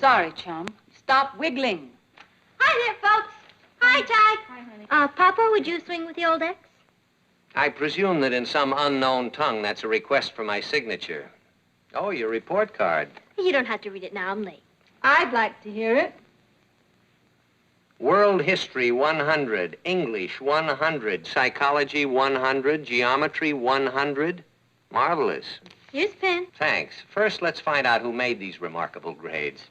Sorry, chum. Stop wiggling. Hi there, folks. Hi, Ty. Hi, honey. Papa, would you swing with the old ex? I presume that in some unknown tongue, that's a request for my signature. Oh, your report card. You don't have to read it now. I'm late. I'd like to hear it. World History 100, English 100, Psychology 100, Geometry 100. Marvelous. Here's a pen. Thanks. First, let's find out who made these remarkable grades.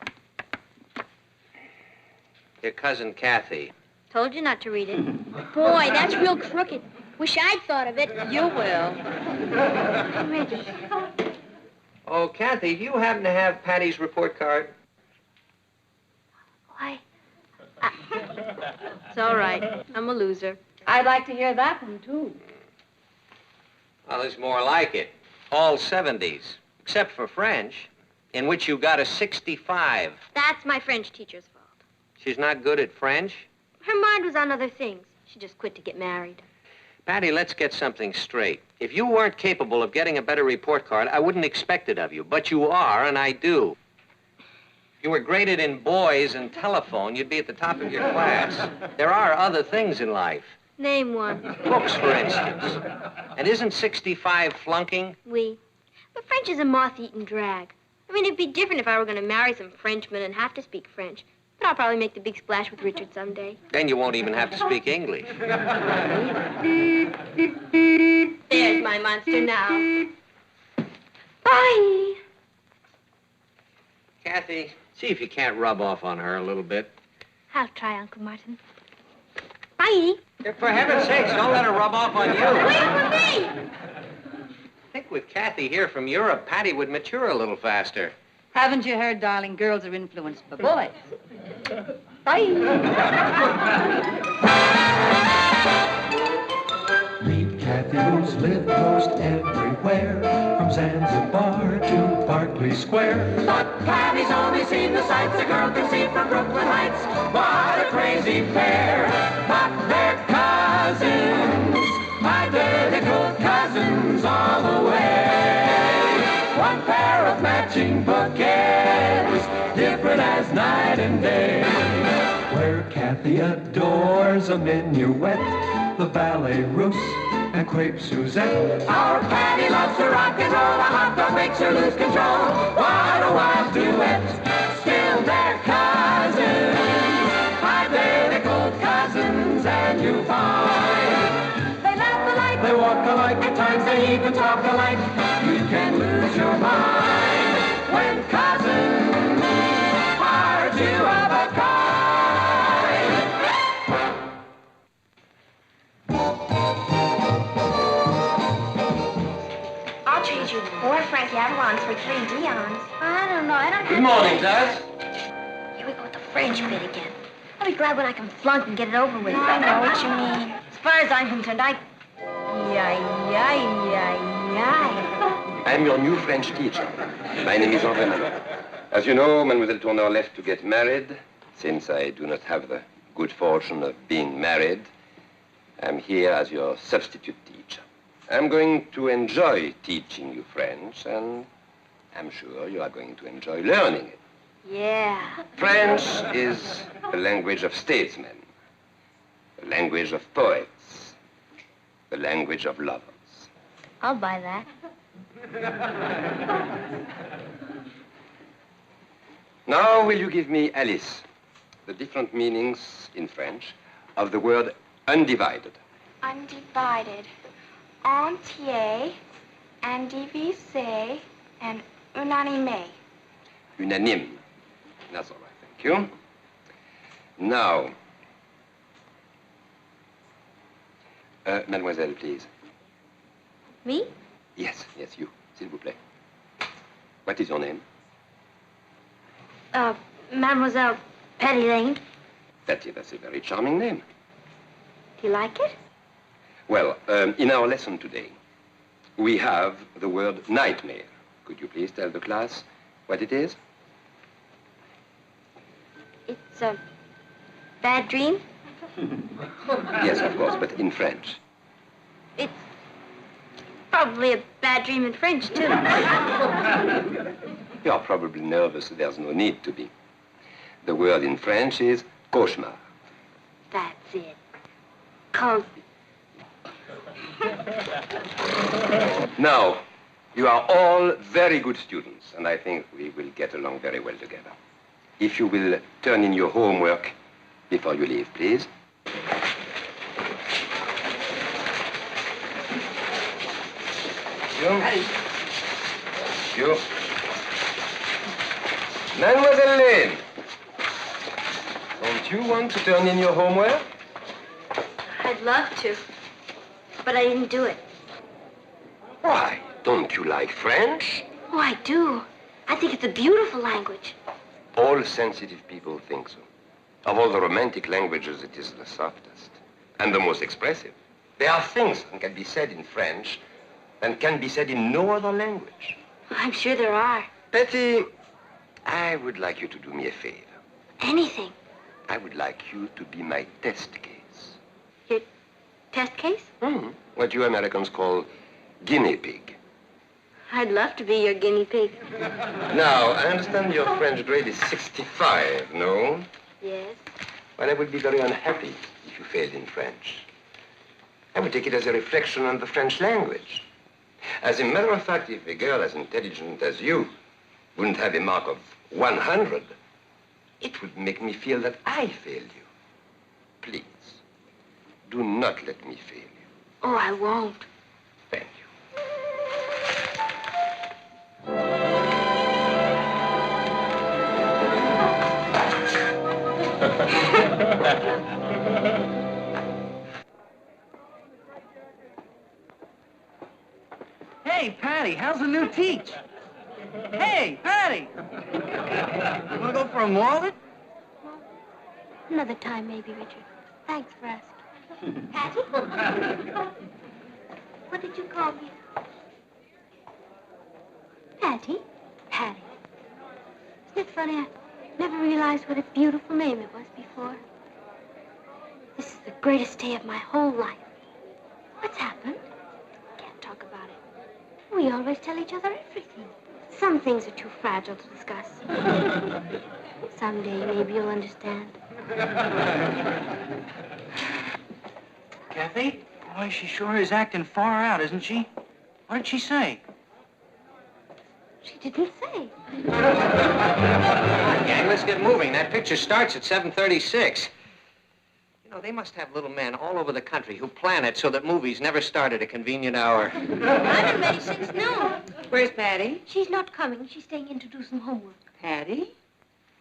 Your cousin Kathy. Told you not to read it. Boy, that's real crooked. Wish I'd thought of it. You will. I'm ready. Oh, Kathy, do you happen to have Patty's report card? Why? It's all right. I'm a loser. I'd like to hear that one, too. Well, there's more like it. All 70s, except for French, in which you got a 65. That's my French teacher's fault. She's not good at French? Her mind was on other things. She just quit to get married. Patty, let's get something straight. If you weren't capable of getting a better report card, I wouldn't expect it of you. But you are, and I do. If you were graded in boys and telephone, you'd be at the top of your class. There are other things in life. Name one. Books, for instance. And isn't 65 flunking? Oui. But French is a moth-eaten drag. I mean, it'd be different if I were going to marry some Frenchman and have to speak French. But I'll probably make the big splash with Richard someday. Then you won't even have to speak English. There's my monster now. Bye. Kathy, see if you can't rub off on her a little bit. I'll try, Uncle Martin. Bye. For heaven's sakes, don't let her rub off on you. Wait for me. I think with Kathy here from Europe, Patty would mature a little faster. Haven't you heard, darling, girls are influenced by boys. Bye. Meet Kathy, who's lived most everywhere, from Zanzibar to Berkeley Square. But Patty's only seen the sights a girl can see from Brooklyn Heights. What a crazy pair! But they're cousins, identical cousins all the way. One pair of matching bouquets, different as night and day. Where Kathy adores a minuet, the ballet russe, and crepe Suzette. Our Patty loves to rock and roll, a hot dog makes her lose control. What a wild duet, still they're cousins, identical cousins, and you find they laugh alike, they walk alike, at times they even talk alike. You can lose your mind when cousins are two of a kind. I'll trade you 4 Frankie Avalons for 3 Dions. I don't know. I don't have Good morning, Daz. Here we go with the French bit again. I'll be glad when I can flunk and get it over with. I know what you mean. As far as I'm concerned, I'm your new French teacher. My name is Henri. As you know, Mademoiselle Tourneur left to get married. Since I do not have the good fortune of being married, I'm here as your substitute teacher. I'm going to enjoy teaching you French, and I'm sure you are going to enjoy learning it. Yeah. French is the language of statesmen, the language of poets, the language of lovers. I'll buy that. Now, will you give me, Alice, the different meanings in French of the word undivided? Undivided, entier, indivisé, and unanimé. Unanime. That's all right, thank you. Now, mademoiselle, please. Me? Yes, you, s'il vous plaît. What is your name? Mademoiselle Patty Lane. That's a very charming name. Do you like it? Well, in our lesson today, we have the word nightmare. Could you please tell the class what it is? It's a bad dream. Yes, of course, but in French. It's probably a bad dream in French, too. You're probably nervous. There's no need to be. The word in French is cauchemar. That's it. Cause... Now, you are all very good students, and I think we will get along very well together. If you will turn in your homework before you leave, please. You. Mademoiselle Lane, don't you want to turn in your homework? I'd love to, but I didn't do it. Why? Don't you like French? Oh, I do. I think it's a beautiful language. All sensitive people think so. Of all the romantic languages, it is the softest and the most expressive. There are things that can be said in French that can be said in no other language. I'm sure there are. Betty, I would like you to do me a favor. Anything. I would like you to be my test case. Your test case? What you Americans call guinea pig. I'd love to be your guinea pig. Now, I understand your French grade is 65, no? Yes. Well, I would be very unhappy if you failed in French. I would take it as a reflection on the French language. As a matter of fact, if a girl as intelligent as you wouldn't have a mark of 100, it would make me feel that I failed you. Please, do not let me fail you. Oh, I won't. Thank you. Hey, Patty, how's the new teach? Hey, Patty! You want to go for a wallet? Another time, maybe, Richard. Thanks for asking. Patty? What did you call me? Patty? Patty. Isn't it funny? I never realized what a beautiful name it was before. This is the greatest day of my whole life. What's happened? Can't talk about it. We always tell each other everything. Some things are too fragile to discuss. Someday, maybe you'll understand. Kathy? Boy, she sure is acting far out, isn't she? What did she say? She didn't say. Come on, gang, let's get moving. That picture starts at 7:36. You know, they must have little men all over the country who plan it so that movies never start at a convenient hour. I've been ready since noon. Where's Patty? She's not coming. She's staying in to do some homework. Patty?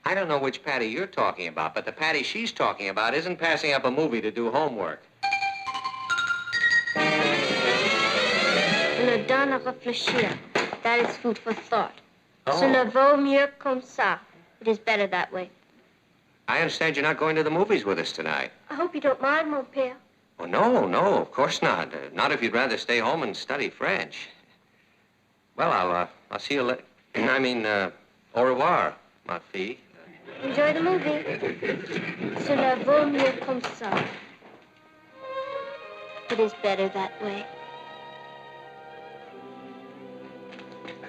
I don't know which Patty you're talking about, but the Patty she's talking about isn't passing up a movie to do homework. Le donne à réfléchir. That is food for thought. Oh. Cela vaut mieux comme ça. It is better that way. I understand you're not going to the movies with us tonight. I hope you don't mind, mon père. Oh, no, of course not. Not if you'd rather stay home and study French. Well, I'll see you later. I mean, au revoir, ma fille. Enjoy the movie. Cela vaut mieux comme ça. It is better that way.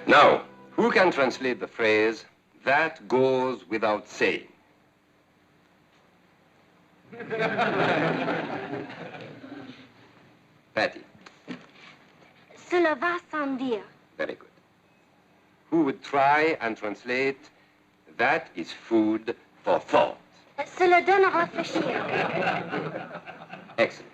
Now, who can translate the phrase, that goes without saying? Patty. Cela va sans dire. Very good. Who would try and translate, that is food for thought? Cela donne à réfléchir. Excellent.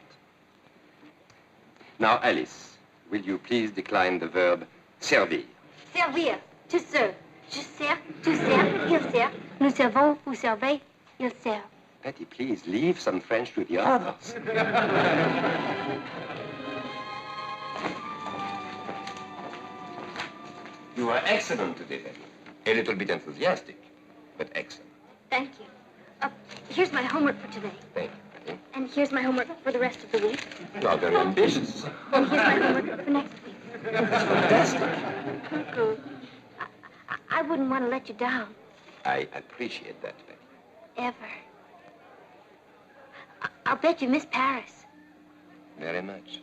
Now, Alice, will you please decline the verb servir? Servir. To serve. Je sers, tu sers, il sert. Nous servons, vous servez, il sert. Patty, please leave some French to the others. You are excellent today, Patty. A little bit enthusiastic, but excellent. Thank you. Here's my homework for today. Thank you, Patty. And here's my homework for the rest of the week. You are very ambitious. And here's my homework for next week. Fantastic. Cuckoo. I wouldn't want to let you down. I appreciate that, Patty. Ever. I'll bet you miss Paris. Very much.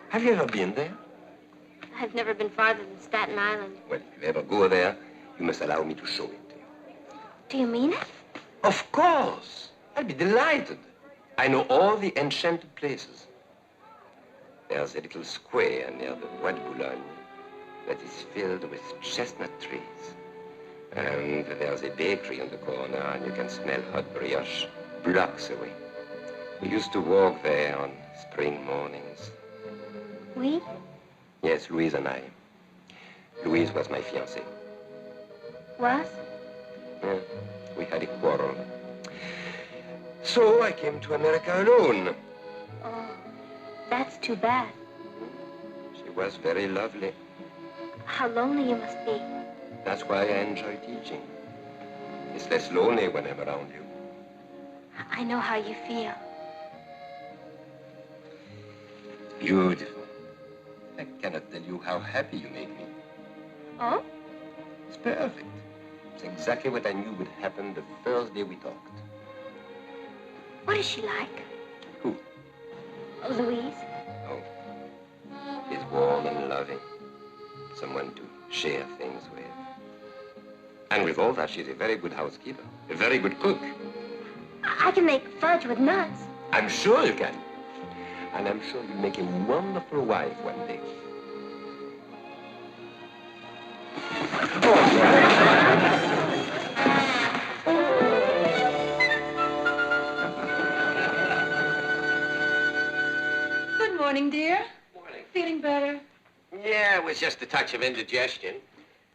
Have you ever been there? I've never been farther than Staten Island. Well, if you ever go there, you must allow me to show it to you. Do you mean it? Of course. I'll be delighted. I know all the enchanted places. There's a little square near the Bois de Boulogne that is filled with chestnut trees. And there's a bakery on the corner, and you can smell hot brioche blocks away. We used to walk there on spring mornings. We? Yes, Louise and I. Louise was my fiancée. Was? Yeah, we had a quarrel. So I came to America alone. Oh, that's too bad. She was very lovely. How lonely you must be. That's why I enjoy teaching. It's less lonely when I'm around you. I know how you feel. Beautiful. I cannot tell you how happy you make me. Oh? It's perfect. It's exactly what I knew would happen the first day we talked. What is she like? Who? Louise? Oh, she's warm and loving. Someone to share things with. And with all that, she's a very good housekeeper, a very good cook. I can make fudge with nuts. I'm sure you can. And I'm sure you'll make a wonderful wife one day. Good morning, dear. Morning. Feeling better? Yeah, it was just a touch of indigestion.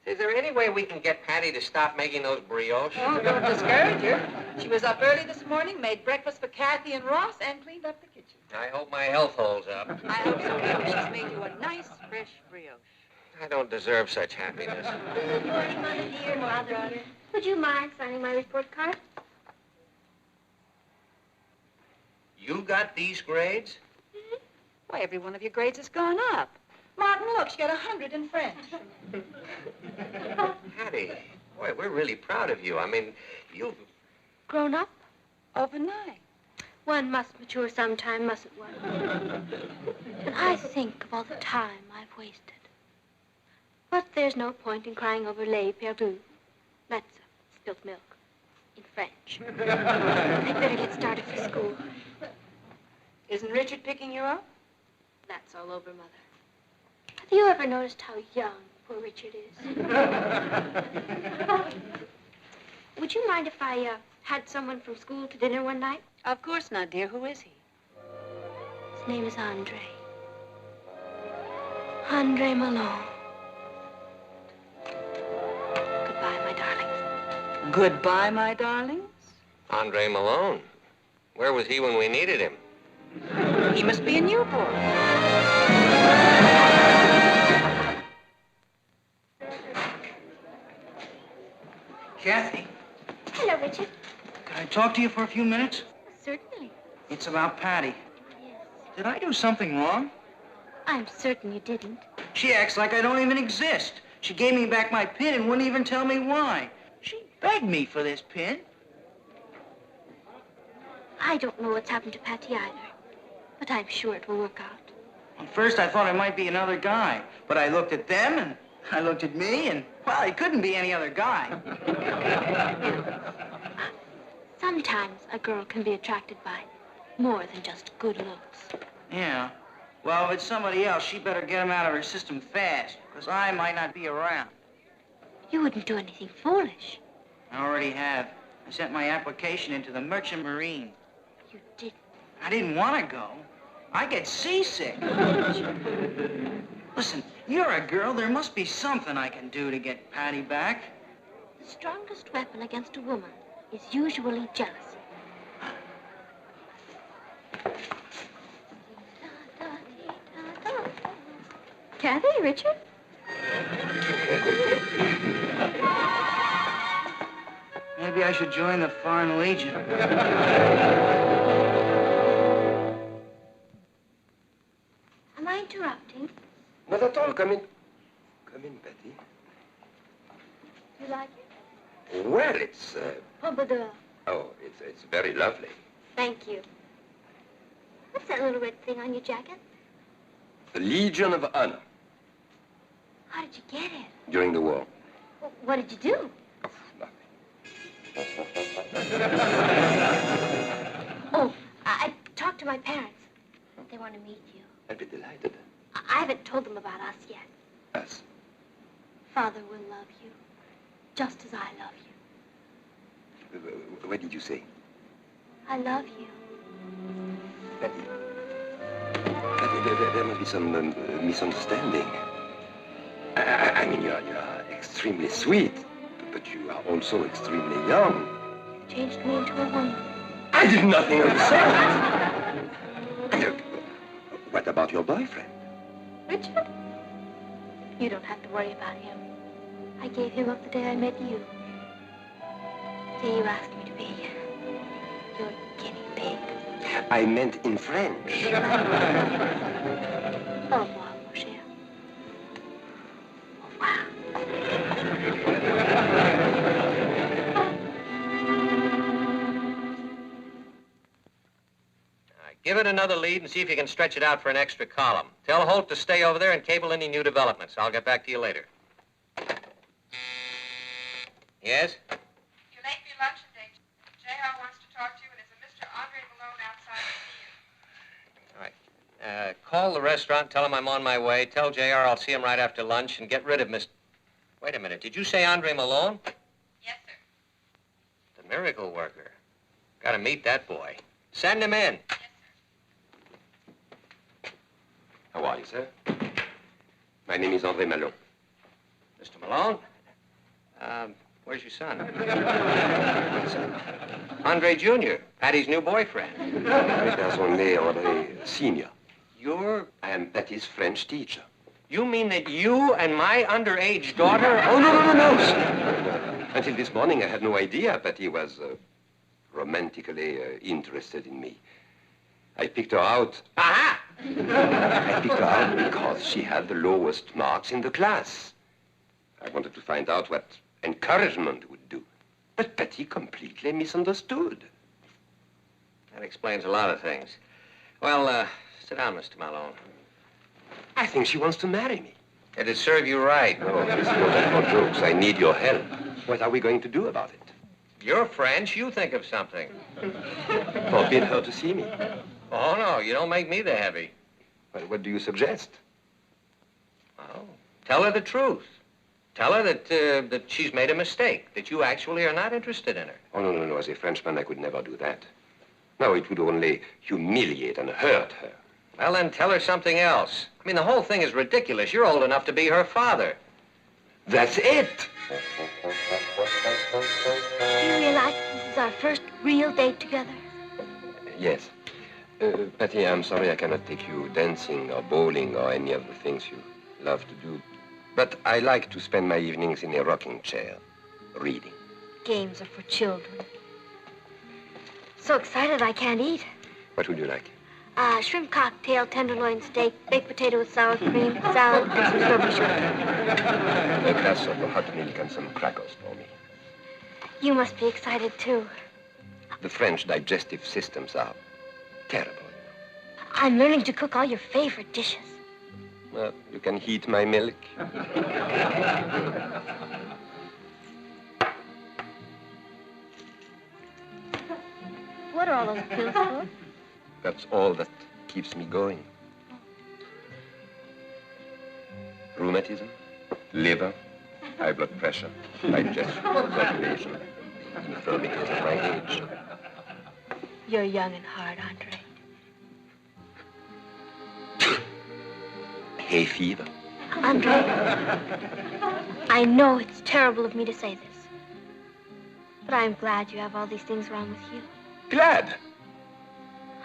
Is there any way we can get Patty to stop making those brioches? Oh, don't discourage her. She was up early this morning, made breakfast for Kathy and Ross, and cleaned up the kitchen. I hope my health holds up. I hope so, too. She's made you a nice, fresh brioche. I don't deserve such happiness. Good morning, Mother dear. Mother. Would you mind signing my report card? You got these grades? Why, every one of your grades has gone up. Martin, look, she got 100 in French. Patty, boy, we're really proud of you. I mean, you've... Grown up? Overnight. One must mature sometime, mustn't one? And I think of all the time I've wasted. But there's no point in crying over lait perdu. That's spilt milk in French. I'd better get started for school. Isn't Richard picking you up? That's all over, Mother. Have you ever noticed how young poor Richard is? Would you mind if I had someone from school to dinner one night? Of course not, dear. Who is he? His name is Andre. Andre Malone. Goodbye, my darlings. Goodbye, my darlings. Andre Malone. Where was he when we needed him? He must be in Newport. Kathy, Hello, Richard. can I talk to you for a few minutes? Certainly. It's about Patty. Yes. Did I do something wrong? I'm certain you didn't. She acts like I don't even exist. She gave me back my pin and wouldn't even tell me why. She begged me for this pin. I don't know what's happened to Patty either, but I'm sure it will work out. At first, I thought it might be another guy, but I looked at them and I looked at me and, well, it couldn't be any other guy. Sometimes a girl can be attracted by more than just good looks. Yeah. Well, if it's somebody else, she better get him out of her system fast, because I might not be around. You wouldn't do anything foolish. I already have. I sent my application into the Merchant Marine. You didn't. I didn't want to go. I get seasick. Listen, you're a girl. There must be something I can do to get Patty back. The strongest weapon against a woman is usually jealousy. Kathy, Richard? Maybe I should join the Foreign Legion. Am I interrupting? Not at all. Come in. Come in, Betty. You like it? Well, it's, Pompadour. oh, it's very lovely. Thank you. What's that little red thing on your jacket? The Legion of Honor How did you get it? during the war. What did you do? Oh, nothing. Oh, I talked to my parents. They want to meet you. I'll be delighted. I haven't told them about us yet. Us? Father will love you, just as I love you. What did you say? I love you. Patty, there must be some misunderstanding. I mean, you are extremely sweet, but you are also extremely young. You changed me into a woman. I did nothing of the sort. What about your boyfriend? Richard? You don't have to worry about him. I gave him up the day I met you. The day you asked me to be your guinea pig. I meant in French. Au revoir, mon cher. Au revoir. Give it another lead and see if you can stretch it out for an extra column. Tell Holt to stay over there and cable any new developments. I'll get back to you later. Yes? You're late for your luncheon date. J.R. wants to talk to you, and there's a Mr. Andre Malone outside to see you. All right. Call the restaurant, tell him I'm on my way. Tell J.R. I'll see him right after lunch and get rid of Miss... Wait a minute. Did you say Andre Malone? Yes, sir. The miracle worker. Got to meet that boy. Send him in. Yes, sir. How are you, sir? My name is Andre Malone. Mr. Malone? Where's your son? Andre Jr., Patty's new boyfriend. Andre Senior. You're... I am Patty's French teacher. You mean that you and my underage daughter... Oh, no, sir. Until this morning, I had no idea Patty was romantically interested in me. I picked her out. Aha! I picked her out because she had the lowest marks in the class. I wanted to find out what encouragement would do. But Patty completely misunderstood. That explains a lot of things. Well, sit down, Mr. Malone. I think she wants to marry me. It'd serve you right. No, it's not for jokes. I need your help. What are we going to do about it? You're French. You think of something. Forbid her to see me. Oh, no, you don't make me the heavy. Well, what do you suggest? Well, tell her the truth. Tell her that she's made a mistake, that you actually are not interested in her. Oh, no. As a Frenchman, I could never do that. No, it would only humiliate and hurt her. Well, then tell her something else. I mean, the whole thing is ridiculous. You're old enough to be her father. That's it! Do you realize this is our first real date together? Yes. Patty, I'm sorry I cannot take you dancing or bowling or any of the things you love to do. But I like to spend my evenings in a rocking chair, reading. Games are for children. So excited I can't eat. What would you like? Shrimp cocktail, tenderloin steak, baked potato with sour cream, salad, and some strawberry shortcake. A glass of hot milk and some crackers for me. You must be excited, too. The French digestive systems are terrible. I'm learning to cook all your favorite dishes. Well, you can heat my milk. What are all those pills for? That's all that keeps me going. Rheumatism, liver, high blood pressure, digestion, circulation, infirmities of my age. You're young and hard, Andre. Hay fever. Andre, I know it's terrible of me to say this, but I'm glad you have all these things wrong with you. Glad.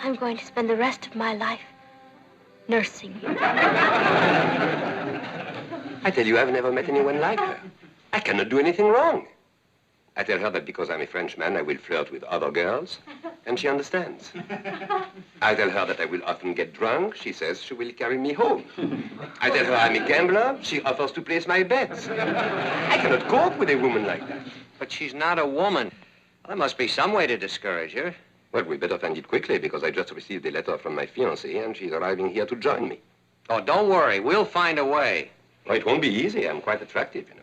I'm going to spend the rest of my life nursing you. I tell you, I've never met anyone like her. I cannot do anything wrong. I tell her that because I'm a Frenchman, I will flirt with other girls, and she understands. I tell her that I will often get drunk. She says she will carry me home. I tell her I'm a gambler. She offers to place my bets. I cannot cope with a woman like that. But she's not a woman. Well, there must be some way to discourage her. Well, we better find it quickly because I just received a letter from my fiancée and she's arriving here to join me. Oh, don't worry. We'll find a way. Oh, it won't be easy. I'm quite attractive, you know.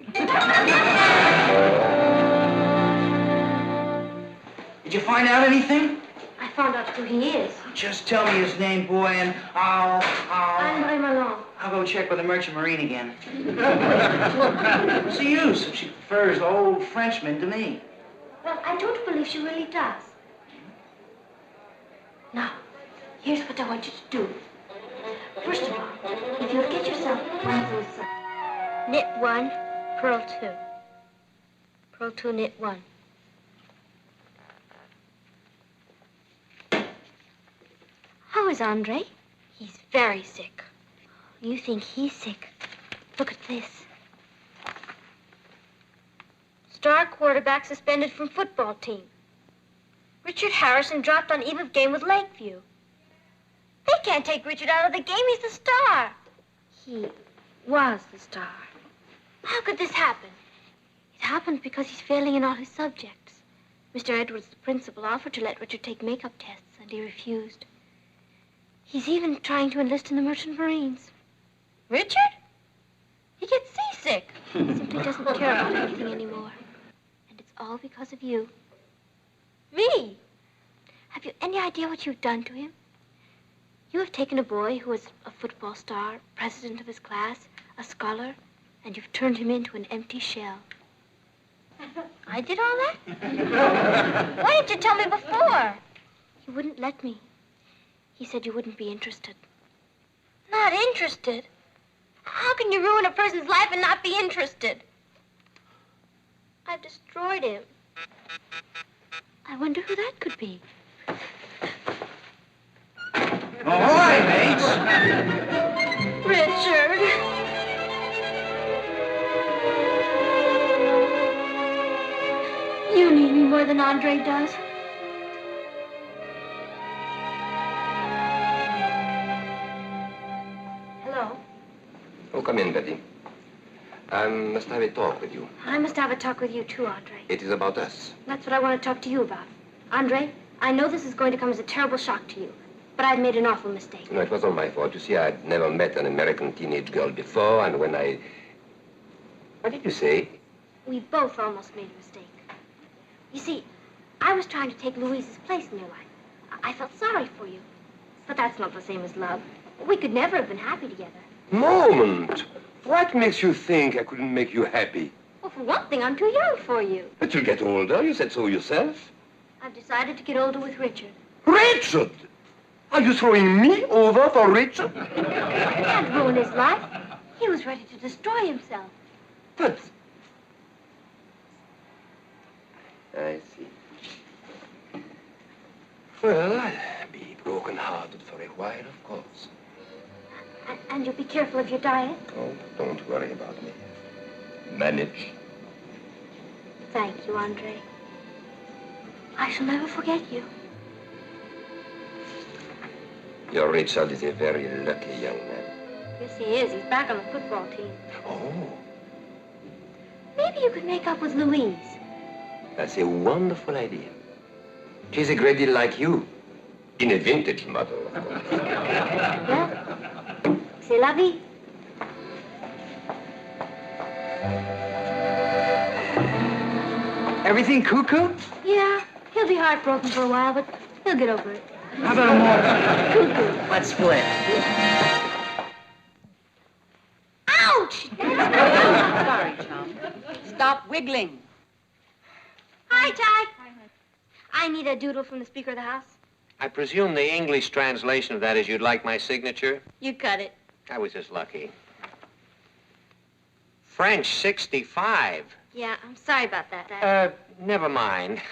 Did you find out anything? I found out who he is. Just tell me his name, boy, and I'll... Andre Malone. I'll go check with the Merchant Marine again. What's the use if she prefers the old Frenchman to me? Well, I don't believe she really does. Now, here's what I want you to do. First of all, if you'll get yourself one of those... knit 1, purl 2. Purl 2, knit 1. How is Andre? He's very sick. You think he's sick? Look at this. Star quarterback suspended from football team. Richard Harrison dropped on eve of game with Lakeview. They can't take Richard out of the game. He's the star. He was the star. How could this happen? It happened because he's failing in all his subjects. Mr. Edwards, the principal, offered to let Richard take makeup tests, and he refused. He's even trying to enlist in the Merchant Marines. Richard? He gets seasick. He simply doesn't care about anything anymore. And it's all because of you. Me? Have you any idea what you've done to him? You have taken a boy who was a football star, president of his class, a scholar, and you've turned him into an empty shell. I did all that? Why didn't you tell me before? You wouldn't let me. He said you wouldn't be interested. Not interested? How can you ruin a person's life and not be interested? I've destroyed him. I wonder who that could be. Ahoy, mates! Richard. You need me more than Andre does. Hello? Oh, come in, Betty. I must have a talk with you. I must have a talk with you too, Andre. It is about us. That's what I want to talk to you about. Andre, I know this is going to come as a terrible shock to you, but I've made an awful mistake. No, it was all my fault. You see, I'd never met an American teenage girl before, and when I... What did you say? We both almost made a mistake. You see, I was trying to take Louise's place in your life. I felt sorry for you. But that's not the same as love. We could never have been happy together. Moment! What makes you think I couldn't make you happy? Well, for one thing, I'm too young for you. But you'll get older. You said so yourself. I've decided to get older with Richard. Richard! Are you throwing me over for Richard? I can't ruin his life. He was ready to destroy himself. But... I see. Well, I'll be broken-hearted for a while, of course. And you'll be careful of your diet? Oh, don't worry about me. Manage. Thank you, Andre. I shall never forget you. Your Richard is a very lucky young man. Yes, he is. He's back on the football team. Oh, Maybe you could make up with Louise. that's a wonderful idea. She's a great deal like you. In a vintage model, of course. Well, c'est la vie. Everything cuckoo? Yeah, he'll be heartbroken for a while, but he'll get over it. How about a more? Let's split. Ouch! Sorry, chum. Stop wiggling. Hi, Ty. I need a doodle from the Speaker of the House. I presume the English translation of that is you'd like my signature? You cut it. I was just lucky. French 65. Yeah, I'm sorry about that. Never mind.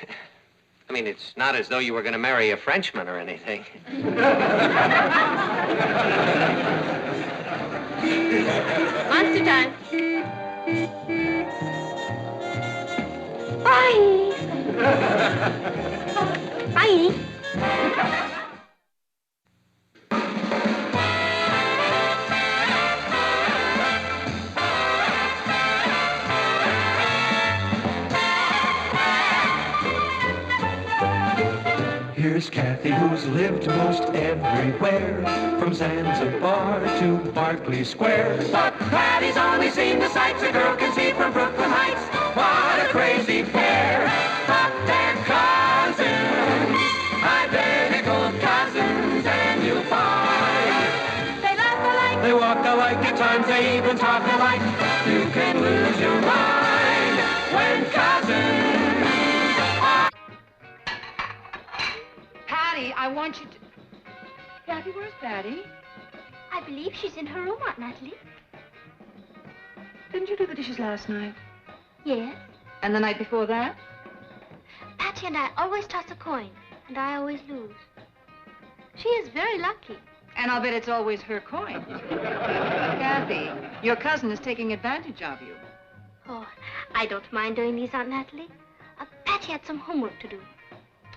I mean, it's not as though you were going to marry a Frenchman or anything. Monster time. Bye. Bye. Here's Kathy, who's lived most everywhere, from Zanzibar to Berkeley Square. But Patty's only seen the sights a girl can see from Brooklyn Heights. What a crazy pair, but they're cousins. At times they even talk alike. You can lose your mind when cousins are... Patty, I want you to... Kathy, where's Patty? I believe she's in her room, Aunt Natalie. Didn't you do the dishes last night? Yes. And the night before that? Patty and I always toss a coin, and I always lose. She is very lucky. And I'll bet it's always her coin. Kathy, your cousin is taking advantage of you. Oh, I don't mind doing these, Aunt Natalie. Patty had some homework to do.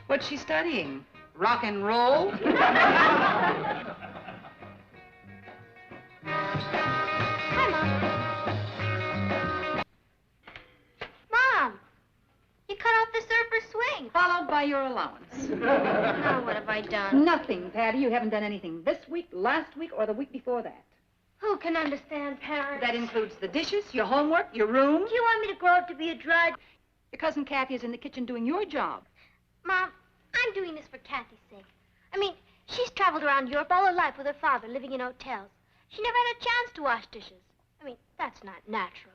What's she studying? Rock and roll? Hi, Mom. Mom, you cut off the surfer swing. Followed by your allowance. Now, what have I done? Nothing, Patty. You haven't done anything this week, last week, or the week before that. Who can understand parents? That includes the dishes, your homework, your room. Do you want me to grow up to be a drudge? Your cousin Kathy is in the kitchen doing your job. Mom, I'm doing this for Kathy's sake. I mean, she's traveled around Europe all her life with her father, living in hotels. She never had a chance to wash dishes. I mean, that's not natural.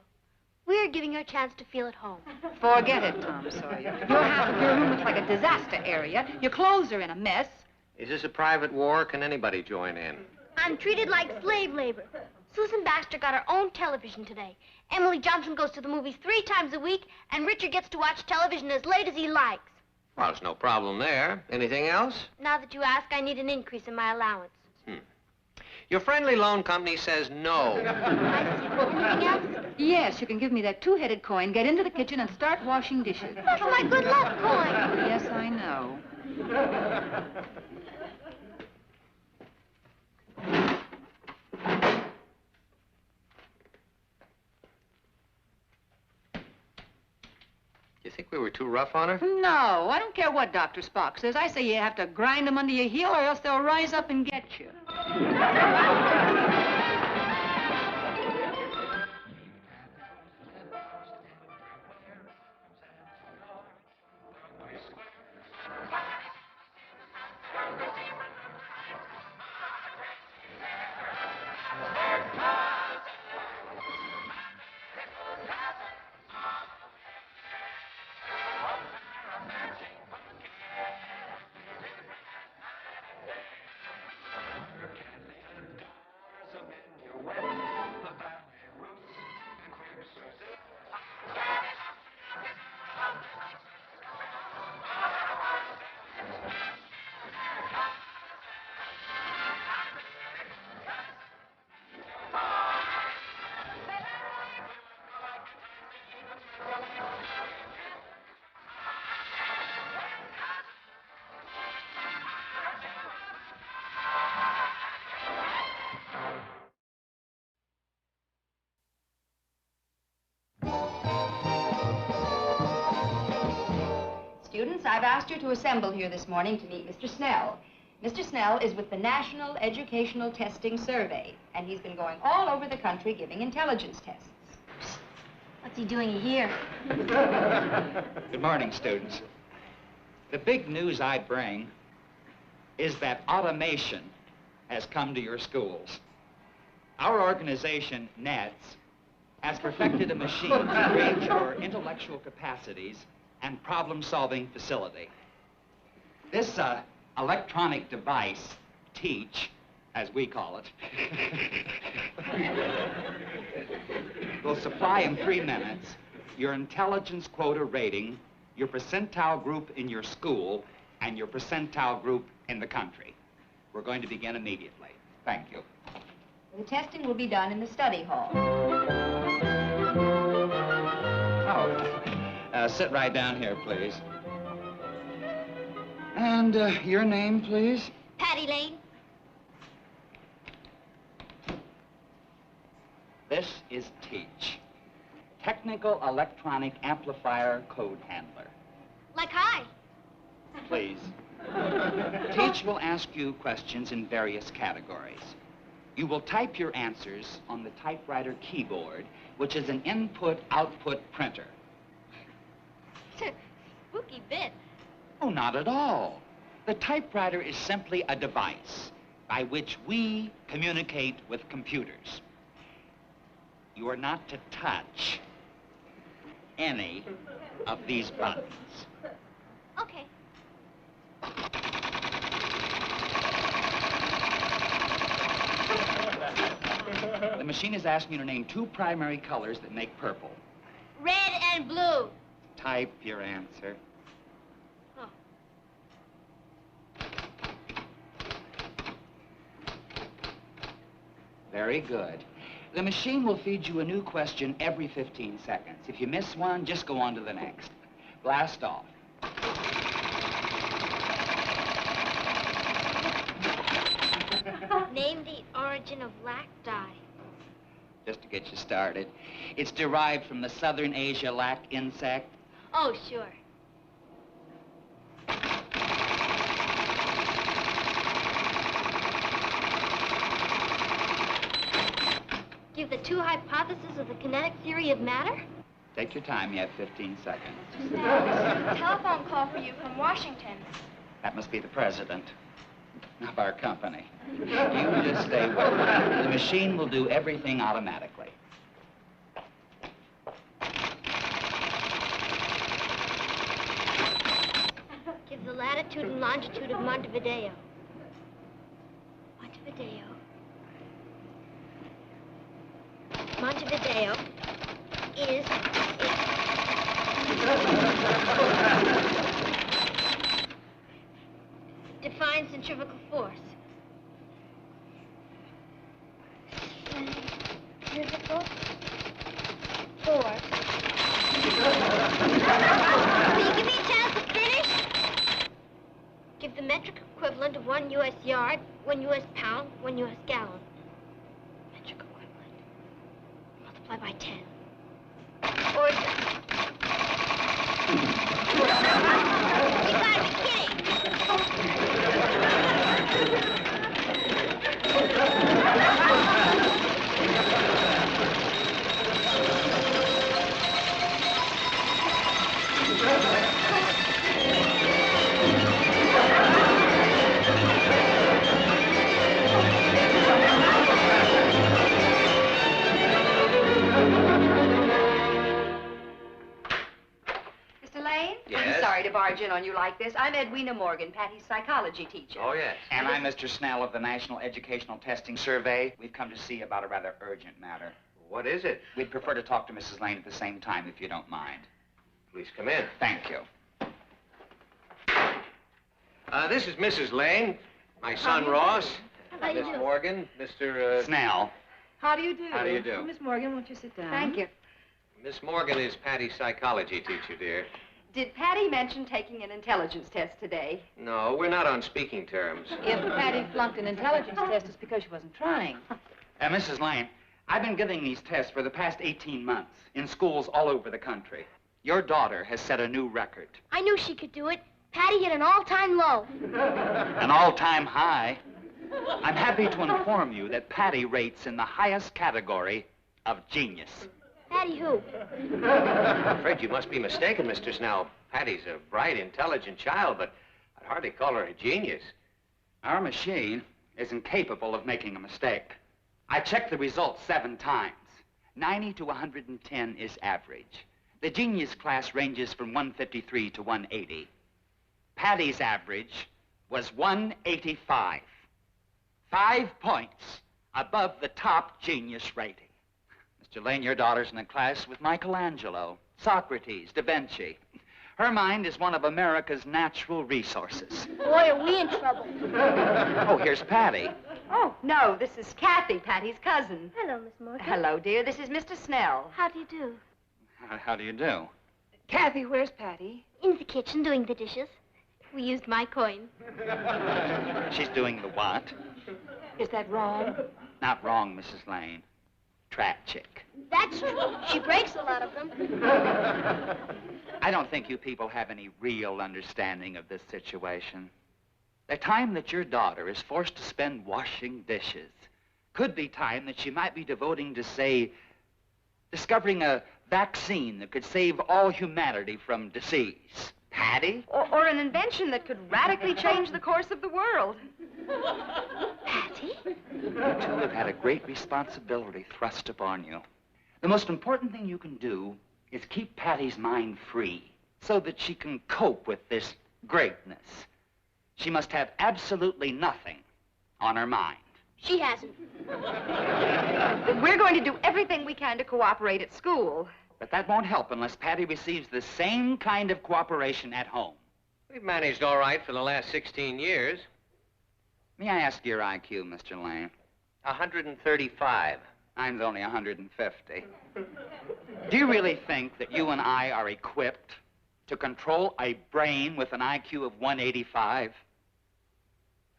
We're giving her a chance to feel at home. Forget it, Tom Sawyer. Your half of your room looks like a disaster area. Your clothes are in a mess. Is this a private war? Can anybody join in? I'm treated like slave labor. Susan Baxter got her own television today. Emily Johnson goes to the movies 3 times a week, and Richard gets to watch television as late as he likes. Well, there's no problem there. Anything else? Now that you ask, I need an increase in my allowance. Your friendly loan company says no. I see. Anything else? Yes, you can give me that 2-headed coin, get into the kitchen, and start washing dishes. That's my good luck coin. Yes, I know. You think we were too rough on her? No, I don't care what Dr. Spock says. I say you have to grind them under your heel or else they'll rise up and get you. Students, I've asked you to assemble here this morning to meet Mr. Snell. Mr. Snell is with the National Educational Testing Survey, and he's been going all over the country giving intelligence tests. What's he doing here? Good morning, students. The big news I bring is that automation has come to your schools. Our organization, NETS, has perfected a machine to gauge your intellectual capacities and problem-solving facility. This electronic device, TEACH, as we call it, will supply in 3 minutes your intelligence quota rating, your percentile group in your school, and your percentile group in the country. We're going to begin immediately. Thank you. The testing will be done in the study hall. Sit right down here, please. And your name, please? Patty Lane. This is TEACH, Technical Electronic Amplifier Code Handler. Like hi. Please. TEACH will ask you questions in various categories. You will type your answers on the typewriter keyboard, which is an input-output printer. Spooky bit. Oh, not at all. The typewriter is simply a device by which we communicate with computers. You are not to touch any of these buttons. Okay. The machine is asking you to name 2 primary colors that make purple. Red and blue. Type your answer. Oh. Very good. The machine will feed you a new question every 15 seconds. If you miss one, just go on to the next. Blast off. Name the origin of lac dye. Just to get you started. It's derived from the Southern Asia lac insect. Oh, sure. Give the 2 hypotheses of the kinetic theory of matter? Take your time. You have 15 seconds. Telephone call for you from Washington. That must be the president of our company. You just stay with me. The machine will do everything automatically. Give the latitude and longitude of Montevideo. Montevideo is... Define centrifugal force. Centrifugal force. Will you give me a chance to finish? Give the metric equivalent of 1 U.S. yard, 1 U.S. pound, 1 U.S. gallon. Metric equivalent. Multiply by 10. Or... You gotta be kidding! Mr. Lane? Yes? I'm sorry to barge in on you like this. I'm Edwina Morgan, Patty's psychology teacher. Oh, yes. And I'm Mr. Snell of the National Educational Testing Survey. We've come to see you about a rather urgent matter. What is it? We'd prefer to talk to Mrs. Lane at the same time, if you don't mind. Please come in. Thank you. This is Mrs. Lane, my son Ross, How do you Miss do? Morgan, Mr. Snell. How do you do? How do you do? Miss Morgan, won't you sit down? Thank you. Miss Morgan is Patty's psychology teacher, dear. Did Patty mention taking an intelligence test today? No, we're not on speaking terms. If Patty flunked an intelligence test, it's because she wasn't trying. Mrs. Lane, I've been giving these tests for the past 18 months in schools all over the country. Your daughter has set a new record. I knew she could do it. Patty hit an all-time low. An all-time high. I'm happy to inform you that Patty rates in the highest category of genius. Patty who? I'm afraid you must be mistaken, Mr. Snell. Patty's a bright, intelligent child, but I'd hardly call her a genius. Our machine is incapable of making a mistake. I checked the results 7 times. 90 to 110 is average. The genius class ranges from 153 to 180. Patty's average was 185. 5 points above the top genius rating. Mr. Lane, your daughter's in a class with Michelangelo, Socrates, Da Vinci. Her mind is one of America's natural resources. Boy, are we in trouble. Oh, here's Patty. Oh, no, this is Kathy, Patty's cousin. Hello, Miss Morgan. Hello, dear. This is Mr. Snell. How do you do? How do you do? Kathy, where's Patty? In the kitchen doing the dishes. We used my coin. She's doing the what? Is that wrong? Not wrong, Mrs. Lane. Trap chick. That's true. She breaks a lot of them. I don't think you people have any real understanding of this situation. The time that your daughter is forced to spend washing dishes could be time that she might be devoting to, say, discovering a vaccine that could save all humanity from disease. Patty? Or an invention that could radically change the course of the world. Patty? You two have had a great responsibility thrust upon you. The most important thing you can do is keep Patty's mind free so that she can cope with this greatness. She must have absolutely nothing on her mind. She hasn't. We're going to do everything we can to cooperate at school. But that won't help unless Patty receives the same kind of cooperation at home. We've managed all right for the last 16 years. May I ask your IQ, Mr. Lane? 135. Mine's only 150. Do you really think that you and I are equipped to control a brain with an IQ of 185?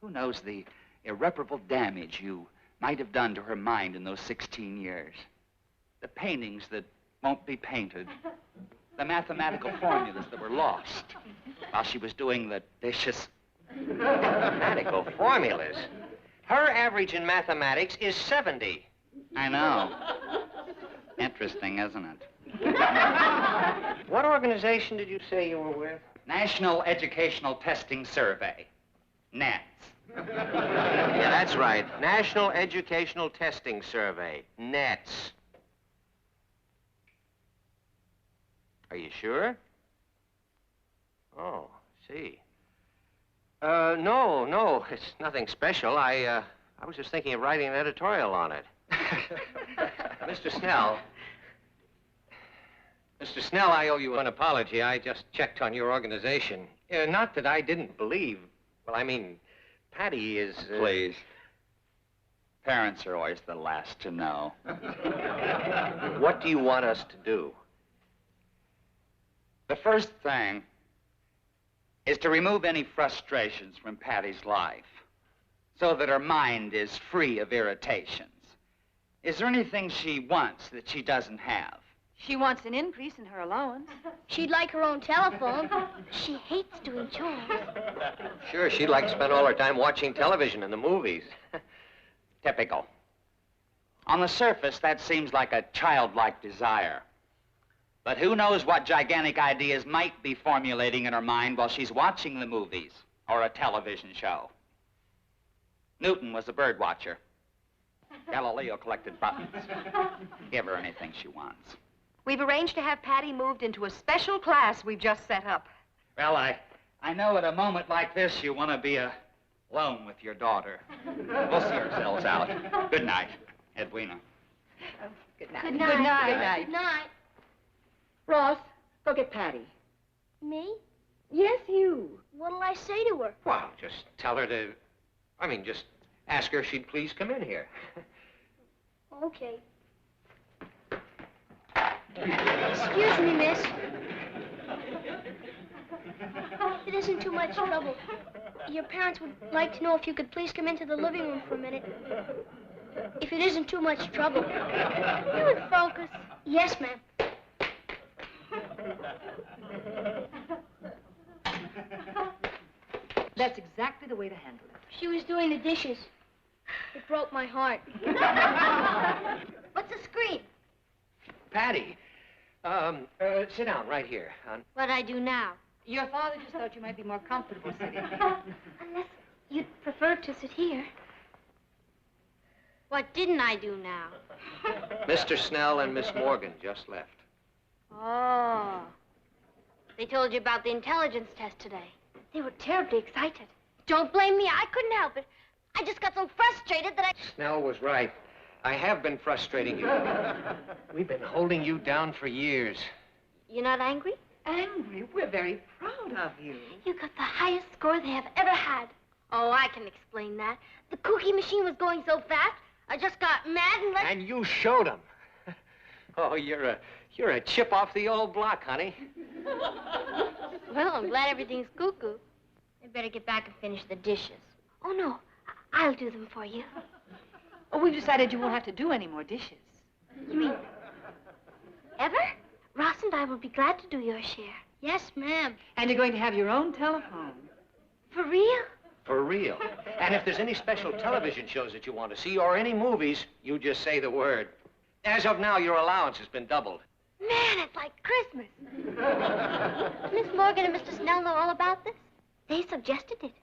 Who knows the irreparable damage you might have done to her mind in those 16 years? The paintings that won't be painted, the mathematical formulas that were lost while she was doing the dishes. Mathematical formulas? Her average in mathematics is 70. I know. Interesting, isn't it? What organization did you say you were with? National Educational Testing Survey, NETS. Yeah, that's right. National Educational Testing Survey, NETS. Are you sure? Oh, see. No, it's nothing special. I was just thinking of writing an editorial on it. Mr. Snell. Mr. Snell, I owe you an apology. I just checked on your organization. Not that I didn't believe. Well, I mean, Patty is... Please. Parents are always the last to know. What do you want us to do? The first thing is to remove any frustrations from Patty's life so that her mind is free of irritations. Is there anything she wants that she doesn't have? She wants an increase in her allowance. She'd like her own telephone. She hates doing chores. Sure, she'd like to spend all her time watching television and the movies. Typical. On the surface, that seems like a childlike desire. But who knows what gigantic ideas might be formulating in her mind while she's watching the movies or a television show. Newton was a bird watcher. Galileo collected buttons. Give her anything she wants. We've arranged to have Patty moved into a special class we've just set up. Well, I know at a moment like this you want to be alone with your daughter. We'll see ourselves out. Good night, Edwina. Good night. Good night. Good night. Good night. Good night. Ross, go get Patty. Me? Yes, you. What'll I say to her? Well, just tell her to... just ask her if she'd please come in here. Okay. Excuse me, miss. If it isn't too much trouble, your parents would like to know if you could please come into the living room for a minute. If it isn't too much trouble. You would focus. Yes, ma'am. That's exactly the way to handle it. She was doing the dishes. It broke my heart. What's the scream? Patty, sit down right here. What'd I do now? Your father just thought you might be more comfortable sitting. Unless you'd prefer to sit here. What didn't I do now? Mr. Snell and Miss Morgan just left. Oh. They told you about the intelligence test today. They were terribly excited. Don't blame me. I couldn't help it. I just got so frustrated that I... Snell was right. I have been frustrating you. We've been holding you down for years. You're not angry? Angry? We're very proud of you. You got the highest score they have ever had. Oh, I can explain that. The cookie machine was going so fast, I just got mad and let... And you showed him. Oh, you're a chip off the old block, honey. Well, I'm glad everything's cuckoo. I better get back and finish the dishes. Oh, no. I'll do them for you. Oh, we've decided you won't have to do any more dishes. You mean... ever? Ross and I will be glad to do your share. Yes, ma'am. And you're going to have your own telephone. For real? For real. And if there's any special television shows that you want to see or any movies, you just say the word. As of now, your allowance has been doubled. Man, it's like Christmas. Miss Morgan and Mr. Snell know all about this. They suggested it.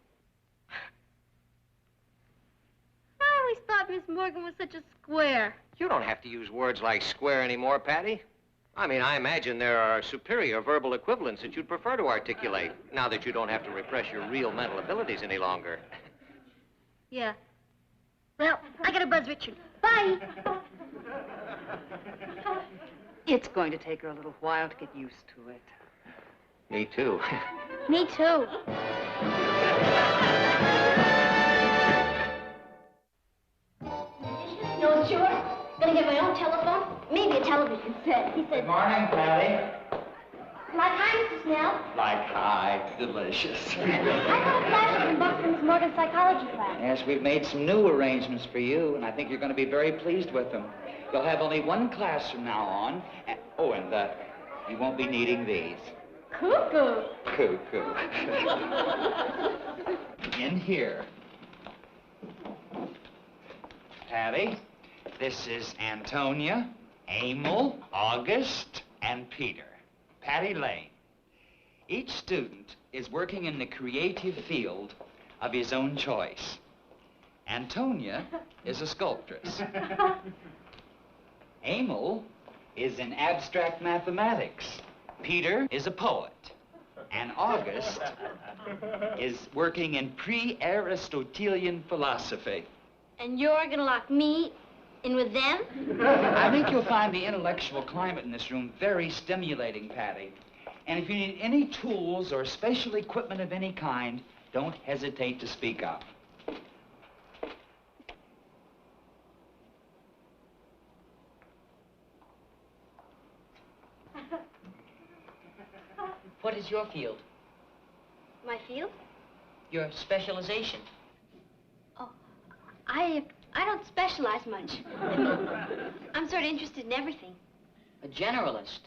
always thought Miss Morgan was such a square. You don't have to use words like square anymore, Patty. I mean, I imagine there are superior verbal equivalents that you'd prefer to articulate, now that you don't have to repress your real mental abilities any longer. Yeah. Well, I gotta buzz Richard. Bye. It's going to take her a little while to get used to it. Me too. Me too. No, sure. Gonna get my own telephone, maybe a television set. He said, Good morning, Patty. like hi, Mr. Snell. Like hi, delicious. I got a flash from Buck from Miss Morgan's psychology class. Yes, we've made some new arrangements for you, and I think you're going to be very pleased with them. You'll have only one class from now on. And, you won't be needing these. Cuckoo. Cuckoo. In here. Patty, this is Antonia, Emil, August, and Peter. Patty Lane. Each student is working in the creative field of his own choice. Antonia is a sculptress. Emil is in abstract mathematics. Peter is a poet. And August is working in pre-Aristotelian philosophy. And you're gonna lock me in with them? I think you'll find the intellectual climate in this room very stimulating, Patty. And if you need any tools or special equipment of any kind, don't hesitate to speak up. What is your field? My field? Your specialization? Oh, I don't specialize much. I mean, I'm sort of interested in everything. A generalist.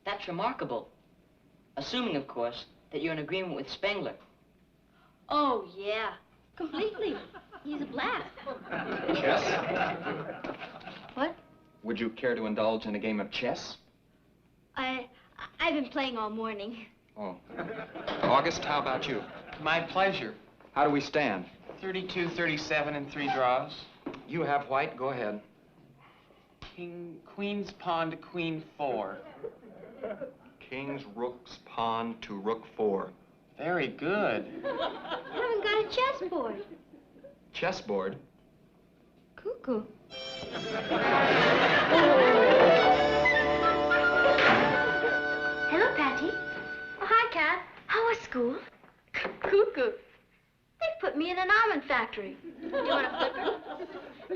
That's remarkable. Assuming, of course, that you're in agreement with Spengler. Oh, yeah. Completely. He's a blast. Chess? What? Would you care to indulge in a game of chess? I've been playing all morning. Oh. August, how about you? My pleasure. How do we stand? 32, 37, and 3 draws. You have white. Go ahead. Queen's pawn to queen 4. King's rook's pawn to rook 4. Very good. I haven't got a chessboard. Chessboard? Cuckoo. Hello, Patty. Oh, hi, Cat. How was school? Cuckoo. They put me in an almond factory. Do you want a flipper?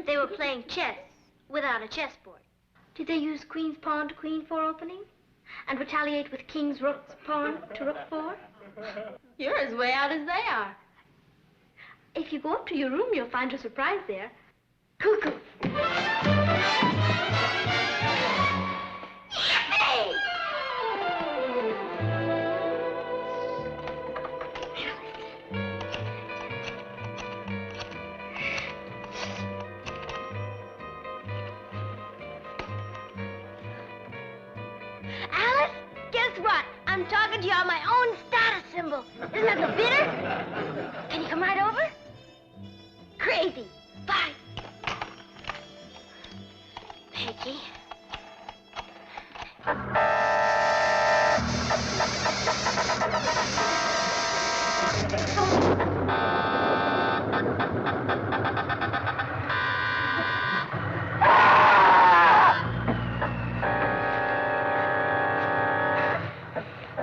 They were playing chess without a chessboard. Did they use queen's pawn to queen 4 opening? And retaliate with king's rook's pawn to rook 4? You're as way out as they are. If you go up to your room, you'll find a surprise there. Cuckoo. Yippee! Alice, guess what? I'm talking to you on my own status symbol. Isn't that so bitter? Can you come right over? Crazy. Bye. Peggy.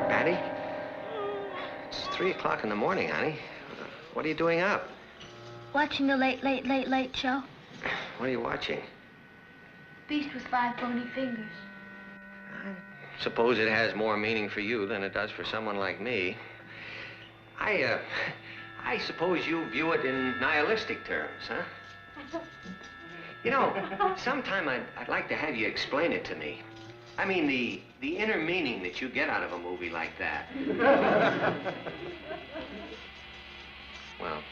Patty? It's 3 o'clock in the morning, honey. What are you doing up? Watching the late show. What are you watching? Beast with 5 bony fingers. Suppose it has more meaning for you than it does for someone like me. I suppose you view it in nihilistic terms, huh? You know, sometime I'd like to have you explain it to me. I mean, the inner meaning that you get out of a movie like that. Well,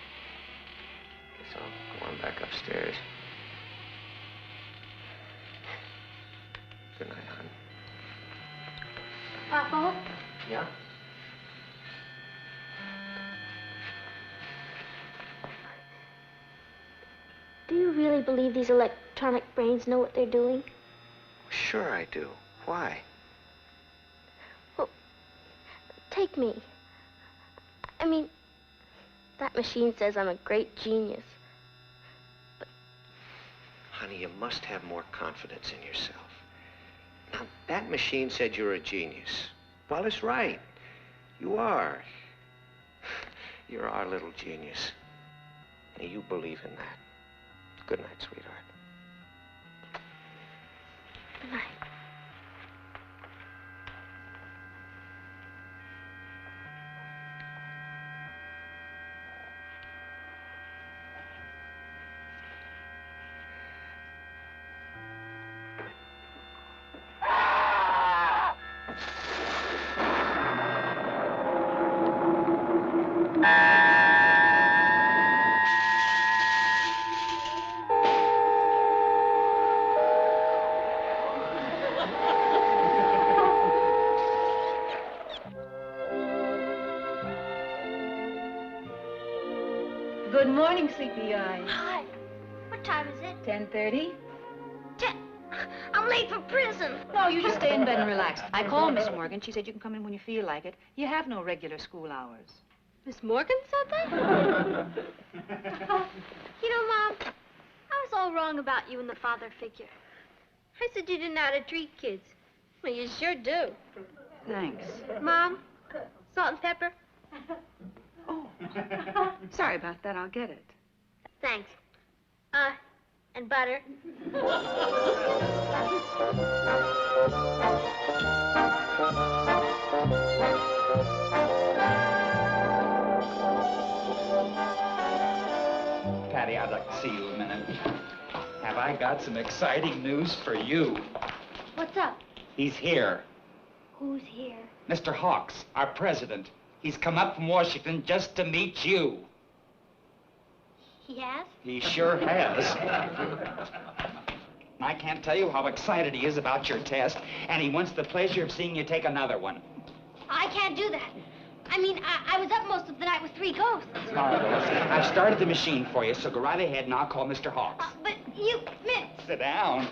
guess I'll go on back upstairs. Good night, hon. Papa? Yeah? Do you really believe these electronic brains know what they're doing? Sure I do. Why? Well, take me. I mean, that machine says I'm a great genius. Honey, you must have more confidence in yourself. Now, that machine said you're a genius. Well, it's right. You are. You're our little genius. Now, you believe in that. Good night, sweetheart. Good night. Good morning, Sleepy Eye. Hi. What time is it? 10:30. I'm late for prison. No, you just stay in bed and relax. I called Miss Morgan. She said you can come in when you feel like it. You have no regular school hours. Miss Morgan said that? You know, Mom, I was all wrong about you and the father figure. I said you didn't know how to treat kids. Well, you sure do. Thanks. Mom, salt and pepper? Oh, sorry about that. I'll get it. Thanks. And butter. Patty, I'd like to see you a minute. Have I got some exciting news for you? What's up? He's here. Who's here? Mr. Hawks, our president. He's come up from Washington just to meet you. He has? He sure has. I can't tell you how excited he is about your test, and he wants the pleasure of seeing you take another one. I can't do that. I mean, I was up most of the night with 3 ghosts. All right, well, listen, I've started the machine for you, so go right ahead and I'll call Mr. Hawks. But you, Sit down.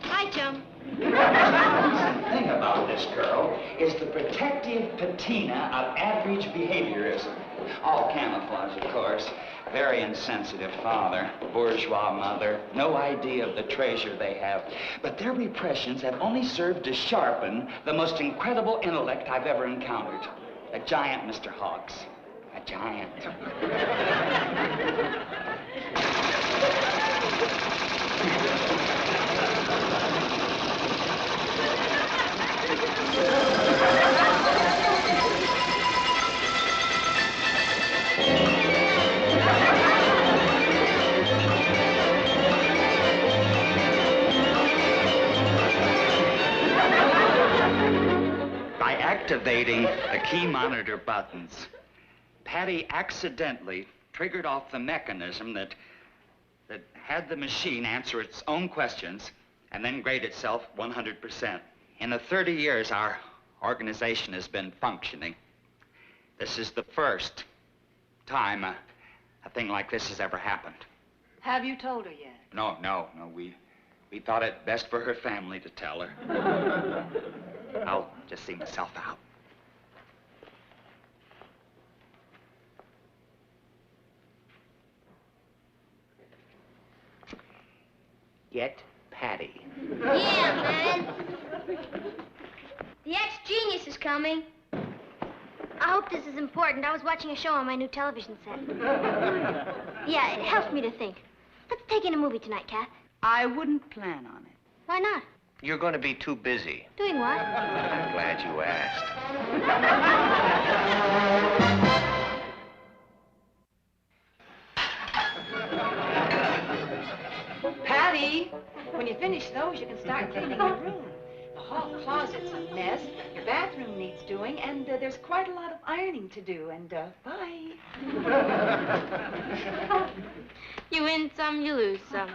Hi, chum. The thing about this girl is the protective patina of average behaviorism. All camouflage, of course. Very insensitive father, bourgeois mother, no idea of the treasure they have. But their repressions have only served to sharpen the most incredible intellect I've ever encountered. A giant, Mr. Hawks. A giant. By activating the key monitor buttons, Patty accidentally triggered off the mechanism that had the machine answer its own questions and then grade itself 100%. In the 30 years our organization has been functioning, this is the first time a thing like this has ever happened. Have you told her yet? No, we thought it best for her family to tell her. I'll just see myself out. Get Patty. Yeah, man. The ex-genius is coming. I hope this is important. I was watching a show on my new television set. Yeah, it helps me to think. Let's take in a movie tonight, Kath. I wouldn't plan on it. Why not? You're going to be too busy. Doing what? I'm glad you asked. Patty, when you finish those, you can start cleaning your room. The hall closet's a mess, your bathroom needs doing, and there's quite a lot of ironing to do, and bye. You win some, you lose some.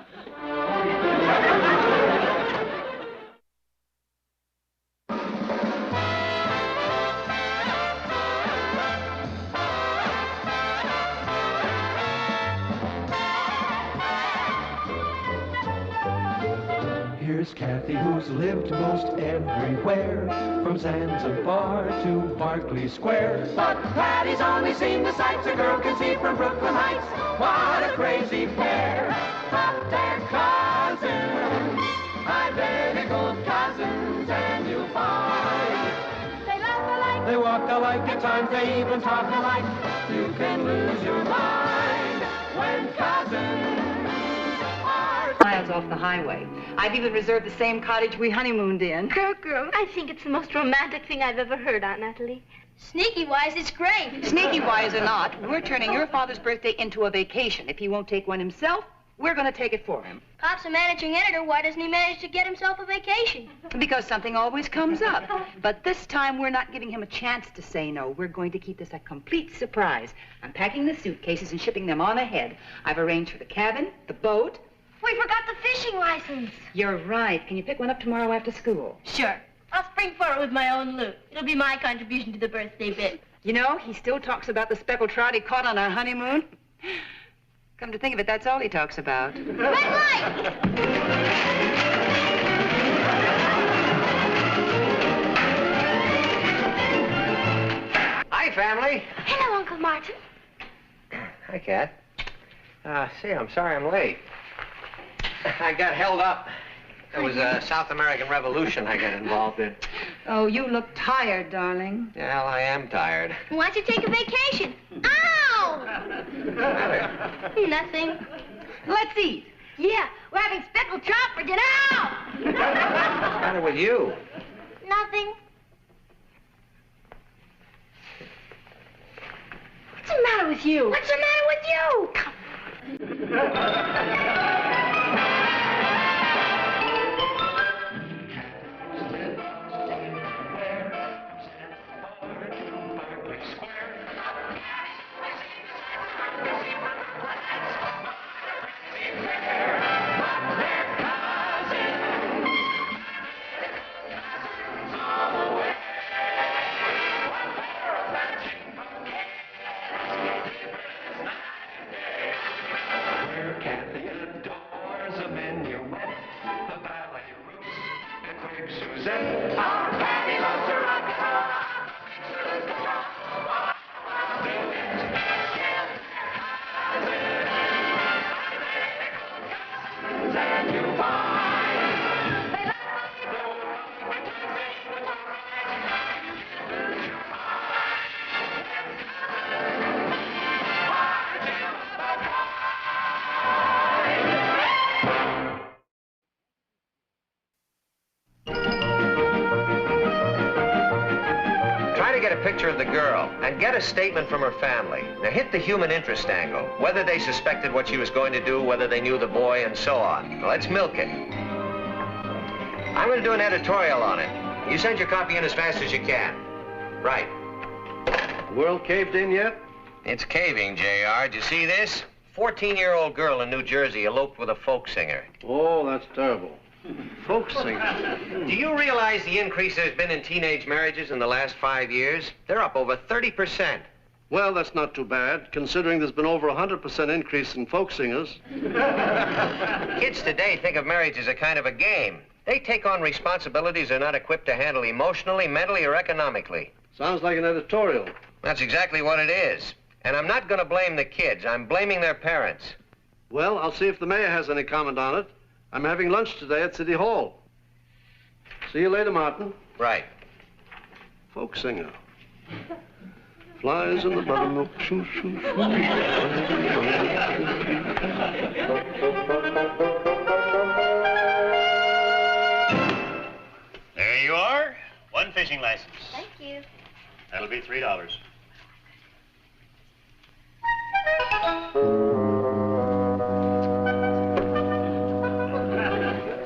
Here's Kathy, who's lived most everywhere, from Zanzibar to Berkeley Square. But Patty's only seen the sights a girl can see from Brooklyn Heights. What a crazy pair, but they're cousins, identical cousins, and you'll find They laugh alike. they walk alike, at times they even talk alike. You can lose your mind when cousins are Miles off the highway. I've even reserved the same cottage we honeymooned in. Girl, I think it's the most romantic thing I've ever heard, Aunt Natalie. Sneaky-wise, it's great. Sneaky-wise or not, we're turning your father's birthday into a vacation. If he won't take one himself, we're going to take it for him. Pop's a managing editor. Why doesn't he manage to get himself a vacation? Because something always comes up. But this time, we're not giving him a chance to say no. We're going to keep this a complete surprise. I'm packing the suitcases and shipping them on ahead. I've arranged for the cabin, the boat. We forgot the fishing license. You're right. Can you pick one up tomorrow after school? Sure. I'll spring for it with my own loot. It'll be my contribution to the birthday bit. You know, he still talks about the speckled trout he caught on our honeymoon. Come to think of it, that's all he talks about. Red light! Hi, family. Hello, Uncle Martin. Hi, Kat. See, I'm sorry I'm late. I got held up. It was a South American Revolution I got involved in. Oh, you look tired, darling. Well, I am tired. Why don't you take a vacation? Ow! Nothing. Let's eat. Yeah, we're having speckled trout for dinner. Ow! What's the matter with you? Nothing. What's the matter with you? What's the matter with you? Picture of the girl and get a statement from her family. Now hit the human interest angle, whether they suspected what she was going to do, whether they knew the boy, and so on. Now, let's milk it. I'm going to do an editorial on it. You send your copy in as fast as you can. Right. World caved in yet? It's caving, JR. Do you see this? 14-year-old girl in New Jersey eloped with a folk singer. Oh, that's terrible. Folk singer. Do you realize the increase there's been in teenage marriages in the last 5 years? They're up over 30%. Well, that's not too bad, considering there's been over 100% increase in folk singers. Kids today think of marriage as a kind of a game. They take on responsibilities they're not equipped to handle emotionally, mentally, or economically. Sounds like an editorial. That's exactly what it is. And I'm not going to blame the kids. I'm blaming their parents. Well, I'll see if the mayor has any comment on it. I'm having lunch today at City Hall. See you later, Martin. Right. Folk singer. Flies in the buttermilk. Shoo, shoo, shoo. There you are. One fishing license. Thank you. That'll be $3.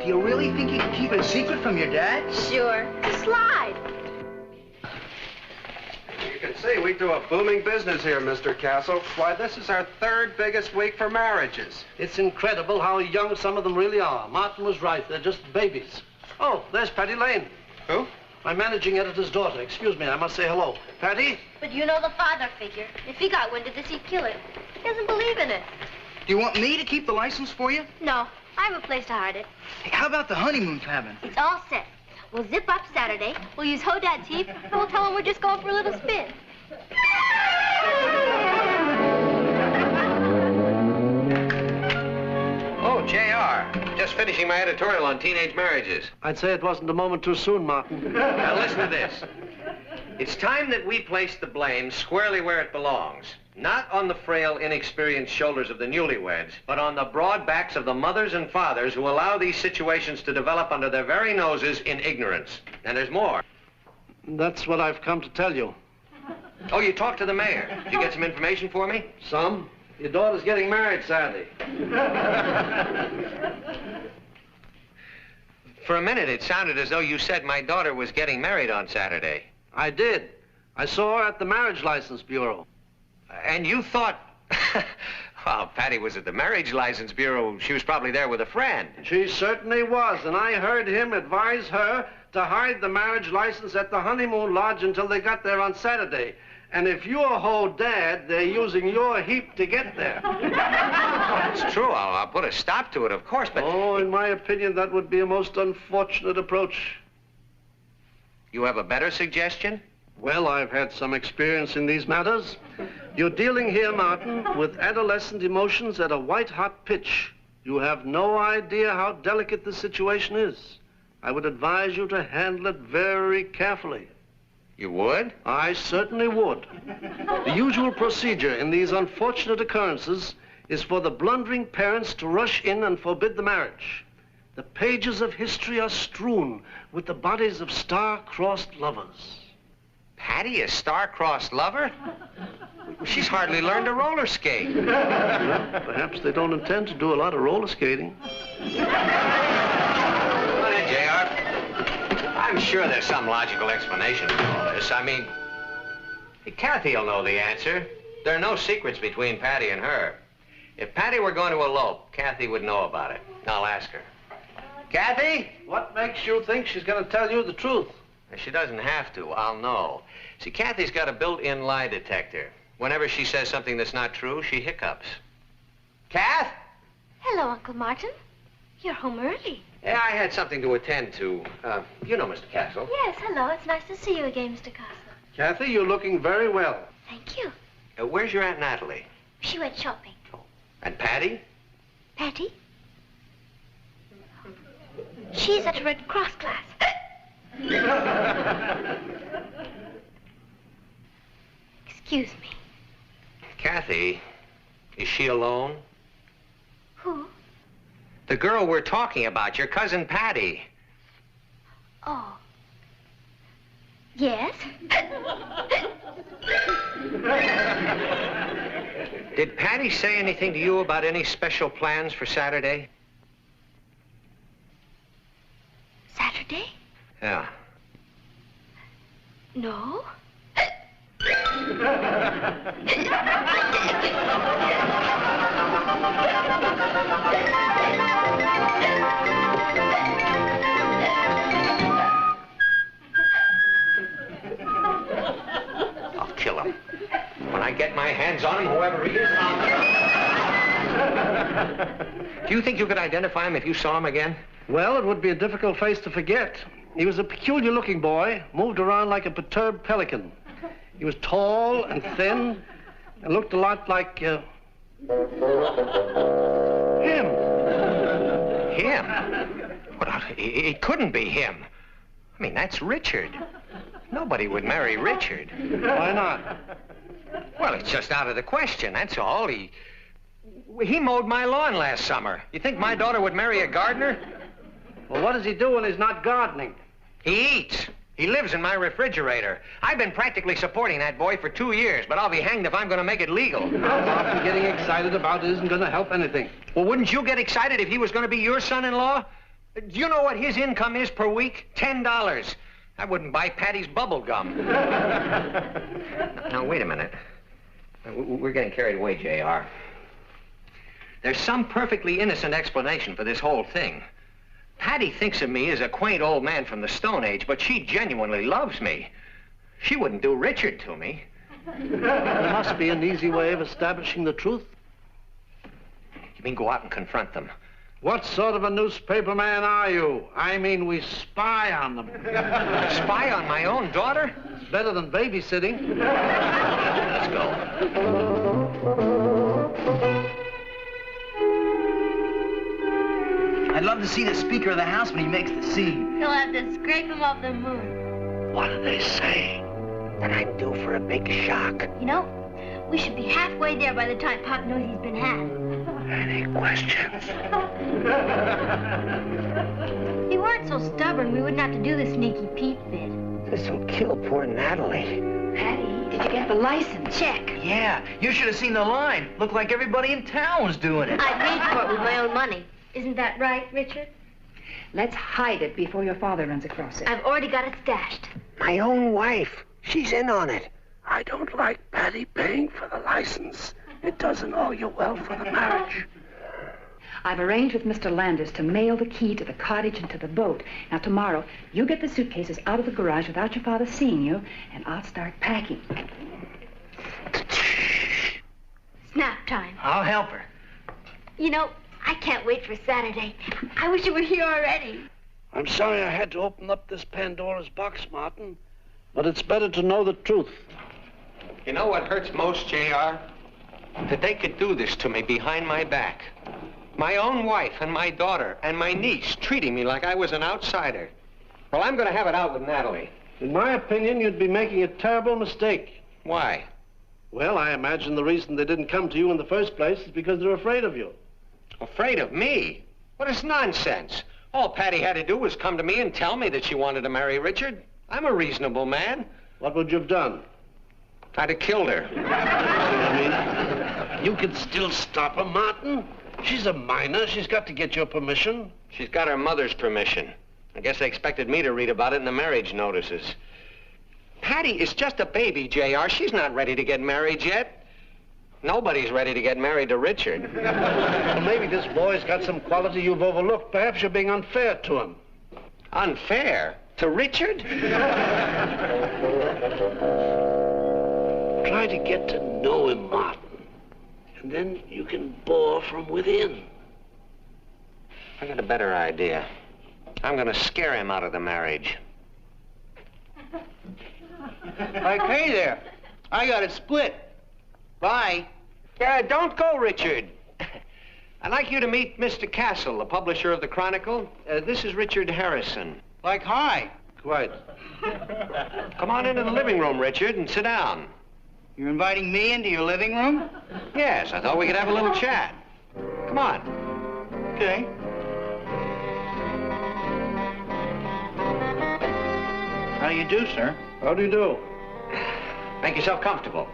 Do you really think you can keep it a secret from your dad? Sure. It's a slide. You can see we do a booming business here, Mr. Castle. Why, this is our third biggest week for marriages. It's incredible how young some of them really are. Martin was right. They're just babies. Oh, there's Patty Lane. Who? My managing editor's daughter. Excuse me, I must say hello. Patty? But you know the father figure. If he got wind of this, he'd kill it. He doesn't believe in it. Do you want me to keep the license for you? No, I have a place to hide it. Hey, how about the honeymoon cabin? It's all set. We'll zip up Saturday, we'll use Hodad's heap, and we'll tell him we're just going for a little spin. Oh, J.R., just finishing my editorial on teenage marriages. I'd say it wasn't a moment too soon, Martin. Now, listen to this. It's time that we place the blame squarely where it belongs. Not on the frail, inexperienced shoulders of the newlyweds, but on the broad backs of the mothers and fathers who allow these situations to develop under their very noses in ignorance. And there's more. That's what I've come to tell you. Oh, you talked to the mayor. Did you get some information for me? Some. Your daughter's getting married Saturday. For a minute, it sounded as though you said my daughter was getting married on Saturday. I did. I saw her at the Marriage License Bureau. And you thought... Well, Patty was at the Marriage License Bureau. She was probably there with a friend. She certainly was, and I heard him advise her to hide the marriage license at the honeymoon lodge until they got there on Saturday. And if you're Hodad, they're using your heap to get there. That's true. I'll put a stop to it, of course, but... Oh, in my opinion, that would be a most unfortunate approach. You have a better suggestion? Well, I've had some experience in these matters. You're dealing here, Martin, with adolescent emotions at a white-hot pitch. You have no idea how delicate the situation is. I would advise you to handle it very carefully. You would? I certainly would. The usual procedure in these unfortunate occurrences is for the blundering parents to rush in and forbid the marriage. The pages of history are strewn with the bodies of star-crossed lovers. Patty, a star-crossed lover? She's hardly learned to roller skate. Well, perhaps they don't intend to do a lot of roller skating. Come on in, J.R. I'm sure there's some logical explanation for all this. I mean, Kathy will know the answer. There are no secrets between Patty and her. If Patty were going to elope, Kathy would know about it. I'll ask her. Kathy? What makes you think she's going to tell you the truth? She doesn't have to. I'll know. See, Kathy's got a built-in lie detector. Whenever she says something that's not true, she hiccups. Kath? Hello, Uncle Martin. You're home early. Yeah, I had something to attend to. You know Mr. Castle. Yes, hello. It's nice to see you again, Mr. Castle. Kathy, you're looking very well. Thank you. Where's your Aunt Natalie? She went shopping. And Patty? Patty? She's at a Red Cross class. Excuse me. Kathy, is she alone? Who? The girl we're talking about, your cousin Patty. Oh. Yes? Did Patty say anything to you about any special plans for Saturday? Saturday? Yeah. No. I'll kill him. When I get my hands on him, whoever he is, Do you think you could identify him if you saw him again? Well, it would be a difficult face to forget. He was a peculiar-looking boy, moved around like a perturbed pelican. He was tall and thin and looked a lot like, him. Him? Well, it couldn't be him. I mean, that's Richard. Nobody would marry Richard. Why not? Well, it's just out of the question, that's all. He mowed my lawn last summer. You think my daughter would marry a gardener? Well, what does he do when he's not gardening? He eats. He lives in my refrigerator. I've been practically supporting that boy for 2 years, but I'll be hanged if I'm going to make it legal. Martin, getting excited about it isn't going to help anything. Well, wouldn't you get excited if he was going to be your son-in-law? Do you know what his income is per week? $10. I wouldn't buy Patty's bubble gum. Now, wait a minute. We're getting carried away, J.R. There's some perfectly innocent explanation for this whole thing. Patty thinks of me as a quaint old man from the Stone Age, but she genuinely loves me. She wouldn't do Richard to me. There must be an easy way of establishing the truth. You mean go out and confront them? What sort of a newspaper man are you? I mean, we spy on them. Spy on my own daughter? It's better than babysitting. Let's go. I'd love to see the Speaker of the House when he makes the scene. He'll have to scrape him off the moon. What do they say? That I'm due for a big shock. You know, we should be halfway there by the time Pop knows he's been had. Any questions? If he weren't so stubborn, we wouldn't have to do the sneaky Pete bit. This'll kill poor Natalie. Patty, did you get the license? Check. Yeah, you should have seen the line. Looked like everybody in town was doing it. I paid for it with my own money. Isn't that right, Richard? Let's hide it before your father runs across it. I've already got it stashed. My own wife. She's in on it. I don't like Patty paying for the license. It doesn't augur well for the marriage. I've arranged with Mr. Landers to mail the key to the cottage and to the boat. Now, tomorrow, you get the suitcases out of the garage without your father seeing you, and I'll start packing. Snap time. I'll help her. You know, I can't wait for Saturday. I wish you were here already. I'm sorry I had to open up this Pandora's box, Martin, but it's better to know the truth. You know what hurts most, J.R.? That they could do this to me behind my back. My own wife and my daughter and my niece treating me like I was an outsider. Well, I'm going to have it out with Natalie. In my opinion, you'd be making a terrible mistake. Why? Well, I imagine the reason they didn't come to you in the first place is because they're afraid of you. Afraid of me? What is nonsense? All Patty had to do was come to me and tell me that she wanted to marry Richard. I'm a reasonable man. What would you have done? I'd have killed her. See what I mean? You can still stop her, Martin. She's a minor. She's got to get your permission. She's got her mother's permission. I guess they expected me to read about it in the marriage notices. Patty is just a baby, J.R. She's not ready to get married yet. Nobody's ready to get married to Richard. Well, maybe this boy's got some quality you've overlooked. Perhaps you're being unfair to him. Unfair? To Richard? Try to get to know him, Martin. And then you can bore from within. I got a better idea. I'm going to scare him out of the marriage. Okay there. I got it split. Bye. Don't go, Richard. I'd like you to meet Mr. Castle, the publisher of the Chronicle. This is Richard Harrison. Like, hi. Quite. Come on into the living room, Richard, and sit down. You're inviting me into your living room? Yes, I thought we could have a little chat. Come on. Okay. How do you do, sir? How do you do? Make yourself comfortable.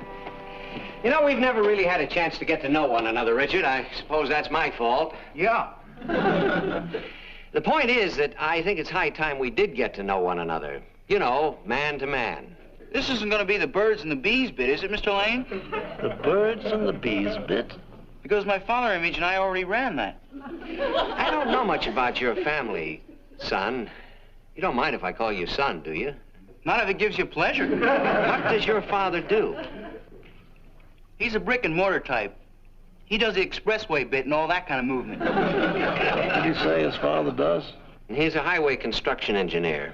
You know, we've never really had a chance to get to know one another, Richard. I suppose that's my fault. Yeah. The point is that I think it's high time we did get to know one another. You know, man to man. This isn't going to be the birds and the bees bit, is it, Mr. Lane? The birds and the bees bit? Because my father image and I already ran that. I don't know much about your family, son. You don't mind if I call you son, do you? Not if it gives you pleasure. What does your father do? He's a brick and mortar type. He does the expressway bit and all that kind of movement. What did he say his father does? He's a highway construction engineer.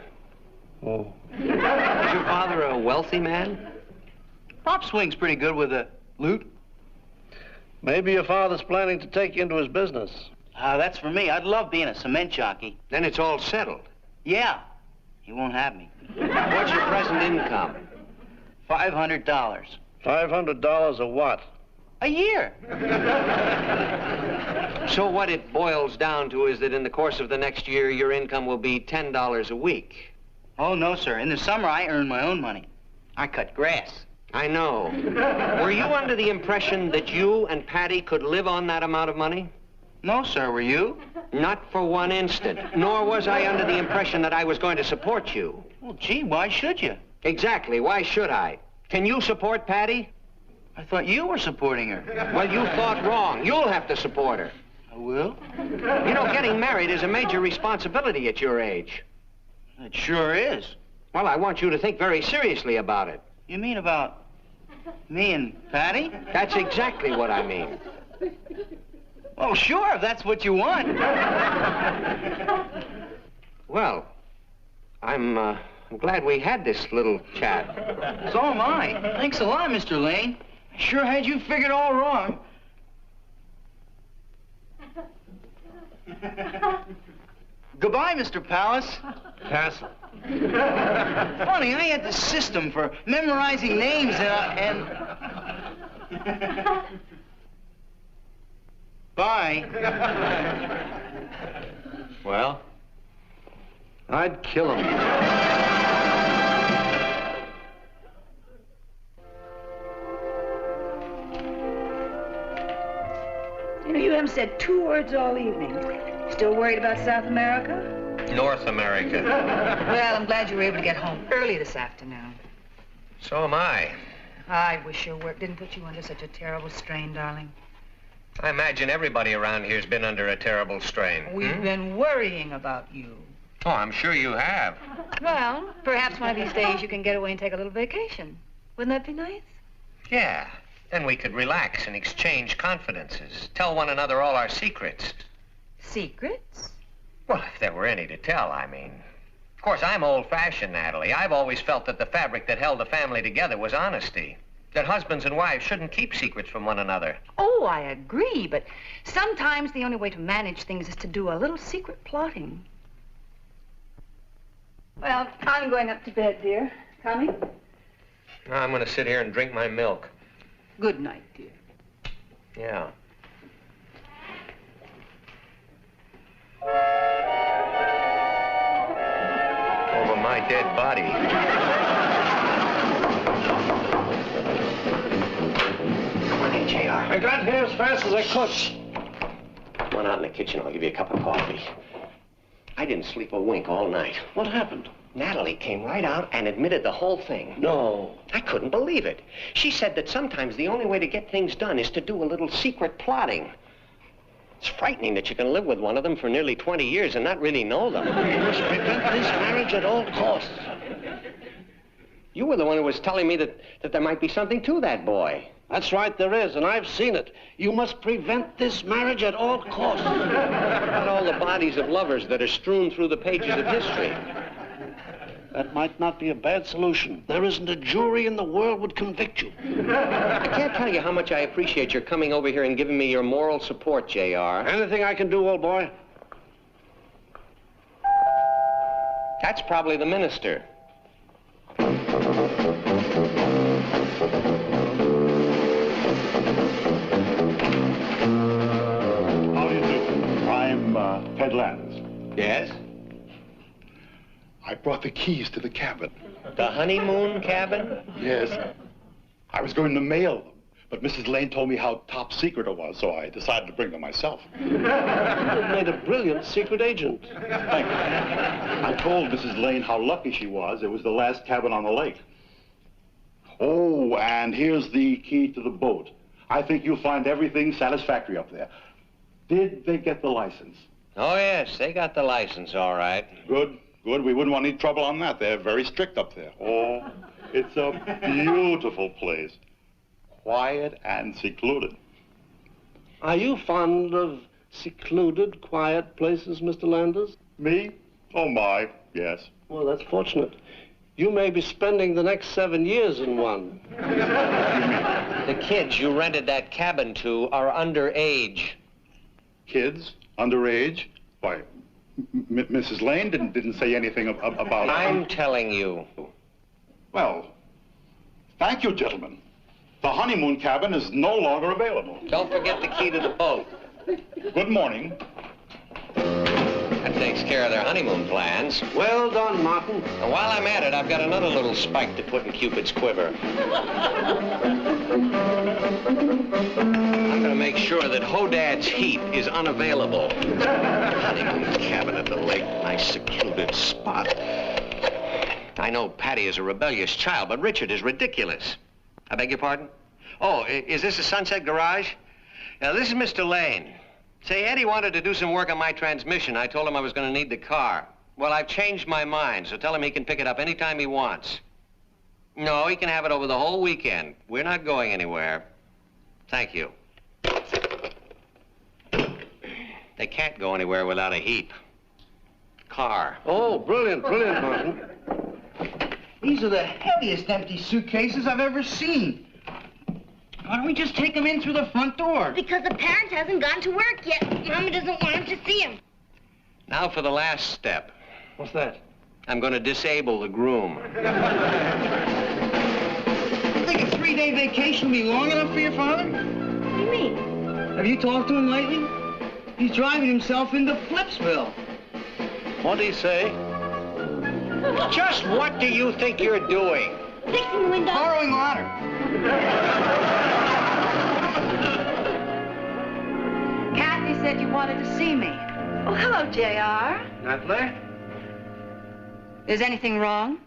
Oh. Is your father a wealthy man? Pop swings pretty good with a lute. Maybe your father's planning to take you into his business. That's for me. I'd love being a cement jockey. Then it's all settled. Yeah. He won't have me. What's your present income? $500. $500 a what? A year. So what it boils down to is that in the course of the next year, your income will be $10 a week. Oh, no, sir. In the summer, I earn my own money. I cut grass. I know. Were you under the impression that you and Patty could live on that amount of money? No, sir. Were you? Not for one instant. Nor was I under the impression that I was going to support you. Well, gee, why should you? Exactly. Why should I? Can you support Patty? I thought you were supporting her. Well, you thought wrong. You'll have to support her. I will? You know, getting married is a major responsibility at your age. It sure is. Well, I want you to think very seriously about it. You mean about me and Patty? That's exactly what I mean. Oh, sure, if that's what you want. Well, I'm glad we had this little chat. So am I. Thanks a lot, Mr. Lane. I sure had you figured all wrong. Goodbye, Mr. Palace. Castle. Funny, I had the system for memorizing names and... Bye. Well? I'd kill him. You know, you haven't said 2 words all evening. Still worried about South America? North America. Well, I'm glad you were able to get home early this afternoon. So am I. I wish your work didn't put you under such a terrible strain, darling. I imagine everybody around here's been under a terrible strain. We've been worrying about you. Oh, I'm sure you have. Well, perhaps one of these days you can get away and take a little vacation. Wouldn't that be nice? Yeah. Then we could relax and exchange confidences. Tell one another all our secrets. Secrets? Well, if there were any to tell, I mean. Of course, I'm old-fashioned, Natalie. I've always felt that the fabric that held the family together was honesty. That husbands and wives shouldn't keep secrets from one another. Oh, I agree, but sometimes the only way to manage things is to do a little secret plotting. Well, I'm going up to bed, dear. Coming? No, I'm going to sit here and drink my milk. Good night, dear. Yeah. Over my dead body. Come on in, JR. I got here as fast as I could. Come on out in the kitchen. I'll give you a cup of coffee. I didn't sleep a wink all night. What happened? Natalie came right out and admitted the whole thing. No. I couldn't believe it. She said that sometimes the only way to get things done is to do a little secret plotting. It's frightening that you can live with one of them for nearly 20 years and not really know them. You must prevent this marriage at all costs. You were the one who was telling me that there might be something to that boy. That's right, there is, and I've seen it. You must prevent this marriage at all costs. What about all the bodies of lovers that are strewn through the pages of history? That might not be a bad solution. There isn't a jury in the world would convict you. I can't tell you how much I appreciate your coming over here and giving me your moral support, JR. Anything I can do, old boy? That's probably the minister. How do you do? I'm Ted Lance. Yes? I brought the keys to the cabin. The honeymoon cabin? Yes. I was going to mail them, but Mrs. Lane told me how top secret it was, so I decided to bring them myself. You've made a brilliant secret agent. Thank you. I told Mrs. Lane how lucky she was. It was the last cabin on the lake. Oh, and here's the key to the boat. I think you'll find everything satisfactory up there. Did they get the license? Oh, yes, they got the license, all right. Good. Good. We wouldn't want any trouble on that. They're very strict up there. Oh, it's a beautiful place. Quiet and secluded. Are you fond of secluded, quiet places, Mr. Landers? Me? Oh, my, yes. Well, that's fortunate. You may be spending the next 7 years in one. The kids you rented that cabin to are underage. Kids? Underage? Why, Mrs. Lane didn't say anything about... I'm telling you. Well, thank you, gentlemen. The honeymoon cabin is no longer available. Don't forget the key to the boat. Good morning. That takes care of their honeymoon plans. Well done, Martin. And while I'm at it, I've got another little spike to put in Cupid's quiver. I'm going to make sure that Hodad's heat is unavailable. Honeymoon cabin at the lake, nice secluded spot. I know Patty is a rebellious child, but Richard is ridiculous. I beg your pardon? Oh, is this a Sunset Garage? Now, this is Mr. Lane. Say, Eddie wanted to do some work on my transmission. I told him I was going to need the car. Well, I've changed my mind, so tell him he can pick it up anytime he wants. No, he can have it over the whole weekend. We're not going anywhere. Thank you. They can't go anywhere without a heap. Car. Oh, brilliant, brilliant, Martin. These are the heaviest empty suitcases I've ever seen. Why don't we just take them in through the front door? Because the parent hasn't gone to work yet. Mama doesn't want him to see him. Now for the last step. What's that? I'm going to disable the groom. You think a 3-day vacation will be long enough for your father? What do you mean? Have you talked to him lately? He's driving himself into Flipsville. What'd he say? Just what do you think you're doing? Fixing the window. Borrowing water. Kathy said you wanted to see me. Oh, hello, J.R. Natalie? Is anything wrong?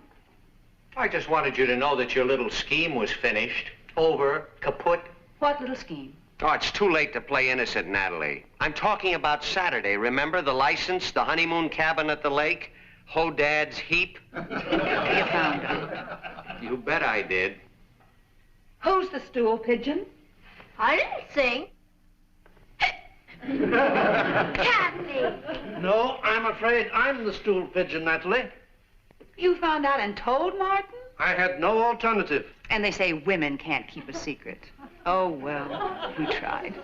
I just wanted you to know that your little scheme was finished. Over, kaput. What little scheme? Oh, it's too late to play innocent, Natalie. I'm talking about Saturday. Remember the license, the honeymoon cabin at the lake? Hodad's Heap? You found it. You bet I did. Who's the stool pigeon? I didn't sing. Kathy. No, I'm afraid I'm the stool pigeon, Natalie. You found out and told Martin? I had no alternative. And they say women can't keep a secret. Oh, well, we tried.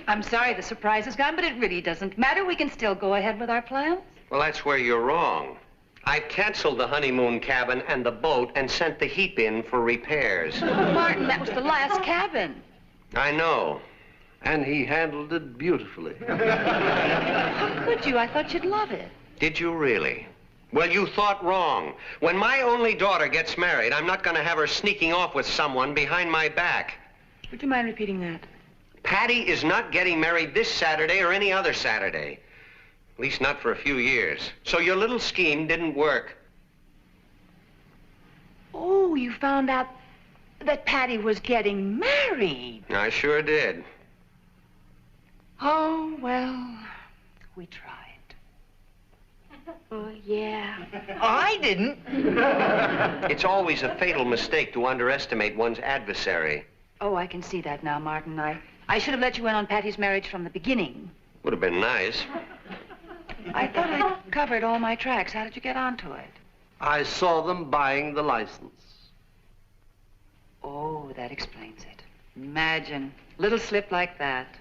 I'm sorry the surprise is gone, but it really doesn't matter. We can still go ahead with our plans. Well, that's where you're wrong. I canceled the honeymoon cabin and the boat and sent the Heap in for repairs. Martin, that was the last cabin. I know. And he handled it beautifully. How could you? I thought you'd love it. Did you really? Well, you thought wrong. When my only daughter gets married, I'm not going to have her sneaking off with someone behind my back. Would you mind repeating that? Patty is not getting married this Saturday or any other Saturday. At least not for a few years. So your little scheme didn't work. Oh, you found out that Patty was getting married. I sure did. Oh, well, we tried. Oh, yeah. I didn't. It's always a fatal mistake to underestimate one's adversary. Oh, I can see that now, Martin. I should have let you in on Patty's marriage from the beginning. Would have been nice. I thought I'd covered all my tracks. How did you get onto it? I saw them buying the license. Oh, that explains it. Imagine, little slip like that.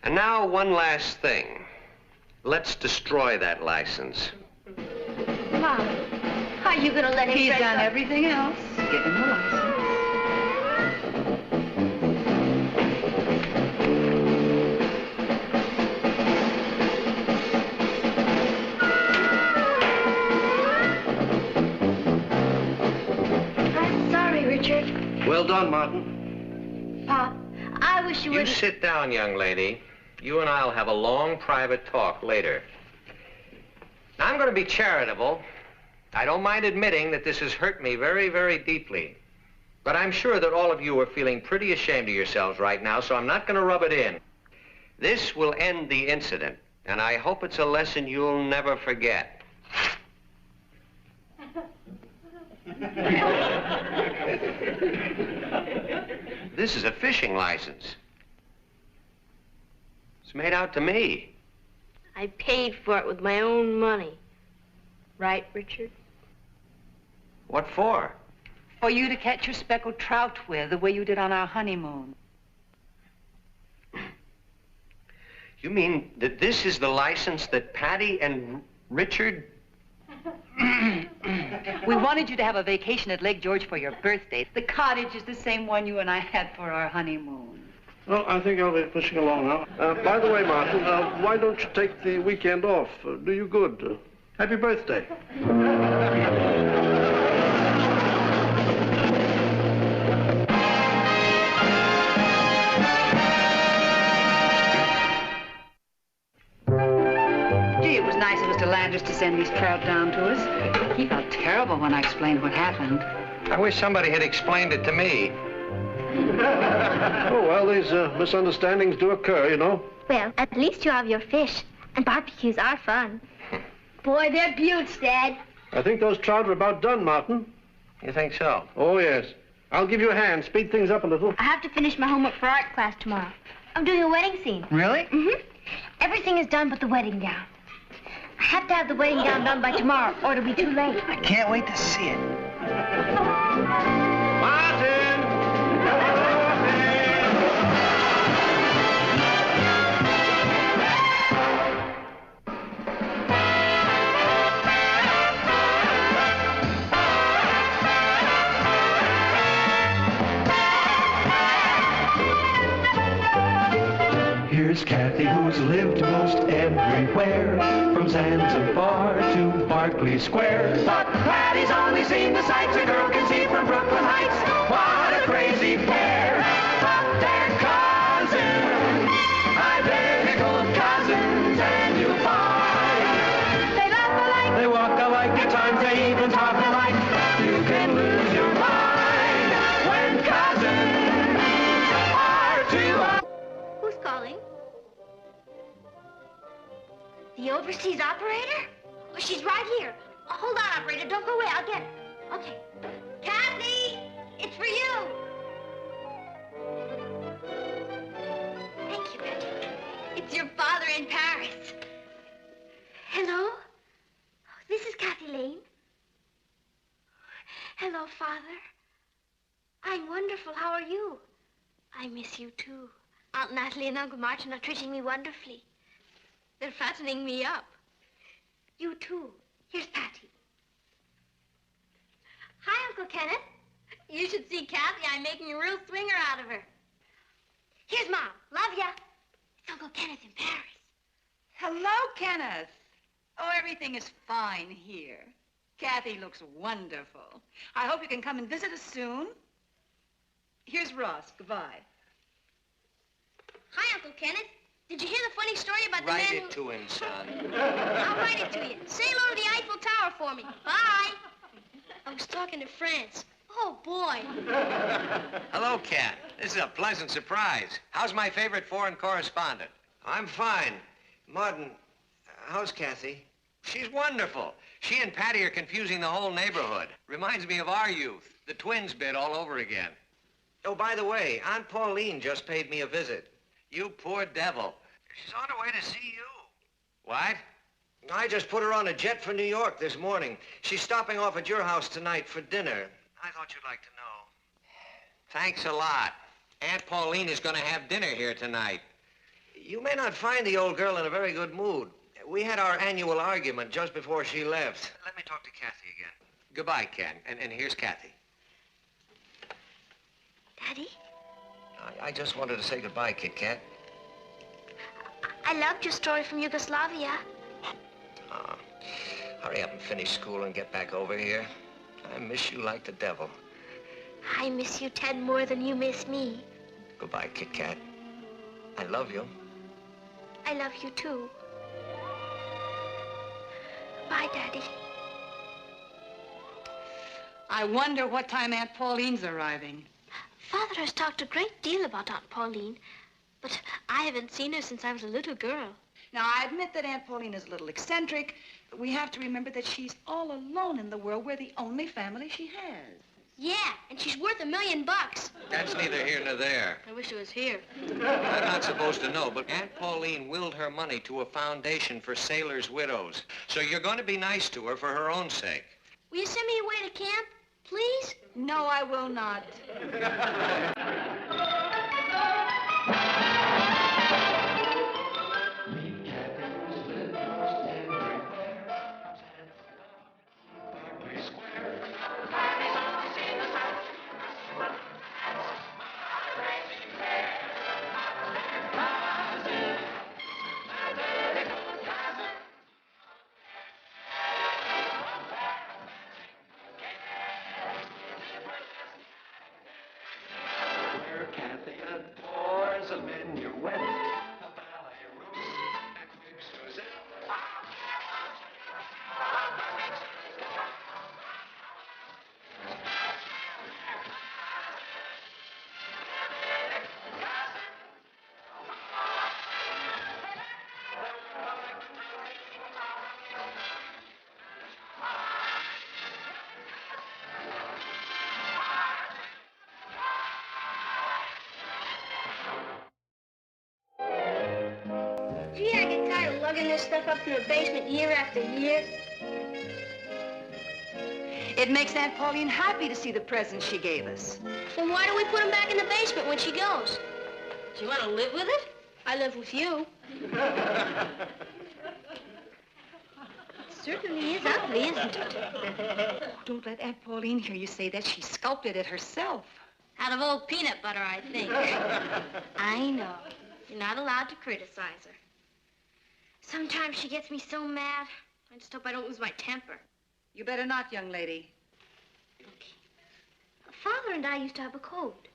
And now one last thing. Let's destroy that license. Mom, how are you going to let him He's dress done up? everything else. Give him the license. I'm sorry, Richard. Well done, Martin. Pop, I wish you You would... sit down, young lady. You and I'll have a long private talk later. Now, I'm going to be charitable. I don't mind admitting that this has hurt me very, very deeply. But I'm sure that all of you are feeling pretty ashamed of yourselves right now, so I'm not going to rub it in. This will end the incident, and I hope it's a lesson you'll never forget. This is a fishing license. It's made out to me. I paid for it with my own money. Right, Richard? What for? For you to catch your speckled trout with, the way you did on our honeymoon. You mean that this is the license that Patty and Richard... We wanted you to have a vacation at Lake George for your birthday. The cottage is the same one you and I had for our honeymoon. Well, I think I'll be pushing along now. By the way, Martin, why don't you take the weekend off? Do you good. Happy birthday. Gee, it was nice of Mr. Landers to send these trout down to us. He felt terrible when I explained what happened. I wish somebody had explained it to me. Oh, well, these misunderstandings do occur, you know. Well, at least you have your fish. And barbecues are fun. Boy, they're beauts, Dad. I think those trout are about done, Martin. You think so? Oh, yes. I'll give you a hand. Speed things up a little. I have to finish my homework for art class tomorrow. I'm doing a wedding scene. Really? Mm-hmm. Everything is done but the wedding gown. I have to have the wedding gown done by tomorrow, or it'll be too late. I can't wait to see it. Here's Kathy, who's lived most everywhere, from Zanzibar to Berkeley Square. But Patty's only seen the sights a girl can see from Brooklyn Heights. What a crazy pair! But they're cousins, identical cousins, and you find they laugh alike, they walk alike, at times they even talk alike. You can lose your mind when cousins are two. Who's calling? The overseas operator? Oh, she's right here. Oh, hold on, operator. Don't go away. I'll get her. Okay. Kathy, it's for you. Thank you, Betty. It's your father in Paris. Hello? This is Kathy Lane. Hello, Father. I'm wonderful. How are you? I miss you, too. Aunt Natalie and Uncle Martin are treating me wonderfully. They're fattening me up. You, too. Here's Patty. Hi, Uncle Kenneth. You should see Kathy. I'm making a real swinger out of her. Here's Mom. Love ya. It's Uncle Kenneth in Paris. Hello, Kenneth. Oh, everything is fine here. Kathy looks wonderful. I hope you can come and visit us soon. Here's Ross. Goodbye. Hi, Uncle Kenneth. Did you hear the funny story about the Write man it to him, son. I'll write it to you. Say hello to the Eiffel Tower for me. Bye. I was talking to France. Oh, boy. Hello, Kat. This is a pleasant surprise. How's my favorite foreign correspondent? I'm fine. Martin, how's Kathy? She's wonderful. She and Patty are confusing the whole neighborhood. Reminds me of our youth. The twins bit all over again. Oh, by the way, Aunt Pauline just paid me a visit. You poor devil. She's on her way to see you. What? I just put her on a jet for New York this morning. She's stopping off at your house tonight for dinner. I thought you'd like to know. Thanks a lot. Aunt Pauline is going to have dinner here tonight. You may not find the old girl in a very good mood. We had our annual argument just before she left. Let me talk to Kathy again. Goodbye, Ken. And here's Kathy. Daddy? I just wanted to say goodbye, Kit Kat. I loved your story from Yugoslavia. Hurry up and finish school and get back over here. I miss you like the devil. I miss you, Ted, more than you miss me. Goodbye, Kit Kat. I love you. I love you, too. Bye, Daddy. I wonder what time Aunt Pauline's arriving. Father has talked a great deal about Aunt Pauline, but I haven't seen her since I was a little girl. Now, I admit that Aunt Pauline is a little eccentric, but we have to remember that she's all alone in the world. We're the only family she has. Yeah, and she's worth $1 million. That's neither here nor there. I wish it was here. I'm not supposed to know, but Aunt Pauline willed her money to a foundation for sailors' widows. So you're going to be nice to her for her own sake. Will you send me away to camp, please? No, I will not. lugging this stuff up to the basement year after year? It makes Aunt Pauline happy to see the presents she gave us. Then why do we put them back in the basement when she goes? Do you want to live with it? I live with you. Certainly is ugly, isn't it? Don't let Aunt Pauline hear you say that. She sculpted it herself. Out of old peanut butter, I think. I know. You're not allowed to criticize her. Sometimes she gets me so mad. I just hope I don't lose my temper. You better not, young lady. Father and I used to have a code.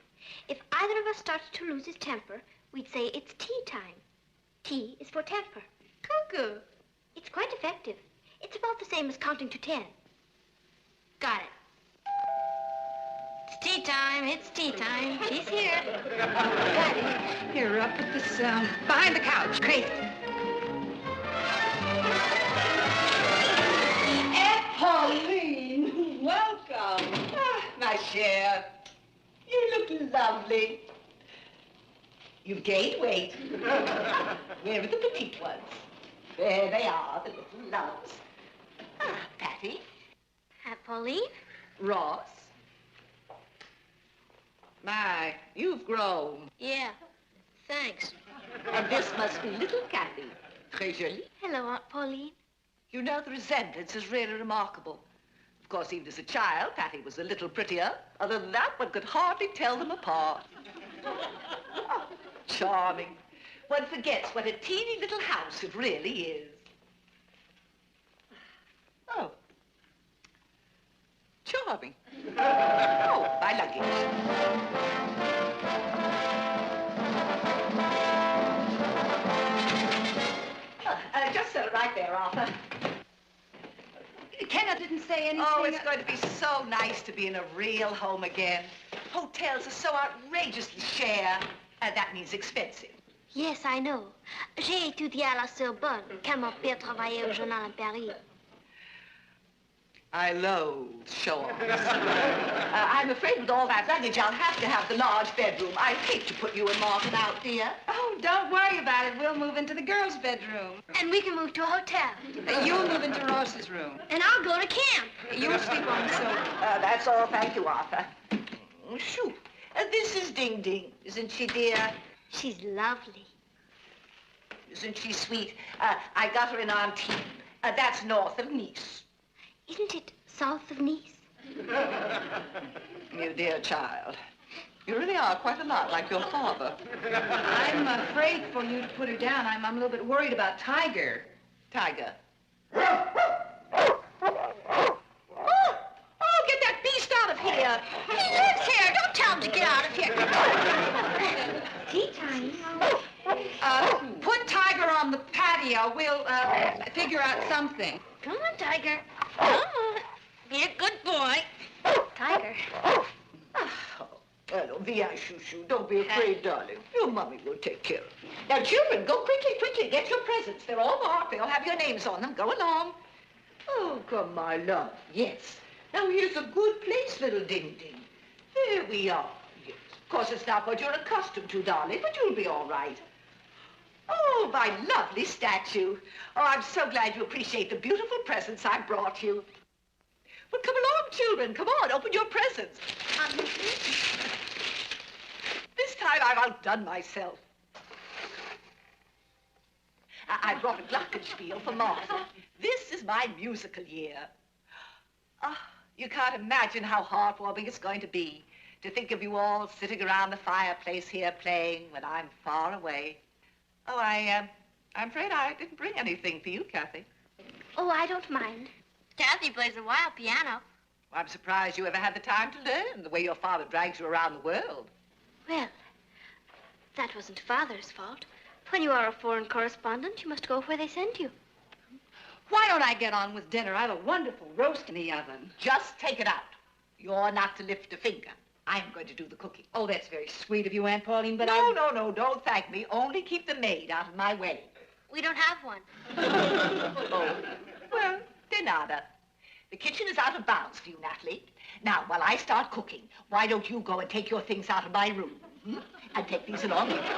If either of us started to lose his temper, we'd say it's tea time. T is for temper. Cuckoo. It's quite effective. It's about the same as counting to 10. Got it. It's tea time. It's tea time. She's here. Got it. Here, put this behind the couch. Crazy. Aunt Pauline, welcome. Ah, my chère, you look lovely. You've gained weight. Where are the petite ones? There they are, the little loves. Ah, Patty. Aunt Pauline? Ross. My, you've grown. Yeah. Thanks. And this must be little Kathy. Très jolie. Hello, Aunt Pauline. You know, the resemblance is really remarkable. Of course, even as a child, Patty was a little prettier. Other than that, one could hardly tell them apart. Oh, charming. One forgets what a teeny little house it really is. Oh. Charming. Oh, my luggage. Just set it right there, Arthur. Kenna didn't say anything. Oh, it's going to be so nice to be in a real home again. Hotels are so outrageously cher. That means expensive. Yes, I know. J'ai étudié à la Sorbonne, quand mon père travaillait au journal à Paris. I loathe show-offs. I'm afraid with all that luggage, I'll have to have the large bedroom. I hate to put you and Martin out, dear. Oh, don't worry about it. We'll move into the girls' bedroom. And we can move to a hotel. You'll move into Ross's room. And I'll go to camp. You'll sleep on the sofa. That's all, thank you, Arthur. Shoo. This is Ding Ding, isn't she, dear? She's lovely. Isn't she sweet? I got her in Antibes. That's north of Nice. Isn't it south of Nice? You dear child. You really are quite a lot like your father. I'm afraid for you to put her down. I'm a little bit worried about Tiger. Tiger. Oh, get that beast out of here. He lives here. Don't tell him to get out of here. Tea time. Put Tiger on the patio. We'll figure out something. Come on, Tiger. Come on. Be a good boy. Tiger. Hello, Via Shoo-Shoo. Don't be afraid, darling. Your mommy will take care of you. Now, children, go quickly, quickly. Get your presents. They're all marked. They'll have your names on them. Go along. Oh, come, my love. Yes. Now, here's a good place, little Ding Ding. There we are. Yes. Of course, it's not what you're accustomed to, darling, but you'll be all right. Oh, my lovely statue. Oh, I'm so glad you appreciate the beautiful presents I brought you. Well, come along, children. Come on, open your presents. This time I've outdone myself. I brought a glockenspiel for Martha. This is my musical year. Oh, you can't imagine how heartwarming it's going to be to think of you all sitting around the fireplace here playing when I'm far away. Oh, I'm afraid I didn't bring anything for you, Kathy. Oh, I don't mind. Kathy plays a wild piano. Well, I'm surprised you ever had the time to learn the way your father drags you around the world. Well, that wasn't Father's fault. When you are a foreign correspondent, you must go where they send you. Why don't I get on with dinner? I have a wonderful roast in the oven. Just take it out. You're not to lift a finger. I'm going to do the cooking. Oh, that's very sweet of you, Aunt Pauline, but No, don't thank me. Only keep the maid out of my way. We don't have one. Oh, well, de nada. The kitchen is out of bounds for you, Natalie. Now, while I start cooking, why don't you go and take your things out of my room? And take these along with you.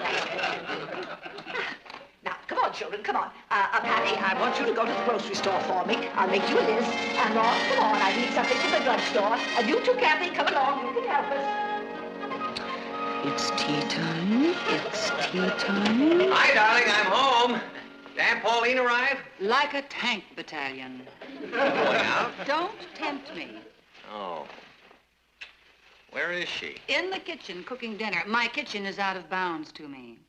Now, Come on, children, come on. Patty, I want you to go to the grocery store for me. I'll make you a list. And Ron, come on, I need something from the drugstore. And you too, Kathy, come along. You can help us. It's tea time. It's tea time. Hi, darling, I'm home. Aunt Pauline arrive? Like a tank battalion. Going out? Don't tempt me. Oh. Where is she? In the kitchen, cooking dinner. My kitchen is out of bounds to me.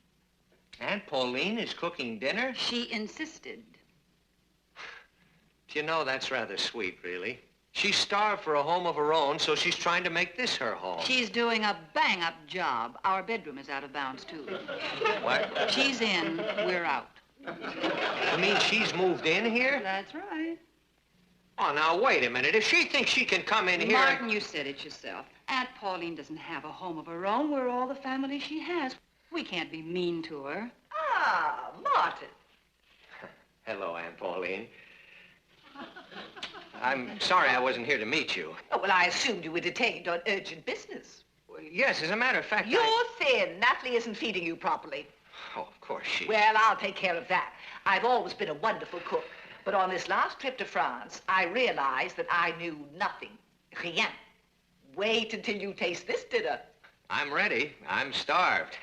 Aunt Pauline is cooking dinner? She insisted. Do you know, that's rather sweet, really. She's starved for a home of her own, so she's trying to make this her home. She's doing a bang-up job. Our bedroom is out of bounds, too. What? She's in, we're out. You mean she's moved in here? That's right. Oh, now, wait a minute. If she thinks she can come in here... Martin, you said it yourself. Aunt Pauline doesn't have a home of her own. We're all the family she has. We can't be mean to her. Ah, Martin. Hello, Aunt Pauline. I'm sorry I wasn't here to meet you. Oh, well, I assumed you were detained on urgent business. Well, yes, as a matter of fact, You're thin. Natalie isn't feeding you properly. Oh, of course she... Well, I'll take care of that. I've always been a wonderful cook. But on this last trip to France, I realized that I knew nothing. Rien. Wait until you taste this dinner. I'm ready. I'm starved.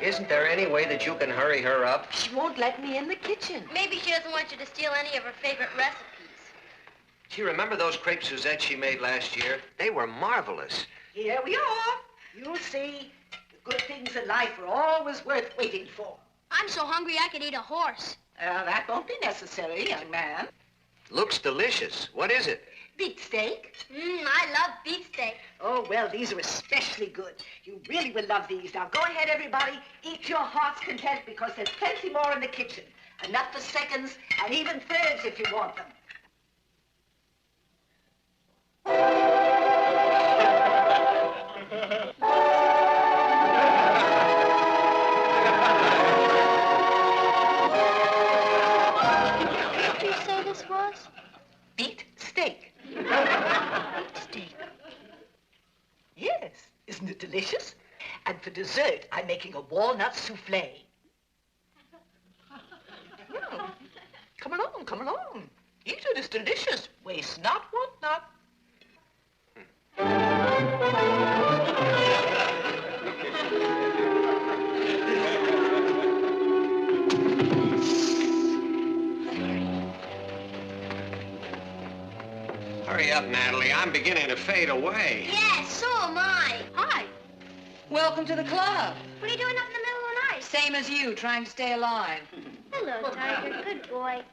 Isn't there any way that you can hurry her up? She won't let me in the kitchen. Maybe she doesn't want you to steal any of her favorite recipes. Do you remember those crepe Suzette she made last year? They were marvelous. Here we are. You'll see. The good things in life are always worth waiting for. I'm so hungry I could eat a horse. That won't be necessary, young man. Looks delicious. What is it? Beefsteak. I love beefsteak. Oh, well, these are especially good. You really will love these. Now, go ahead, everybody. Eat your heart's content because there's plenty more in the kitchen. Enough for seconds and even thirds if you want them. What did you say this was? Beet steak. Beet steak. Yes. Isn't it delicious? And for dessert, I'm making a walnut souffle. Come along, come along. Eat it, it's delicious. Waste not, want not. Hurry up, Natalie. I'm beginning to fade away. Yes, so am I. Hi. Welcome to the club. What are you doing up in the middle of the night? Same as you, trying to stay alive. Hello, Tiger. Good boy.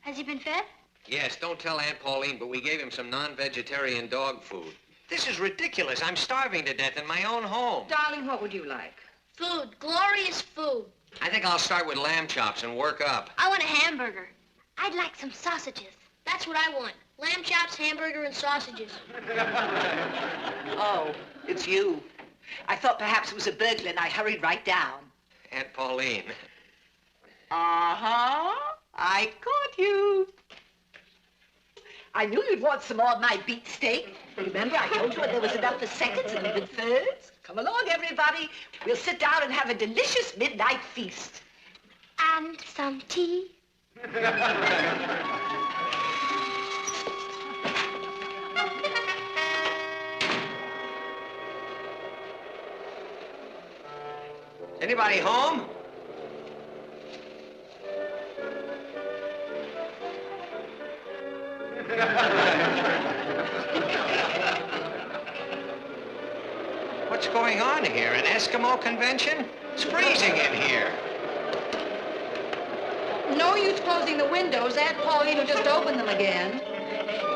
Has he been fed? Yes, don't tell Aunt Pauline, but we gave him some non-vegetarian dog food. This is ridiculous. I'm starving to death in my own home. Darling, what would you like? Food. Glorious food. I think I'll start with lamb chops and work up. I want a hamburger. I'd like some sausages. That's what I want. Lamb chops, hamburger, and sausages. Oh, it's you. I thought perhaps it was a burglar, and I hurried right down. Aunt Pauline. Uh-huh. I caught you. I knew you'd want some more of my beef steak. Remember, I told you there was enough for seconds and even thirds? Come along, everybody. We'll sit down and have a delicious midnight feast. And some tea. Anybody home? What's going on here? An Eskimo convention? It's freezing in here. No use closing the windows. Aunt Pauline will just open them again.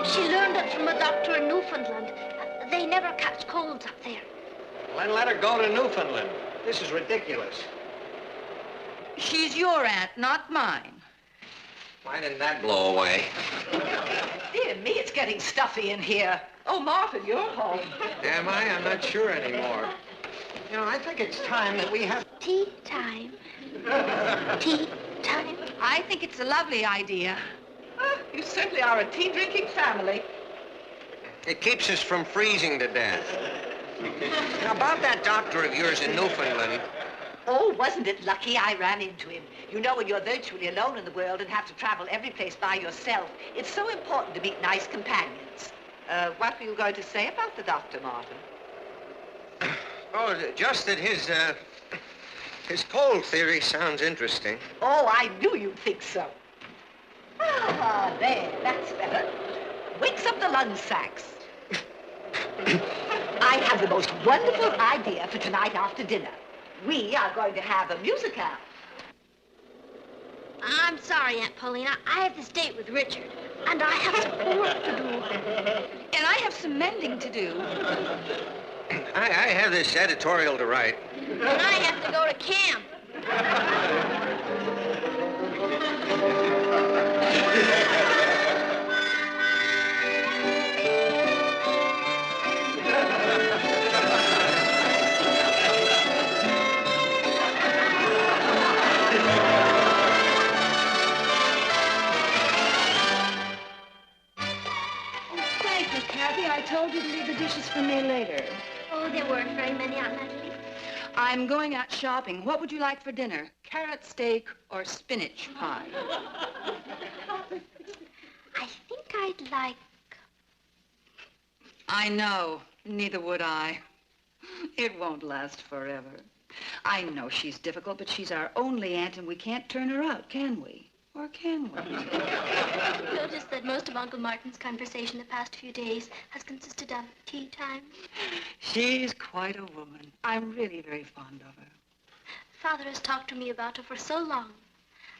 She learned it from a doctor in Newfoundland. They never catch colds up there. Well, then let her go to Newfoundland. This is ridiculous. She's your aunt, not mine. Why didn't that blow away? Dear me, it's getting stuffy in here. Oh, Martin, you're home. Am I? I'm not sure anymore. You know, I think it's time that we have... Tea time. Tea time. I think it's a lovely idea. You certainly are a tea-drinking family. It keeps us from freezing to death. Now, about that doctor of yours in Newfoundland. Oh, wasn't it lucky I ran into him? You know, when you're virtually alone in the world and have to travel every place by yourself, it's so important to meet nice companions. What were you going to say about the doctor, Martin? Oh, just that his cold theory sounds interesting. Oh, I knew you'd think so. Ah, there, that's better. Wakes up the lung sacs. I have the most wonderful idea for tonight after dinner. We are going to have a musical. I'm sorry, Aunt Paulina. I have this date with Richard, and I have some work to do. And I have some mending to do. I have this editorial to write. And I have to go to camp. Thank you, Kathy. I told you to leave the dishes for me later. Oh, there weren't very many, Aunt Natalie. I'm going out shopping. What would you like for dinner? Carrot steak or spinach pie? I think I'd like... I know. Neither would I. It won't last forever. I know she's difficult, but she's our only aunt, and we can't turn her out, can we? Or can we? Notice that most of Uncle Martin's conversation the past few days has consisted of tea time. She's quite a woman. I'm really very fond of her. Father has talked to me about her for so long,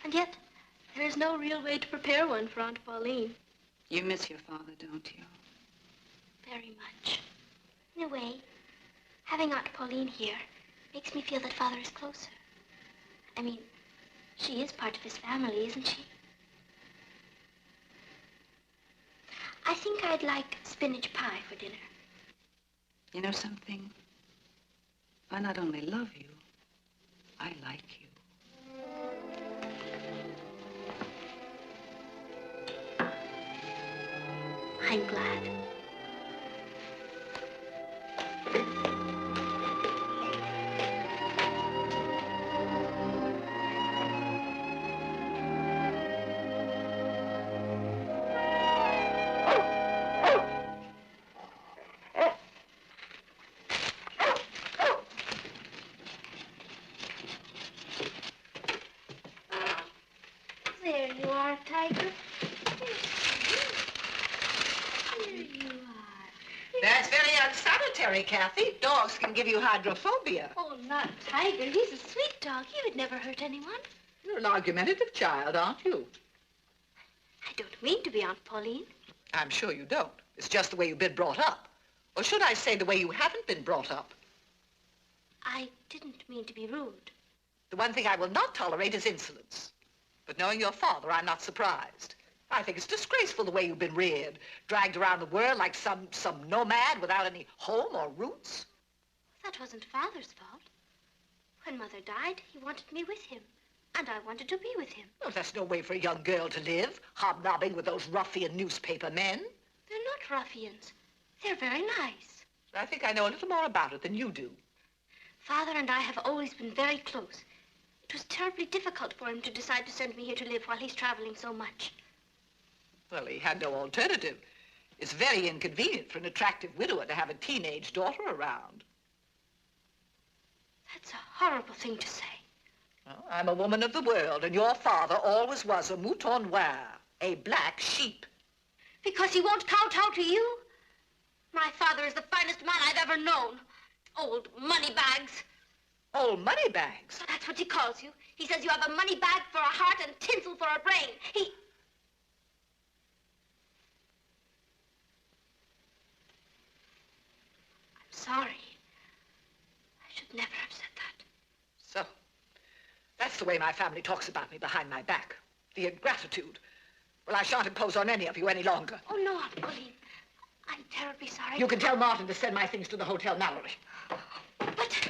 and yet there is no real way to prepare one for Aunt Pauline. You miss your father, don't you? Very much. In a way, having Aunt Pauline here makes me feel that Father is closer. I mean, she is part of his family, isn't she? I think I'd like spinach pie for dinner. You know something? I not only love you, I like you. I'm glad. There you are, Tiger. There you are. That's very unsanitary, Kathy. Dogs can give you hydrophobia. Oh, not Tiger. He's a sweet dog. He would never hurt anyone. You're an argumentative child, aren't you? I don't mean to be, Aunt Pauline. I'm sure you don't. It's just the way you've been brought up. Or should I say the way you haven't been brought up? I didn't mean to be rude. The one thing I will not tolerate is insolence. But knowing your father, I'm not surprised. I think it's disgraceful the way you've been reared, dragged around the world like some nomad without any home or roots. That wasn't Father's fault. When Mother died, he wanted me with him. And I wanted to be with him. Well, that's no way for a young girl to live, hobnobbing with those ruffian newspaper men. They're not ruffians. They're very nice. I think I know a little more about it than you do. Father and I have always been very close. It was terribly difficult for him to decide to send me here to live while he's traveling so much. Well, he had no alternative. It's very inconvenient for an attractive widower to have a teenage daughter around. That's a horrible thing to say. Well, I'm a woman of the world, and your father always was a mouton noir, a black sheep. Because he won't kowtow to you? My father is the finest man I've ever known. Old moneybags. Old moneybags? That's what he calls you. He says you have a money bag for a heart and tinsel for a brain. I'm sorry. I should never have said that. So, that's the way my family talks about me behind my back. The ingratitude. Well, I shan't impose on any of you any longer. Oh, no, Aunt Pauline. I'm terribly sorry. You can tell Martin to send my things to the Hotel Mallory. But...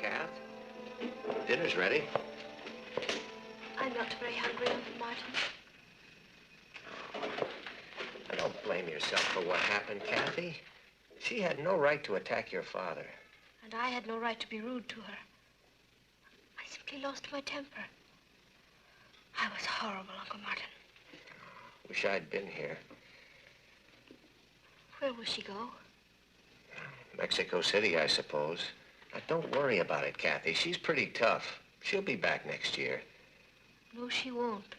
Kath, dinner's ready. blame yourself for what happened, Kathy. She had no right to attack your father. And I had no right to be rude to her. I simply lost my temper. I was horrible, Uncle Martin. Wish I'd been here. Where will she go? Mexico City, I suppose. Now, don't worry about it, Kathy. She's pretty tough. She'll be back next year. No, she won't.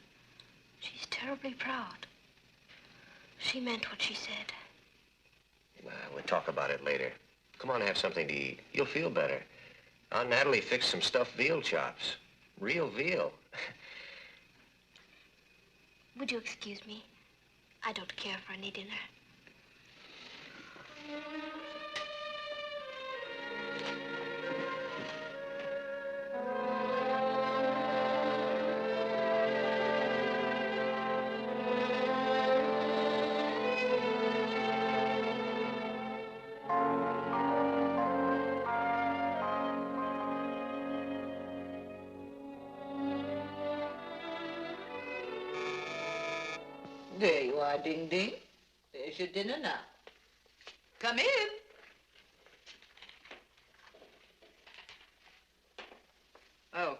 She's terribly proud. She meant what she said. We'll talk about it later. Come on, have something to eat. You'll feel better. Aunt Natalie fixed some stuffed veal chops. Real veal. Would you excuse me? I don't care for any dinner. There you are, Ding Ding. There's your dinner now. Come in. Oh.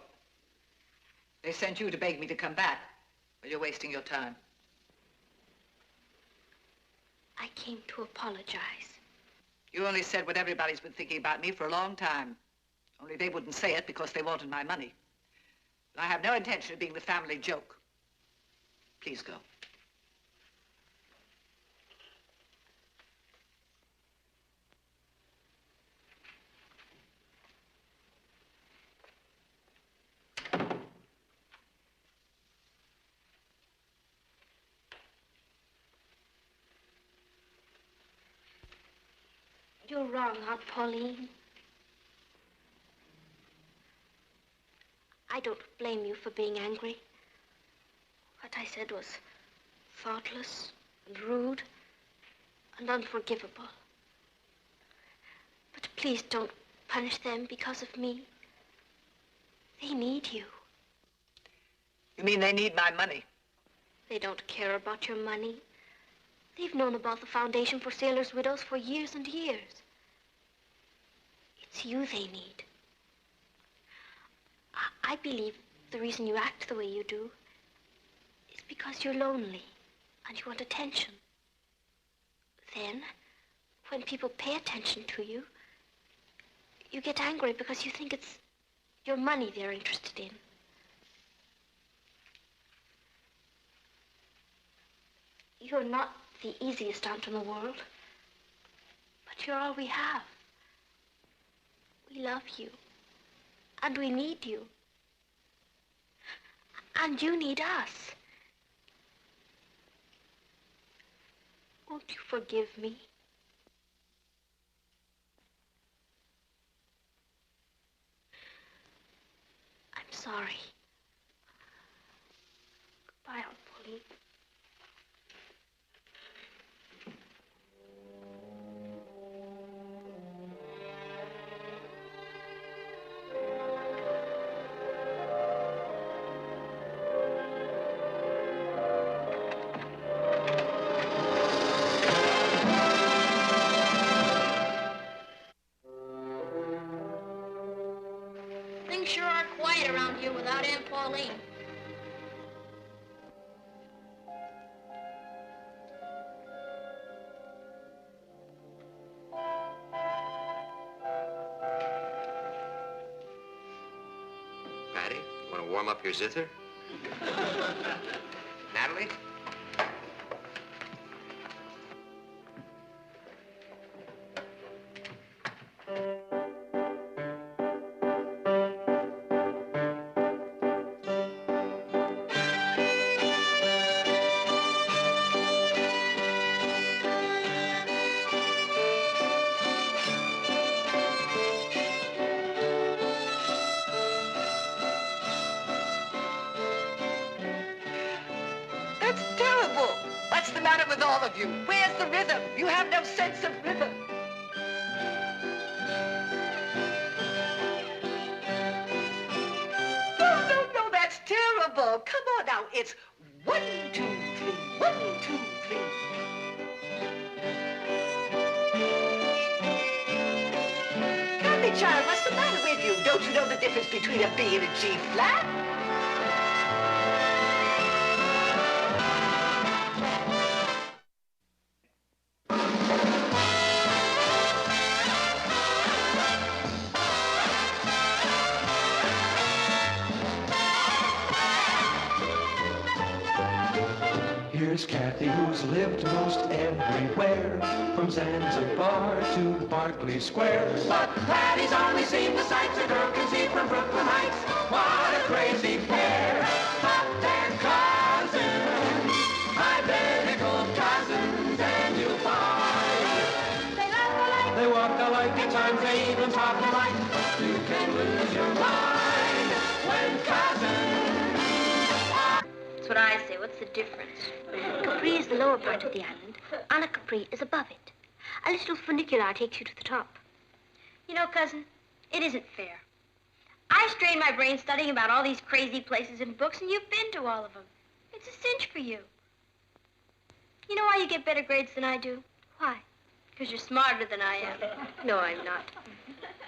They sent you to beg me to come back. Well, you're wasting your time. I came to apologize. You only said what everybody's been thinking about me for a long time. Only they wouldn't say it because they wanted my money. But I have no intention of being the family joke. Please go. You're wrong, Aunt Pauline. I don't blame you for being angry. What I said was thoughtless and rude and unforgivable. But please don't punish them because of me. They need you. You mean they need my money? They don't care about your money. They've known about the Foundation for Sailors' Widows for years and years. It's you they need. I believe the reason you act the way you do is because you're lonely and you want attention. Then, when people pay attention to you, you get angry because you think it's your money they're interested in. You're not the easiest aunt in the world, but you're all we have. We love you, and we need you, and you need us. Won't you forgive me? I'm sorry. Goodbye, Aunt Pauline. Things sure are quiet around here without Aunt Pauline. Patty, you want to warm up your zither? Natalie? That's terrible. What's the matter with all of you? Where's the rhythm? You have no sense of rhythm. No, that's terrible. Come on now. It's 1, 2, 3, 1, 2, 3. Don't you know the difference between a B and a G flat? Here's Kathy, who's lived most everywhere, from Zanzibar to Berkeley Square. But Patty's only seen the sights a girl can see from Brooklyn Heights. What a crazy pair, but they're cousins, identical cousins, and you'll find they laugh alike, they walk alike, at times they even talk alike. You can lose your mind when cousins. That's what I say. What's the difference? Capri is the lower part of the island. Anna Capri is above it. A little funicular takes you to the top. You know, cousin, it isn't fair. I strained my brain studying about all these crazy places in books, and you've been to all of them. It's a cinch for you. You know why you get better grades than I do? Why? Because you're smarter than I am. No, I'm not.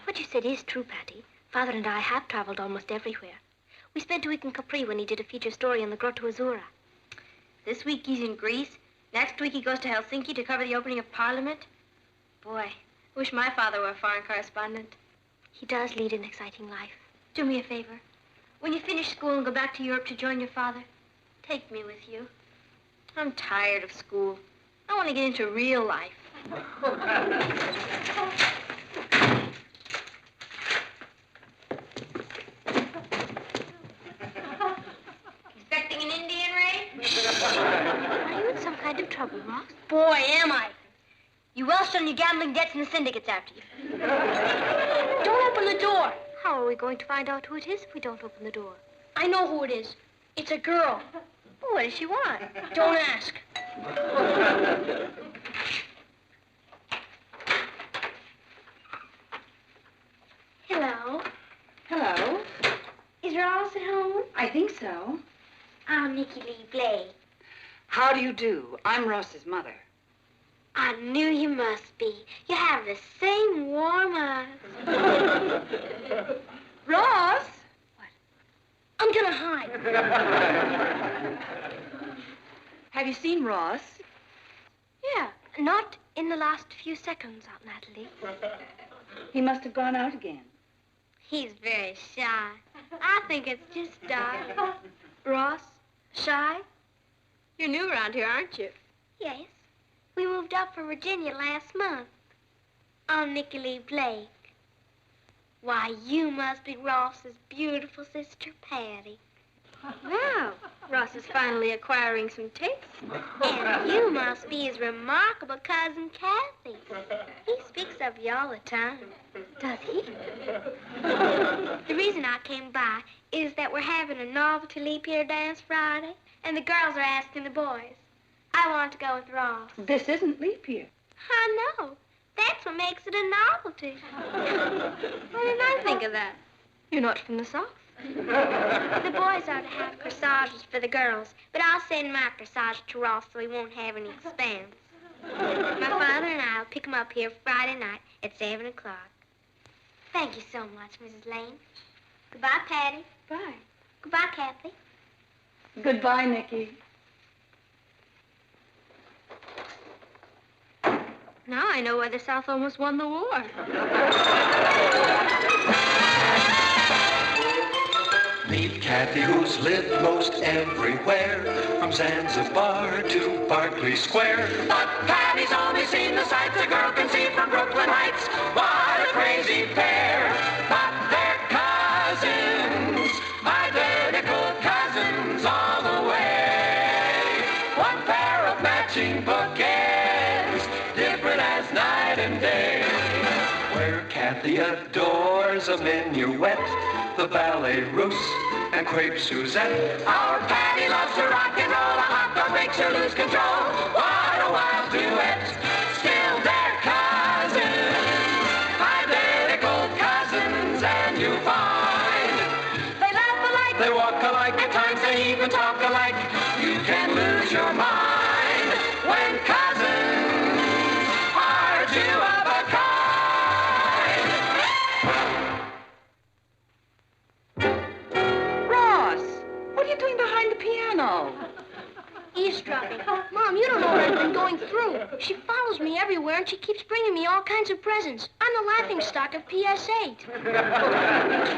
What you said is true, Patty. Father and I have traveled almost everywhere. We spent a week in Capri when he did a feature story on the Grotto Azzurra. This week he's in Greece. Next week he goes to Helsinki to cover the opening of Parliament. Boy, I wish my father were a foreign correspondent. He does lead an exciting life. Do me a favor. When you finish school and go back to Europe to join your father, take me with you. I'm tired of school. I want to get into real life. Expecting an Indian raid? Are you in some kind of trouble, Ross? Boy, am I. You Welsh on your gambling debts and the syndicates after you. Don't open the door. How are we going to find out who it is if we don't open the door? I know who it is. It's a girl. Well, what does she want? Don't ask. Hello. Hello. Is Ross at home? I think so. I'm Nicky Lee Blake. How do you do? I'm Ross's mother. I knew you must be. You have the same warm eyes. Ross? What? I'm gonna hide. Have you seen Ross? Yeah, not in the last few seconds, Aunt Natalie. He must have gone out again. He's very shy. I think it's just dark. Ross, shy? You're new around here, aren't you? Yes. We moved up from Virginia last month. I'm Nicky Lee Blake. Why, you must be Ross's beautiful sister, Patty. Well, Ross is finally acquiring some taste. And you must be his remarkable cousin, Kathy. He speaks of you all the time. Does he? The reason I came by is that we're having a novelty leap year dance Friday, and the girls are asking the boys. I want to go with Ross. This isn't leap year. I know. That's what makes it a novelty. Why didn't I think of that? You're not from the South. The boys are to have corsages for the girls, but I'll send my corsage to Ross so he won't have any expense. My father and I will pick him up here Friday night at 7 o'clock. Thank you so much, Mrs. Lane. Goodbye, Patty. Bye. Goodbye, Kathy. Goodbye, Nicky. Now I know why the South almost won the war. Meet Kathy, who's lived most everywhere, from Zanzibar to Berkeley Square. But Patty's only seen the sights a girl can see from Brooklyn Heights. What a crazy pair, but they're cousins, identical cousins all the way. One pair of matching bookends, different as night and day. Where Kathy adores a minuet, the ballet russe, and crepe Suzette. Our Patty loves to rock and roll, a hot dog makes her lose control. What a wild duet, still they're cousins, identical cousins, and you find they laugh alike, they walk alike, at times they even talk alike. You can lose your mind when cousins are two of a kind. shopping. Mom, you don't know what I've been going through. She follows me everywhere, and she keeps bringing me all kinds of presents. I'm the laughingstock of PS8.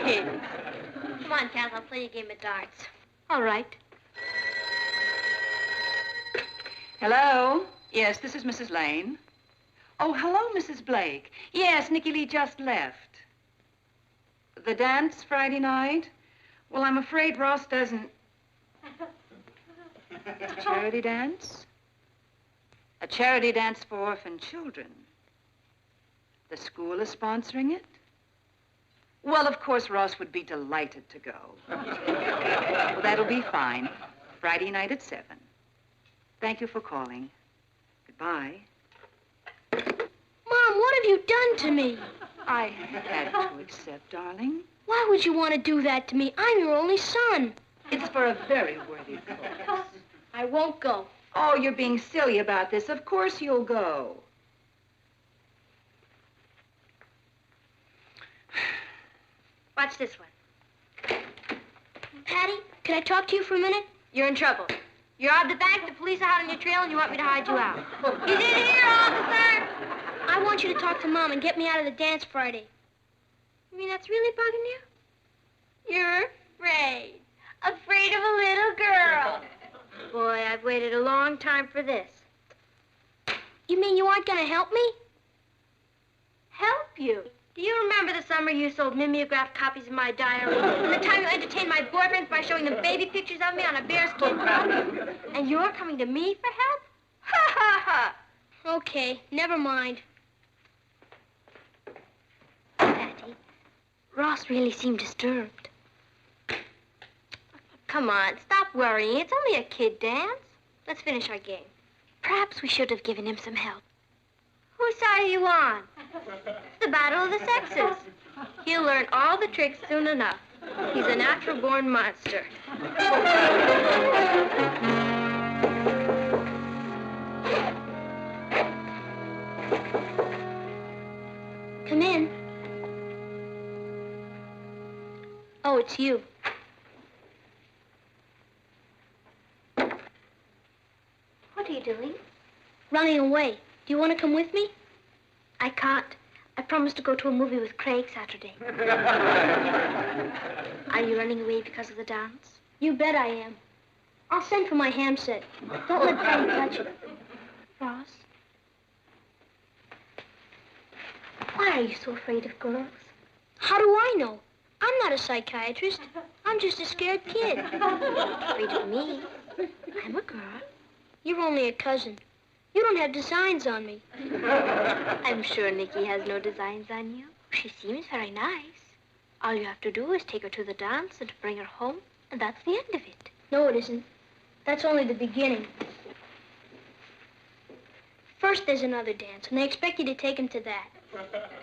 Kid. Come on, Kath, I'll play you a game of darts. All right. Hello? Yes, this is Mrs. Lane. Oh, hello, Mrs. Blake. Yes, Nicky Lee just left. The dance Friday night? Well, I'm afraid Ross doesn't... A charity dance? A charity dance for orphan children. The school is sponsoring it? Well, of course, Ross would be delighted to go. Well, that'll be fine. Friday night at 7. Thank you for calling. Goodbye. Mom, what have you done to me? I had to accept, darling. Why would you want to do that to me? I'm your only son. It's for a very worthy cause. I won't go. Oh, you're being silly about this. Of course you'll go. Watch this one. Patty, can I talk to you for a minute? You're in trouble. You robbed the bank, the police are hot on your trail, and you want me to hide you out. He's in here, officer! I want you to talk to Mom and get me out of the dance Friday. You mean that's really bugging you? You're afraid. Afraid of a little girl. Boy, I've waited a long time for this. You mean you aren't going to help me? Help you? Do you remember the summer you sold mimeographed copies of my diary? And the time you entertained my boyfriends by showing them baby pictures of me on a bearskin rug? And you're coming to me for help? Ha, ha, ha. Okay, never mind. Patty, Ross really seemed disturbed. Come on, stop worrying. It's only a kid dance. Let's finish our game. Perhaps we should have given him some help. Whose side are you on? It's the battle of the sexes. He'll learn all the tricks soon enough. He's a natural-born monster. Come in. Oh, it's you. What are you doing? Running away. Do you want to come with me? I can't. I promised to go to a movie with Craig Saturday. Are you running away because of the dance? You bet I am. I'll send for my ham set. Don't let Patty touch it. Ross? Why are you so afraid of girls? How do I know? I'm not a psychiatrist. I'm just a scared kid. Afraid of me? I'm a girl. You're only a cousin. You don't have designs on me. I'm sure Nicky has no designs on you. She seems very nice. All you have to do is take her to the dance and bring her home, and that's the end of it. No, it isn't. That's only the beginning. First, there's another dance, and they expect you to take him to that.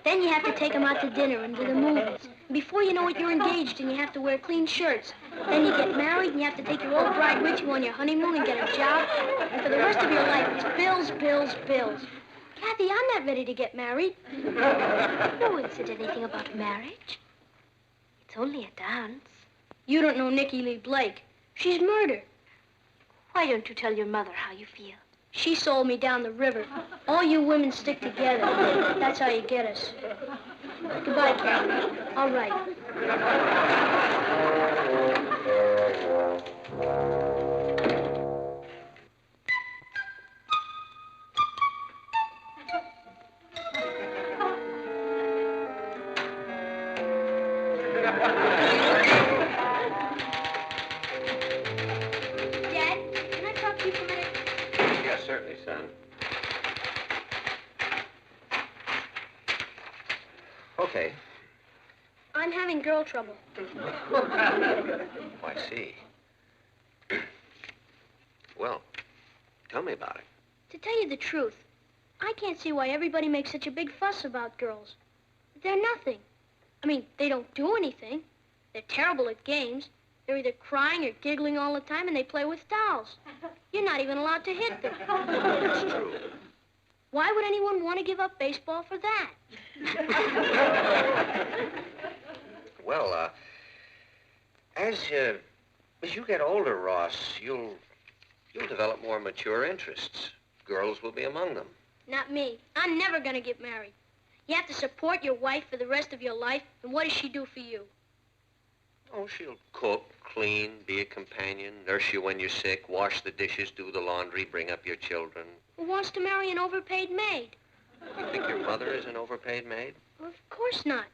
Then you have to take him out to dinner and to the movies. Before you know it, you're engaged, and you have to wear clean shirts. Then you get married, and you have to take your old bride with you on your honeymoon and get a job. And for the rest of your life, it's bills, bills, bills. Kathy, I'm not ready to get married. No one said anything about marriage. It's only a dance. You don't know Nicky Lee Blake. She's murder. Why don't you tell your mother how you feel? She sold me down the river. All you women stick together. That's how you get us. Goodbye, Kathy. All right. Dad, can I talk to you for a minute? Yes, certainly, son. Okay. I'm having girl trouble. Oh, I see. Well, tell me about it. To tell you the truth, I can't see why everybody makes such a big fuss about girls. They're nothing. I mean, they don't do anything. They're terrible at games. They're either crying or giggling all the time, and they play with dolls. You're not even allowed to hit them. That's true. Why would anyone want to give up baseball for that? Well, as you get older, Ross, you'll You'll develop more mature interests. Girls will be among them. Not me. I'm never gonna get married. You have to support your wife for the rest of your life, and what does she do for you? Oh, she'll cook, clean, be a companion, nurse you when you're sick, wash the dishes, do the laundry, bring up your children. Who wants to marry an overpaid maid? You think your mother is an overpaid maid? Well, of course not.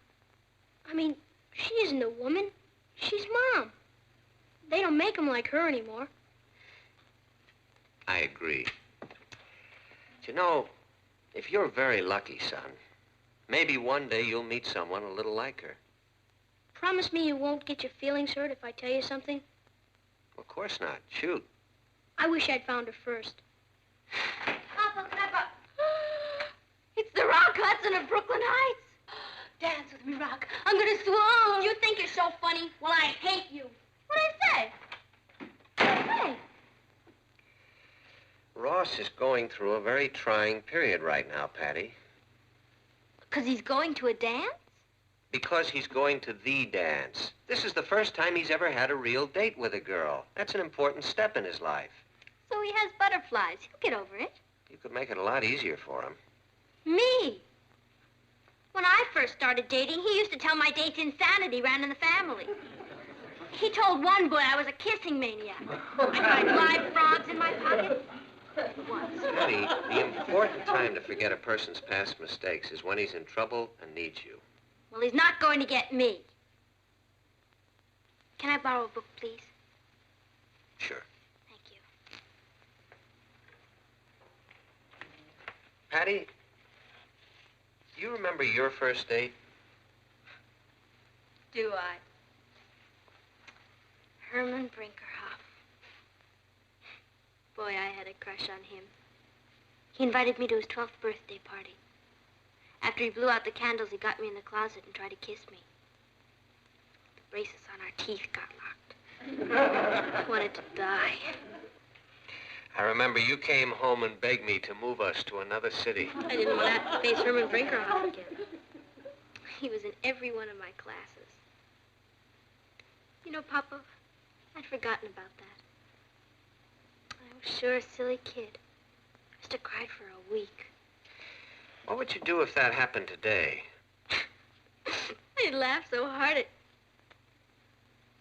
I mean, she isn't a woman. She's Mom. They don't make them like her anymore. I agree. But you know, if you're very lucky, son, maybe one day you'll meet someone a little like her. Promise me you won't get your feelings hurt if I tell you something? Of course not. Shoot. I wish I'd found her first. Papa, Papa. It's the Rock Hudson of Brooklyn Heights. Dance with me, Rock. I'm gonna swoon. You think you're so funny? Well, I hate you. What'd I say? Hey. Ross is going through a very trying period right now, Patty. 'Cause he's going to a dance? Because he's going to the dance. This is the first time he's ever had a real date with a girl. That's an important step in his life. So he has butterflies. He'll get over it. You could make it a lot easier for him. Me? When I first started dating, he used to tell my dates insanity ran in the family. He told one boy I was a kissing maniac. I tried live frogs in my pocket. Once. Patty, the important time to forget a person's past mistakes is when he's in trouble and needs you. Well, he's not going to get me. Can I borrow a book, please? Sure. Thank you. Patty, do you remember your first date? Do I? Herman Brinkerhoff. Boy, I had a crush on him. He invited me to his 12th birthday party. After he blew out the candles, he got me in the closet and tried to kiss me. The braces on our teeth got locked. I wanted to die. I remember you came home and begged me to move us to another city. I didn't want to have to face Herman Brinkerhoff again. He was in every one of my classes. You know, Papa, I'd forgotten about that. I was sure a silly kid. I must have cried for a week. What would you do if that happened today? I laughed so hard at...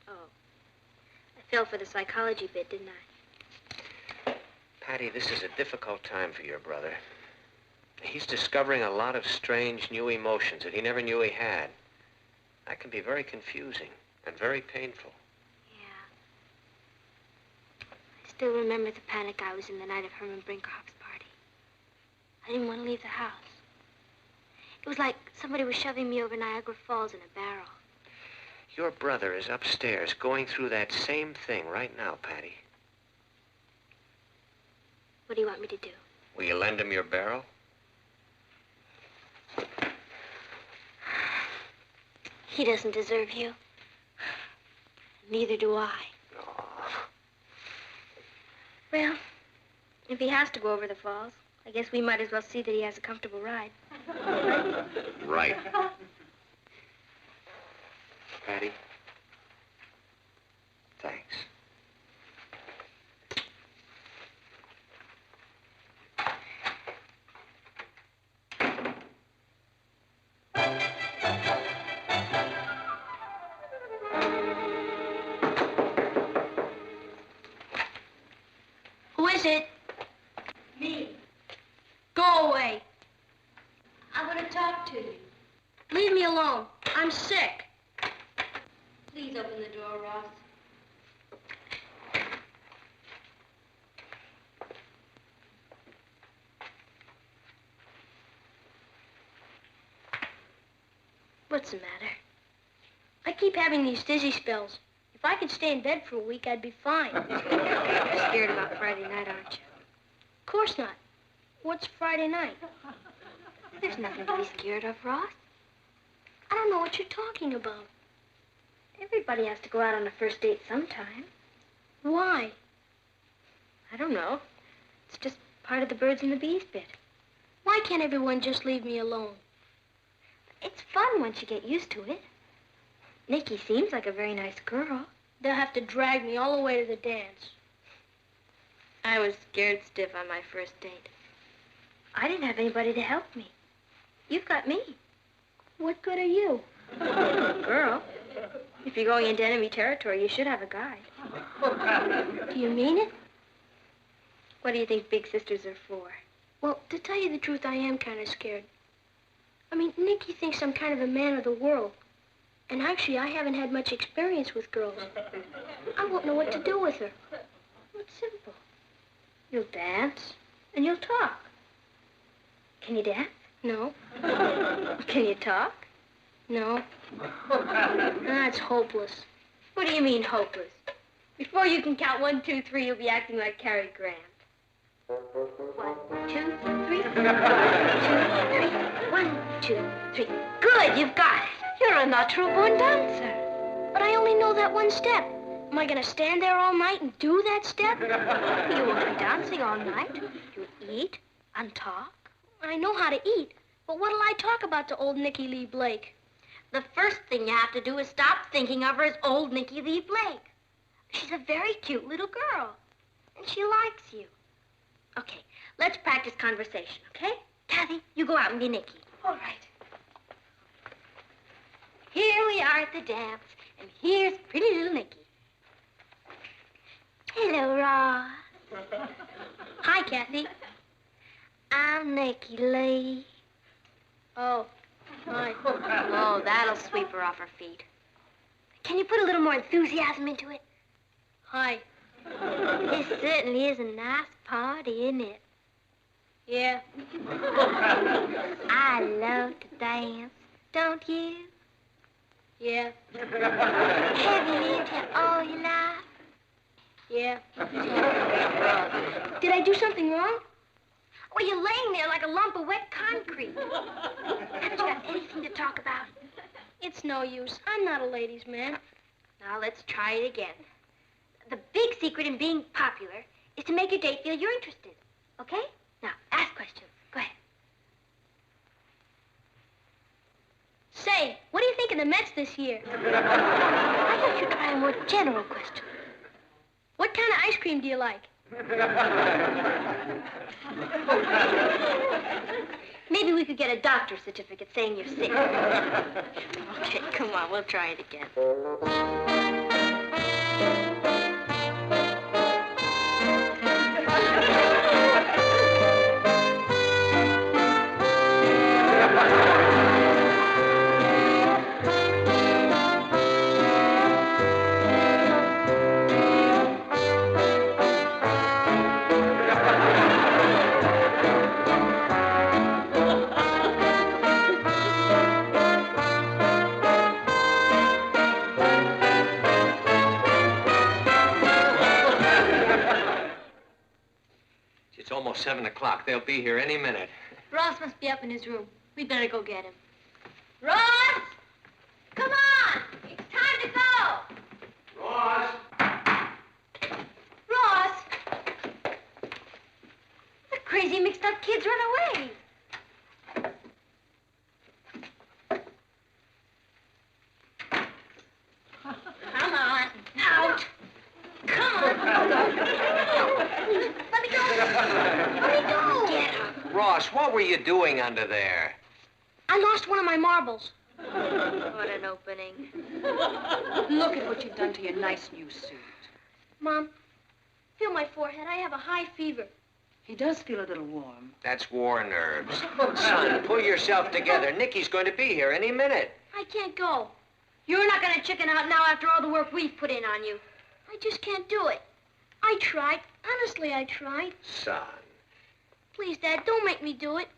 Oh. I fell for the psychology bit, didn't I? Patty, this is a difficult time for your brother. He's discovering a lot of strange new emotions that he never knew he had. That can be very confusing and very painful. I still remember the panic I was in the night of Herman Brinkerhoff's party. I didn't want to leave the house. It was like somebody was shoving me over Niagara Falls in a barrel. Your brother is upstairs going through that same thing right now, Patty. What do you want me to do? Will you lend him your barrel? He doesn't deserve you. Neither do I. Well, if he has to go over the falls, I guess we might as well see that he has a comfortable ride. Right. Patty? Thanks. Who is it? Me. Go away. I want to talk to you. Leave me alone. I'm sick. Please open the door, Ross. What's the matter? I keep having these dizzy spells. If I could stay in bed for a week, I'd be fine. You're scared about Friday night, aren't you? Of course not. What's Friday night? There's nothing to be scared of, Ross. I don't know what you're talking about. Everybody has to go out on a first date sometime. Why? I don't know. It's just part of the birds and the bees bit. Why can't everyone just leave me alone? It's fun once you get used to it. Nikki seems like a very nice girl. They'll have to drag me all the way to the dance. I was scared stiff on my first date. I didn't have anybody to help me. You've got me. What good are you? Girl, if you're going into enemy territory, you should have a guide. Do you mean it? What do you think big sisters are for? Well, to tell you the truth, I am kind of scared. I mean, Nicky thinks I'm kind of a man of the world. And actually, I haven't had much experience with girls. I won't know what to do with her. It's simple. You'll dance, and you'll talk. Can you dance? No. Can you talk? No. That's hopeless. What do you mean, hopeless? Before you can count 1, 2, 3, you'll be acting like Cary Grant. 1, 2, 3. 1, 2, 3. Good, you've got it. You're a natural-born dancer. But I only know that one step. Am I going to stand there all night and do that step? You won't be dancing all night. You'll eat and talk. I know how to eat, but what'll I talk about to old Nicky Lee Blake? The first thing you have to do is stop thinking of her as old Nicky Lee Blake. She's a very cute little girl, and she likes you. Okay, let's practice conversation, okay? Kathy, you go out and be Nicky. All right. Here we are at the dance, and here's pretty little Nicky. Hello, Ross. Hi, Kathy. I'm Nicky Lee. Oh, hi. Oh, that'll sweep her off her feet. Can you put a little more enthusiasm into it? Hi. This certainly is a nice party, isn't it? Yeah. I love to dance, don't you? Yeah. Have you lived here all your life? Yeah. Did I do something wrong? Well, you're laying there like a lump of wet concrete. Haven't you got anything to talk about? It's no use. I'm not a ladies' man. Now, let's try it again. The big secret in being popular is to make your date feel you're interested. Okay? Now, ask questions. Go ahead. Say, what do you think of the Mets this year? I thought you'd try a more general question. What kind of ice cream do you like? Maybe we could get a doctor's certificate saying you're sick. Okay, come on, we'll try it again. It's almost 7 o'clock. They'll be here any minute. Ross must be up in his room. We'd better go get him. Ross! Come on! It's time to go! Ross! Ross! The crazy mixed-up kids run away. Come on, out! Come on! Let me go! Let me go! Get him! Ross, what were you doing under there? I lost one of my marbles. What an opening. Look at what you've done to your nice new suit. Mom, feel my forehead. I have a high fever. He does feel a little warm. That's war nerves. Son, pull yourself together. Nicky's going to be here any minute. I can't go. You're not going to chicken out now after all the work we've put in on you. I just can't do it. I tried. Honestly, I tried. Son. Please, Dad, don't make me do it.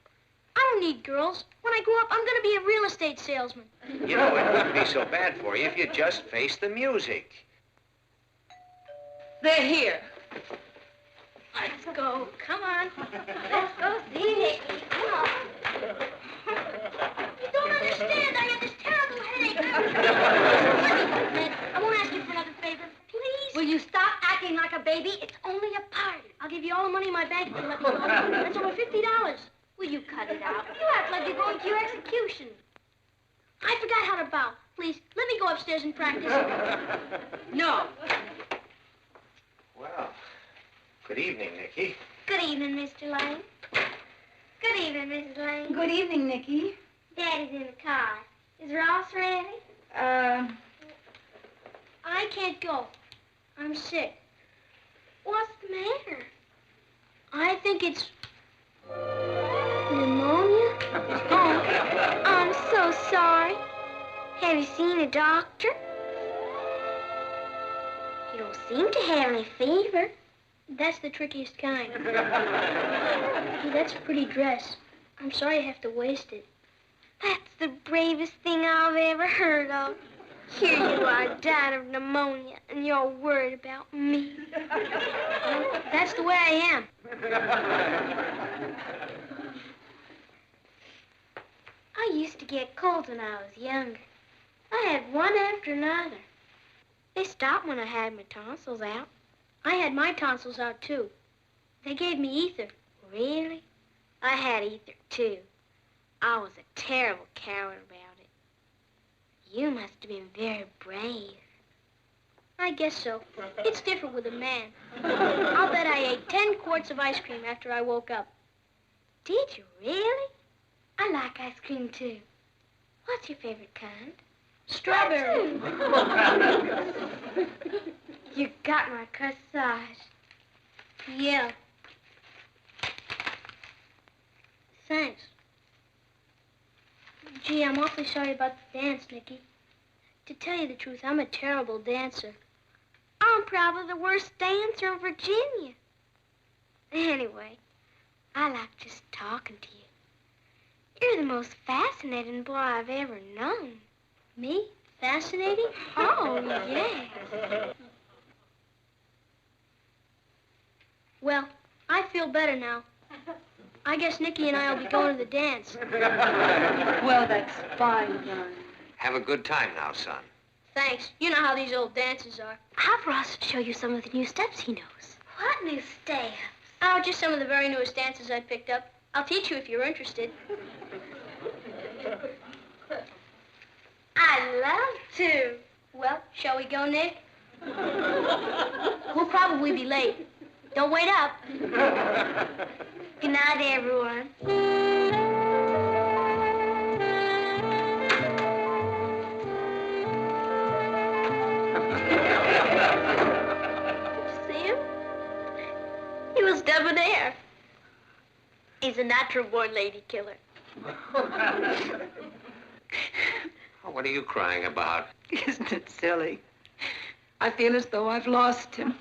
I don't need girls. When I grow up, I'm going to be a real estate salesman. You know, it wouldn't be so bad for you if you just faced the music. They're here. Let's go. Come on. Let's go see Nicky. Come on. You don't understand. I have this terrible headache. Ned, I won't ask you for another favor. Please? Will you stop acting like a baby? It's only a party. I'll give you all the money in my bank if you let me go. That's over $50. Will you cut it out? You act like you're going to your execution. I forgot how to bow. Please, let me go upstairs and practice. No. Well, Good evening, Nicky. Good evening, Mr. Lane. Good evening, Mrs. Lane. Good evening, Nicky. Daddy's in the car. Is Ross ready? I can't go. I'm sick. What's the matter? I think it's pneumonia. Oh, I'm so sorry. Have you seen a doctor? You don't seem to have any fever. That's the trickiest kind. Hey, that's a pretty dress. I'm sorry I have to waste it. That's the bravest thing I've ever heard of. Here you are, dying of pneumonia, and you're worried about me. Well, that's the way I am. I used to get colds when I was younger. I had one after another. They stopped when I had my tonsils out. I had my tonsils out, too. They gave me ether. Really? I had ether, too. I was a terrible coward about it. You must have been very brave. I guess so. It's different with a man. I'll bet I ate 10 quarts of ice cream after I woke up. Did you really? I like ice cream, too. What's your favorite kind? Strawberry. You got my corsage. Yeah. Thanks. Gee, I'm awfully sorry about the dance, Nicky. To tell you the truth, I'm a terrible dancer. I'm probably the worst dancer in Virginia. Anyway, I like just talking to you. You're the most fascinating boy I've ever known. Me? Fascinating? Oh, yes. Well, I feel better now. I guess Nicky and I will be going to the dance. Well, that's fine, John. Have a good time now, son. Thanks. You know how these old dances are. Have Ross show you some of the new steps he knows. What new steps? Oh, just some of the very newest dances I picked up. I'll teach you if you're interested. I'd love to. Well, shall we go, Nick? We'll probably be late. Don't wait up. Good night, everyone. See him? He was debonair. He's a natural-born lady killer. Oh, what are you crying about? Isn't it silly? I feel as though I've lost him.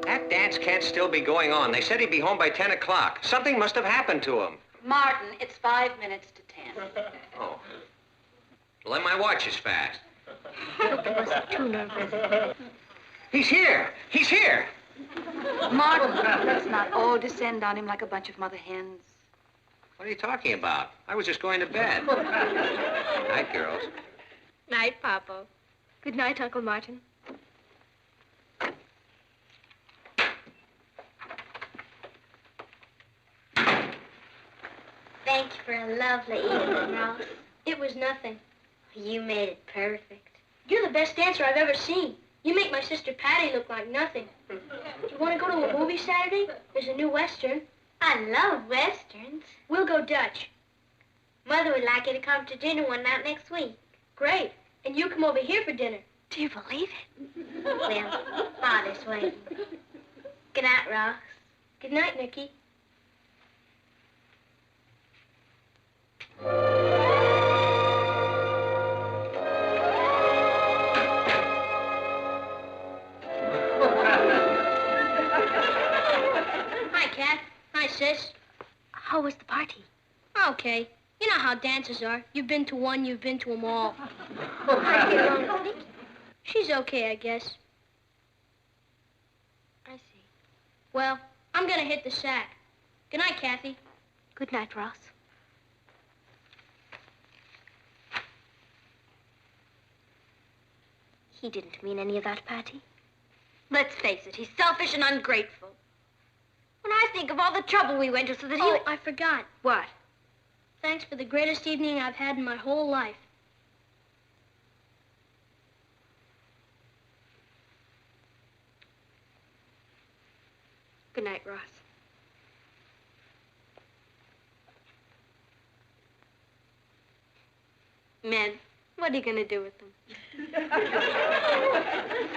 That dance can't still be going on. They said he'd be home by 10 o'clock. Something must have happened to him. Martin, it's 5 minutes to 10. Oh. Well, then my watch is fast. You must be too nervous. He's here! He's here! Martin, let's not all descend on him like a bunch of mother hens. What are you talking about? I was just going to bed. Night, girls. Night, Papa. Good night, Uncle Martin. Thank you for a lovely evening, Ross. It was nothing. You made it perfect. You're the best dancer I've ever seen. You make my sister Patty look like nothing. Do you want to go to a movie Saturday? There's a new Western. I love Westerns. We'll go Dutch. Mother would like you to come to dinner one night next week. Great. And you come over here for dinner. Do you believe it? Well, Father's waiting. Good night, Ross. Good night, Nicky. Hi, Kat. Hi, Sis. How was the party? Okay. You know how dances are. You've been to one, you've been to them all. How'd you get along with Nicky? She's okay, I guess. I see. Well, I'm gonna hit the sack. Good night, Kathy. Good night, Ross. He didn't mean any of that, Patty. Let's face it, he's selfish and ungrateful. When I think of all the trouble we went to so that he... Oh, I forgot. What? Thanks for the greatest evening I've had in my whole life. Good night, Ross. Men, what are you going to do with them?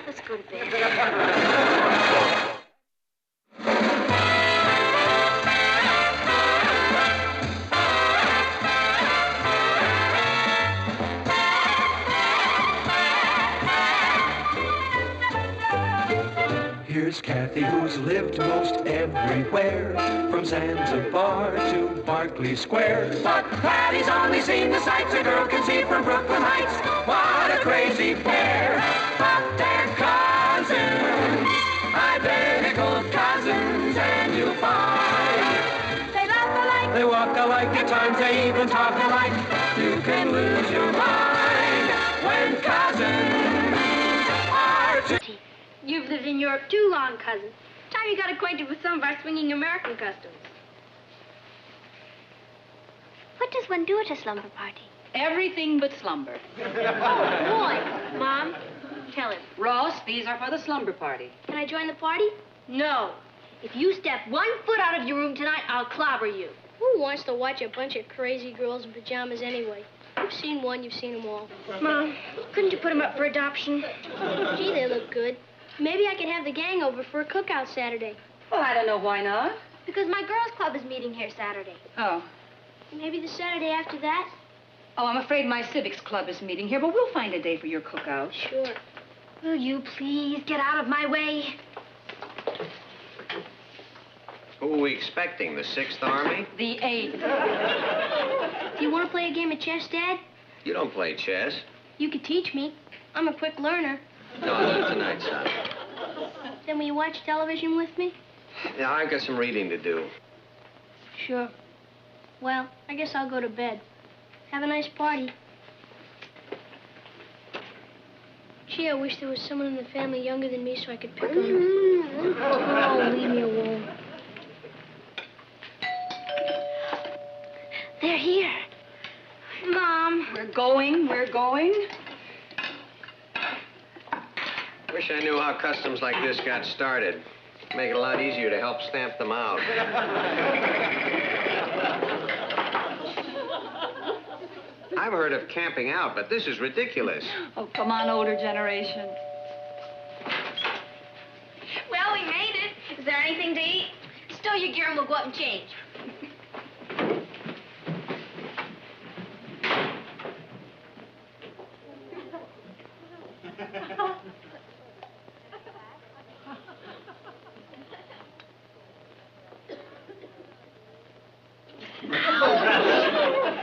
Let's go to bed. Here's Kathy, who's lived most everywhere, from Zanzibar to Berkeley Square. But Patty's only seen the sights a girl can see from Brooklyn Heights. What a crazy pair, but they're cousins, identical cousins, and you'll find they laugh alike, they walk alike, at times they even talk alike. You can lose your mind when cousins are two. You've lived in Europe too long, cousin. Time you got acquainted with some of our swinging American customs. What does one do at a slumber party? Everything but slumber. Oh, boy. Mom, tell him. Ross, these are for the slumber party. Can I join the party? No. If you step 1 foot out of your room tonight, I'll clobber you. Who wants to watch a bunch of crazy girls in pajamas anyway? You've seen one, you've seen them all. Mom, couldn't you put them up for adoption? Gee, they look good. Maybe I could have the gang over for a cookout Saturday. Well, I don't know why not. Because my girls' club is meeting here Saturday. Oh. Maybe the Saturday after that? Oh, I'm afraid my civics club is meeting here, but we'll find a day for your cookout. Sure. Will you please get out of my way? Who are we expecting, the 6th Army? The 8th. Do you want to play a game of chess, Dad? You don't play chess. You could teach me. I'm a quick learner. No, not tonight, son. Then will you watch television with me? Yeah, I've got some reading to do. Sure. Well, I guess I'll go to bed. Have a nice party. Gee, I wish there was someone in the family younger than me so I could pick on them. Oh, leave me alone. They're here. Mom. We're going. Wish I knew how customs like this got started. Make it a lot easier to help stamp them out. I've heard of camping out, but this is ridiculous. Oh, come on, older generation. Well, we made it. Is there anything to eat? Stow your gear and we'll go up and change.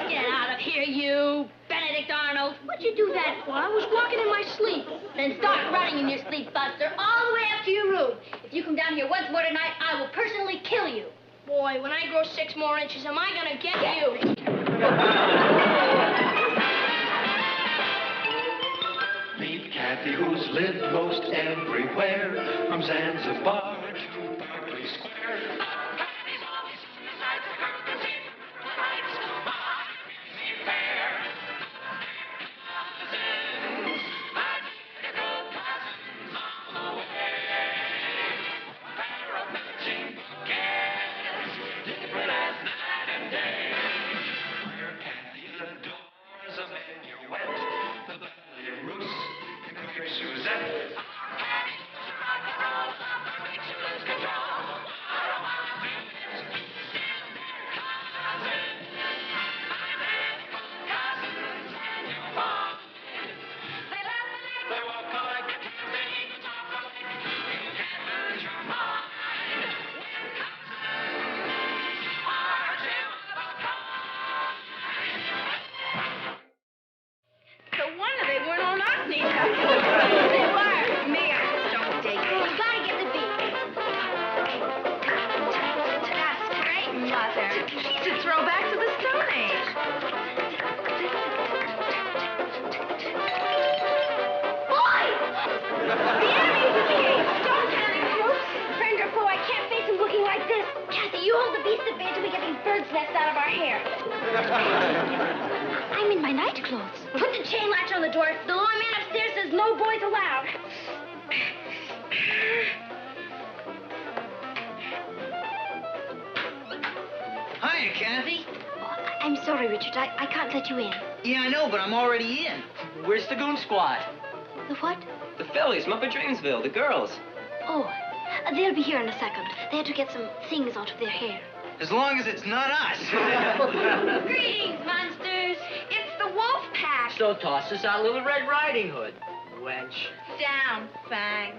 Get out of here, you Benedict Arnold. What'd you do that for? I was walking in my sleep. Then start running in your sleep, Buster, all the way up to your room. If you come down here once more tonight, I will personally kill you. Boy, when I grow 6 more inches, am I gonna get you? Meet Kathy, who's lived most everywhere, from Zanzibar to Berkeley Square. You hold the beast at bay till we get these birds' nests out of our hair. I'm in my night clothes. Put the chain latch on the door. The lawn man upstairs says no boys allowed. Hiya, Kathy. I'm sorry, Richard. I can't let you in. Yeah, I know, but I'm already in. Where's the goon squad? The what? The Phillies, up at Dreamsville, the girls. Oh, they'll be here in a second. They had to get some things out of their hair. As long as it's not us. Greetings, monsters. It's the Wolf Pack. So toss us our little Red Riding Hood, wench. Down, Fang.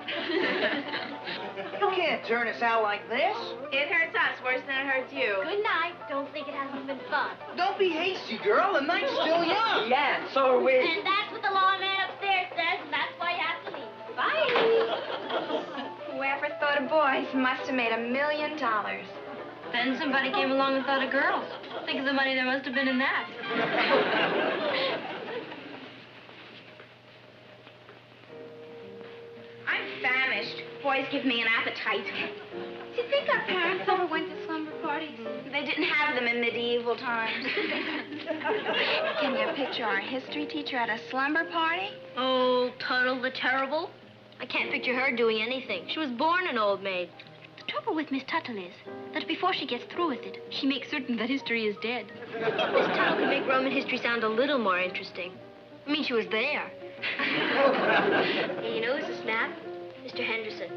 You can't turn us out like this. It hurts us worse than it hurts you. Good night. Don't think it hasn't been fun. Don't be hasty, girl. The night's still young. Yeah, so are we. And that's what the lawn man upstairs says, and that's why you have to leave. Bye. Whoever thought of boys must have made $1 million. Then somebody came along and thought of girls. Think of the money there must have been in that. I'm famished. Boys give me an appetite. Do you think our parents ever went to slumber parties? They didn't have them in medieval times. Can you picture our history teacher at a slumber party? Oh, Tuttle the Terrible. I can't picture her doing anything. She was born an old maid. The trouble with Miss Tuttle is that before she gets through with it, she makes certain that history is dead. Miss Tuttle could make Roman history sound a little more interesting. I mean, she was there. Hey, you know who's a snap? Mr. Henderson.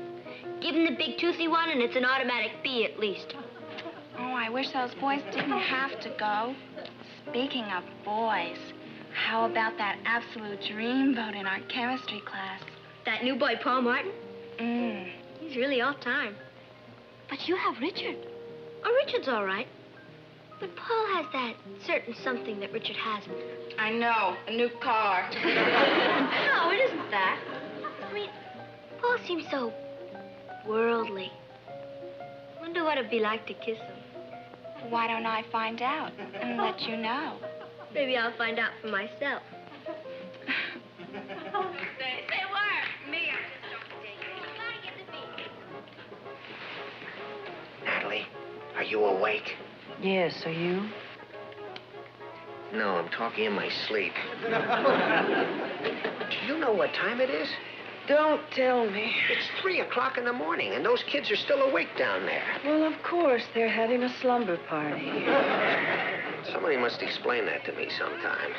Give him the big toothy one, and it's an automatic B at least. Oh, I wish those boys didn't have to go. Speaking of boys, how about that absolute dreamboat in our chemistry class? That new boy, Paul Martin? He's really off time. But you have Richard. Oh, Richard's all right. But Paul has that certain something that Richard hasn't. I know, a new car. No, it isn't that. I mean, Paul seems so worldly. Wonder what it'd be like to kiss him. Why don't I find out and let you know? Maybe I'll find out for myself. Say what? Me, Natalie, are you awake? Yes, are you? No, I'm talking in my sleep. Do you know what time it is? Don't tell me. It's 3 o'clock in the morning, and those kids are still awake down there. Well, of course, they're having a slumber party. Somebody must explain that to me sometime.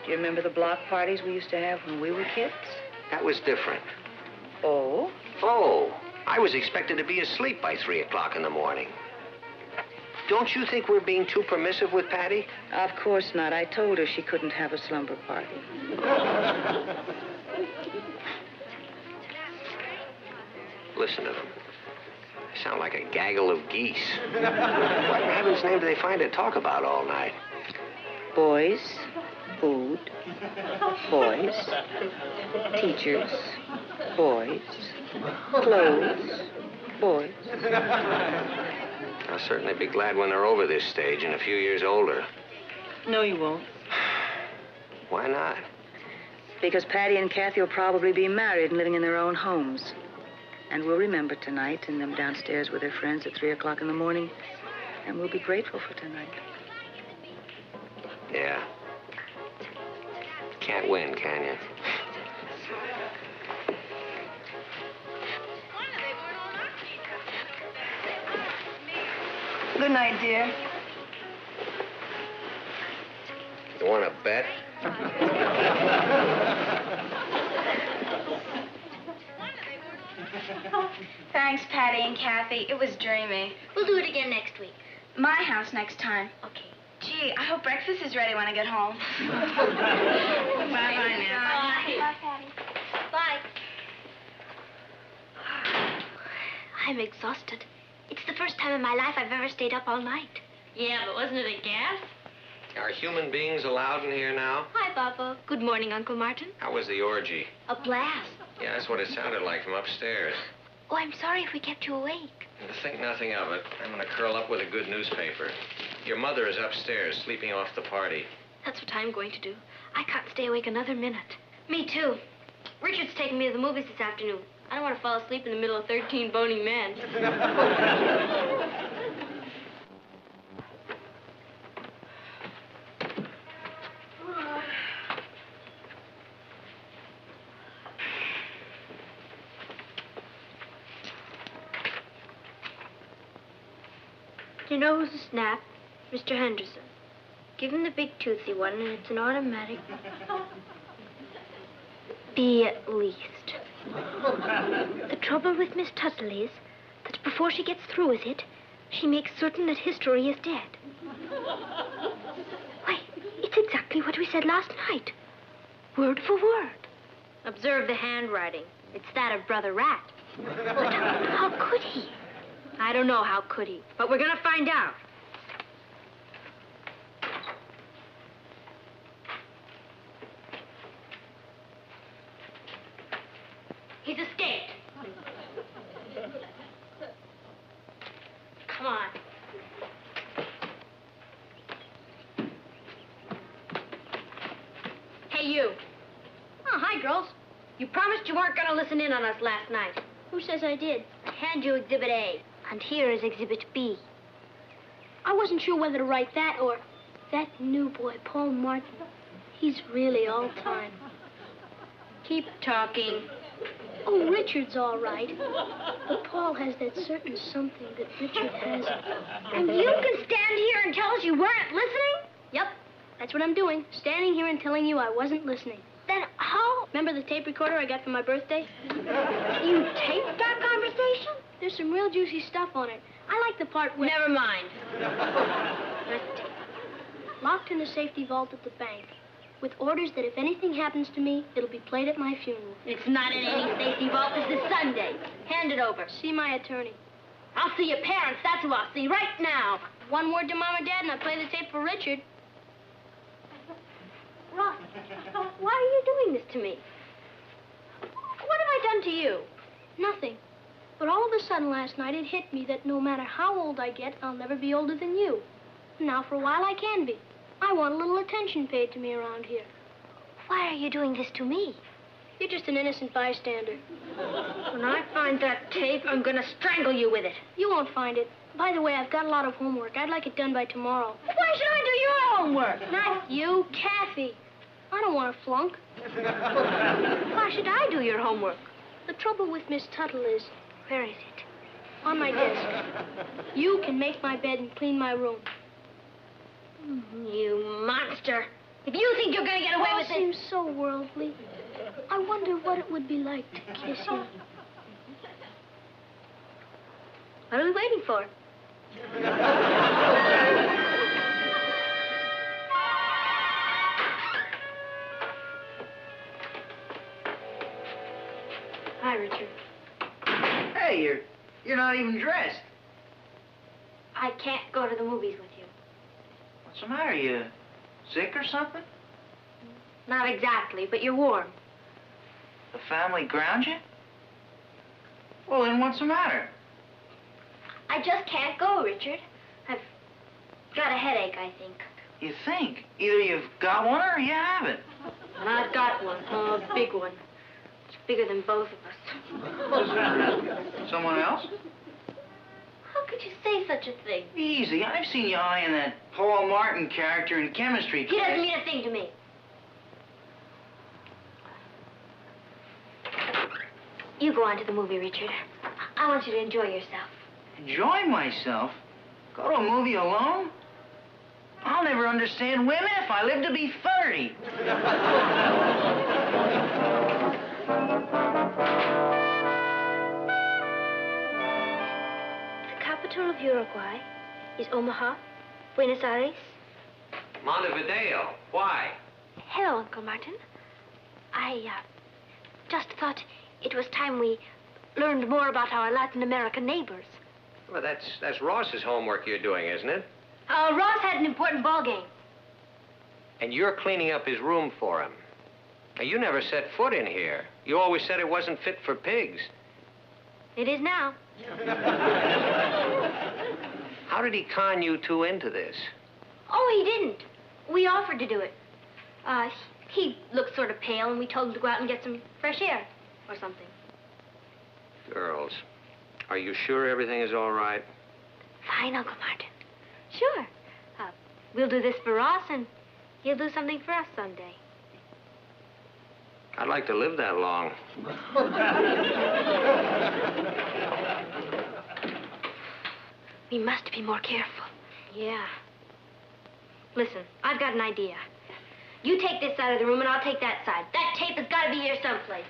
Do you remember the block parties we used to have when we were kids? That was different. Oh? Oh, I was expected to be asleep by 3 o'clock in the morning. Don't you think we're being too permissive with Patty? Of course not. I told her she couldn't have a slumber party. Listen to them. They sound like a gaggle of geese. What in heaven's name do they find to talk about all night? Boys, food, boys, teachers, boys, clothes, boys. I'll certainly be glad when they're over this stage and a few years older. No, you won't. Why not? Because Patty and Kathy will probably be married and living in their own homes. And we'll remember tonight and them downstairs with their friends at 3 o'clock in the morning. And we'll be grateful for tonight. Yeah. Can't win, can you? Good night, dear. You want to bet? Thanks, Patty and Kathy. It was dreamy. We'll do it again next week. My house next time. Okay. Gee, I hope breakfast is ready when I get home. Bye-bye now. Bye. Bye, Patty. Bye. I'm exhausted. It's the first time in my life I've ever stayed up all night. Yeah, but wasn't it a gas? Are human beings allowed in here now? Hi, Papa. Good morning, Uncle Martin. How was the orgy? A blast. Yeah, that's what it sounded like from upstairs. Oh, I'm sorry if we kept you awake. Think nothing of it. I'm going to curl up with a good newspaper. Your mother is upstairs, sleeping off the party. That's what I'm going to do. I can't stay awake another minute. Me too. Richard's taking me to the movies this afternoon. I don't want to fall asleep in the middle of 13 bony men. You know who's a snap? Mr. Henderson. Give him the big toothy one, and it's an automatic. Be at least. The trouble with Miss Tuttle is that before she gets through with it, she makes certain that history is dead. Why, it's exactly what we said last night. Word for word. Observe the handwriting. It's that of Brother Rat. But how could he? I don't know how could he, but we're gonna find out. He's escaped. Come on. Hey, you. Oh, hi, girls. You promised you weren't going to listen in on us last night. Who says I did? I hand you Exhibit A, and here is Exhibit B. I wasn't sure whether to write that or that new boy, Paul Martin. He's really all-time. Keep talking. Oh, Richard's all right. But Paul has that certain something that Richard hasn't. And you can stand here and tell us you weren't listening? Yep, that's what I'm doing. Standing here and telling you I wasn't listening. Then how? Remember the tape recorder I got for my birthday? You taped that conversation? There's some real juicy stuff on it. I like the part where... Never mind. Locked in the safety vault at the bank, with orders that if anything happens to me, it'll be played at my funeral. It's not in any safety vault. This is Sunday. Hand it over. See my attorney. I'll see your parents. That's who I'll see right now. One word to Mom and Dad, and I play the tape for Richard. Ross, why are you doing this to me? What have I done to you? Nothing. But all of a sudden last night, it hit me that no matter how old I get, I'll never be older than you. Now, for a while, I can be. I want a little attention paid to me around here. Why are you doing this to me? You're just an innocent bystander. When I find that tape, I'm gonna strangle you with it. You won't find it. By the way, I've got a lot of homework. I'd like it done by tomorrow. Why should I do your homework? Not you, Kathy. I don't want to flunk. Why should I do your homework? The trouble with Miss Tuttle is... Where is it? On my desk. You can make my bed and clean my room. You monster. If you think you're going to get away with it... It seems so worldly. I wonder what it would be like to kiss you. What are we waiting for? Hi, Richard. Hey, you're not even dressed. I can't go to the movies with you. What's the matter? You sick or something? Not exactly, but you're warm. The family ground you? Well, then what's the matter? I just can't go, Richard. I've got a headache, I think. You think? Either you've got one or you haven't. And I've got one, a big one. It's bigger than both of us. Someone else? How could you say such a thing? Easy. I've seen you eyeing that Paul Martin character in chemistry class. He doesn't mean a thing to me. You go on to the movie, Richard. I want you to enjoy yourself. Enjoy myself? Go to a movie alone? I'll never understand women if I live to be 30. The capital of Uruguay is Omaha, Buenos Aires. Montevideo. Why? Hello, Uncle Martin. I just thought it was time we learned more about our Latin American neighbors. Well, that's Ross's homework you're doing, isn't it? Ross had an important ball game. And you're cleaning up his room for him. Now, you never set foot in here. You always said it wasn't fit for pigs. It is now. How did he con you two into this? Oh, he didn't. We offered to do it. He looked sort of pale, and we told him to go out and get some fresh air or something. Girls, are you sure everything is all right? Fine, Uncle Martin. Sure. We'll do this for Ross, and he'll do something for us someday. I'd like to live that long. We must be more careful. Yeah. Listen, I've got an idea. You take this side of the room and I'll take that side. That tape has got to be here someplace.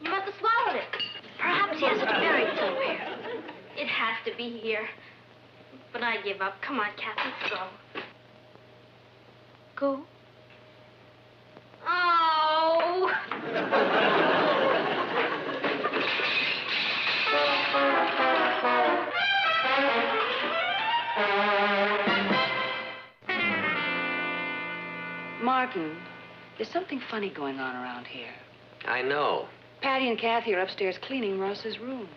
You must have swallowed it. Perhaps he has it buried somewhere. It has to be here. But I give up. Come on, Kathy, let's go. Go? Oh! Martin, there's something funny going on around here. I know. Patty and Kathy are upstairs cleaning Ross's room.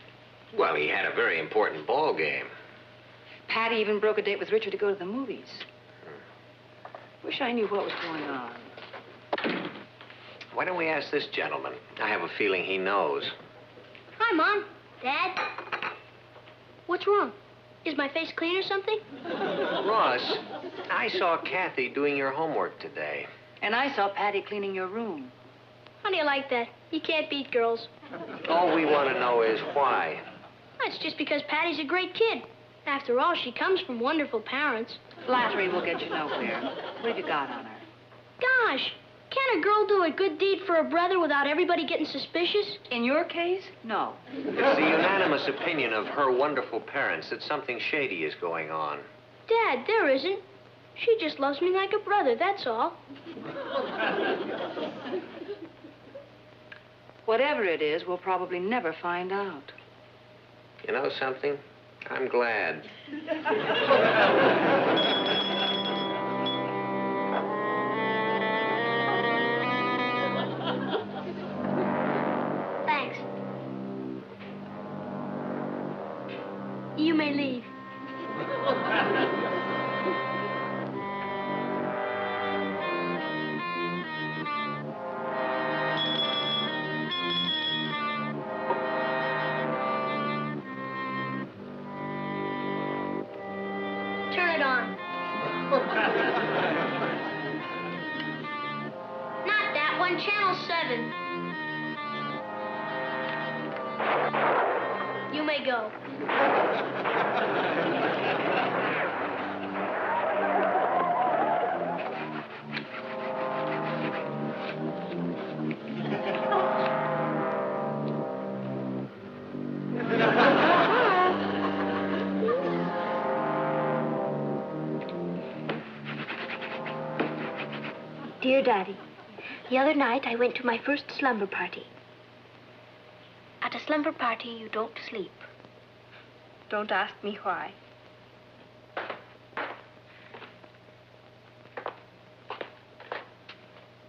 Well, he had a very important ball game. Patty even broke a date with Richard to go to the movies. Wish I knew what was going on. Why don't we ask this gentleman? I have a feeling he knows. Hi, Mom. Dad. What's wrong? Is my face clean or something? Ross, I saw Kathy doing your homework today. And I saw Patty cleaning your room. How do you like that? You can't beat girls. All we want to know is why. That's just because Patty's a great kid. After all, she comes from wonderful parents. Flattery will get you nowhere. What have you got on her? Gosh, can a girl do a good deed for a brother without everybody getting suspicious? In your case, no. It's the unanimous opinion of her wonderful parents that something shady is going on. Dad, there isn't. She just loves me like a brother, that's all. Whatever it is, we'll probably never find out. You know something? I'm glad. Thanks. You may leave. Turn it on. Not that one, Channel 7. You may go. Dear Daddy, the other night I went to my first slumber party. At a slumber party, you don't sleep. Don't ask me why.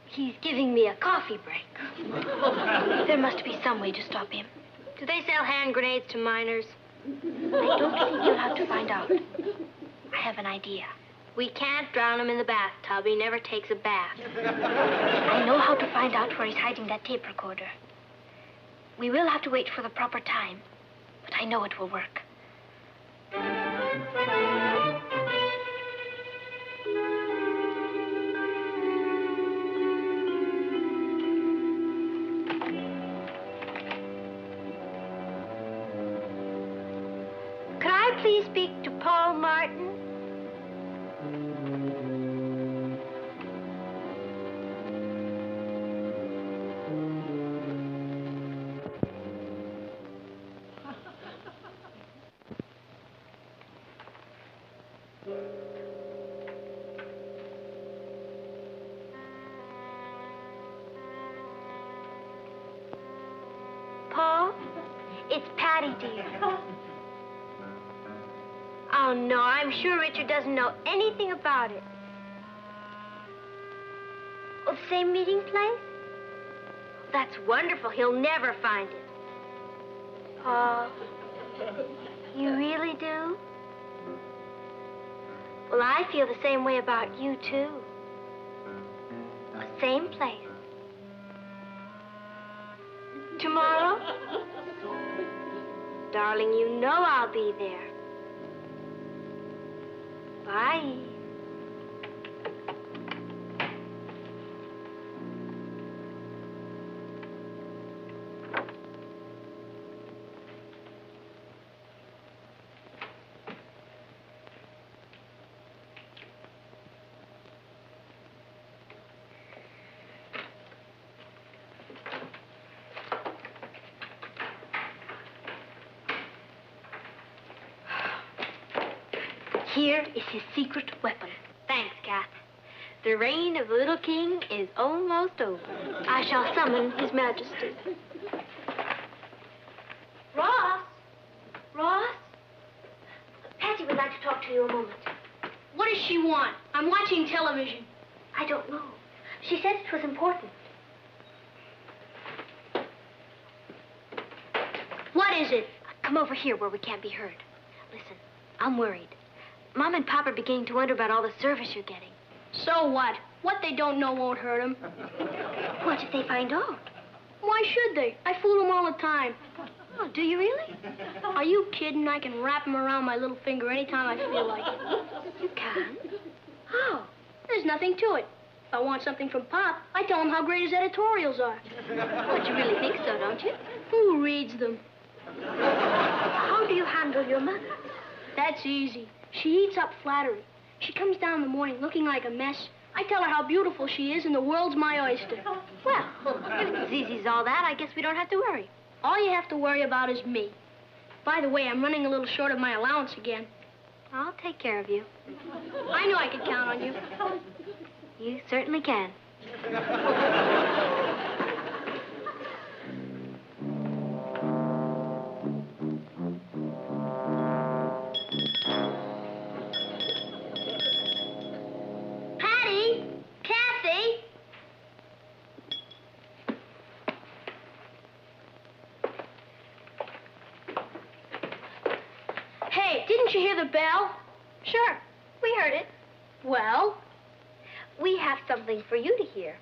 He's giving me a coffee break. There must be some way to stop him. Do they sell hand grenades to minors? I don't think you'll have to find out. I have an idea. We can't drown him in the bathtub. He never takes a bath. I know how to find out where he's hiding that tape recorder. We will have to wait for the proper time, but I know it will work. Could I please speak to Paul Martin? Paul, it's Patty, dear. Oh, no, I'm sure Richard doesn't know anything about it. Oh, same meeting place? That's wonderful. He'll never find it. Paul, you really do? Well, I feel the same way about you, too. Same place. Tomorrow? Darling, you know I'll be there. Bye. Here is his secret weapon. Thanks, Kath. The reign of the little king is almost over. I shall summon His Majesty. Ross! Ross? Patsy would like to talk to you a moment. What does she want? I'm watching television. I don't know. She said it was important. What is it? Come over here where we can't be heard. Listen, I'm worried. Mom and Pop are beginning to wonder about all the service you're getting. So what? What they don't know won't hurt them. What if they find out? Why should they? I fool them all the time. Oh, do you really? Are you kidding? I can wrap them around my little finger anytime I feel like it. You can? How? There's nothing to it. If I want something from Pop, I tell him how great his editorials are. But you really think so, don't you? Who reads them? How do you handle your mother? That's easy. She eats up flattery. She comes down in the morning looking like a mess. I tell her how beautiful she is and the world's my oyster. Well, if it's as easy as all that, I guess we don't have to worry. All you have to worry about is me. By the way, I'm running a little short of my allowance again. I'll take care of you. I knew I could count on you. You certainly can. Patty! Kathy! Hey, didn't you hear the bell? Sure, we heard it. Well? We have something for you to hear.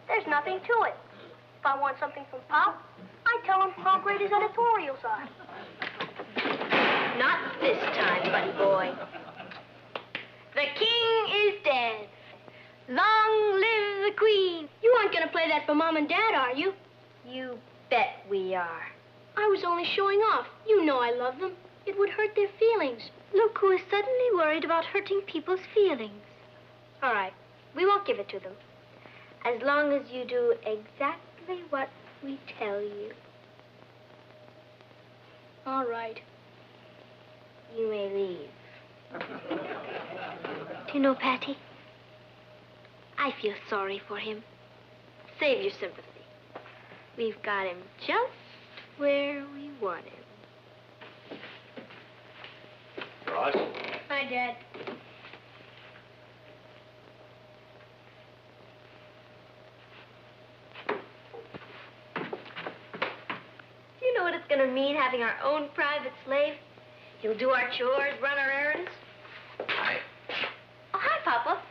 There's nothing to it. If I want something from Pop, I tell him how great his editorials are. Not this time, buddy boy. The king is dead. Long live the queen. You aren't going to play that for Mom and Dad, are you? You bet we are. I was only showing off. You know I love them. It would hurt their feelings. Look who is suddenly worried about hurting people's feelings. All right, we won't give it to them. As long as you do exactly what we tell you. All right. You may leave. Do you know, Patty? I feel sorry for him. Save your sympathy. We've got him just where we want him. Ross? Hi, Dad. Do you know what it's going to mean, having our own private slave? He'll do our chores, run our errands. Hi. Oh, hi, Papa.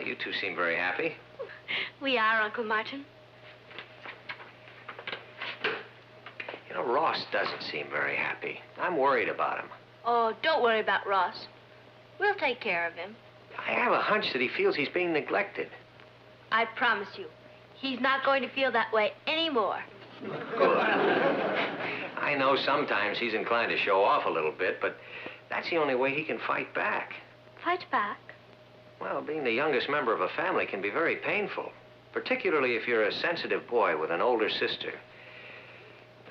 You two seem very happy. We are, Uncle Martin. You know, Ross doesn't seem very happy. I'm worried about him. Oh, don't worry about Ross. We'll take care of him. I have a hunch that he feels he's being neglected. I promise you, he's not going to feel that way anymore. Good. I know sometimes he's inclined to show off a little bit, but that's the only way he can fight back. Fight back? Well, being the youngest member of a family can be very painful, particularly if you're a sensitive boy with an older sister.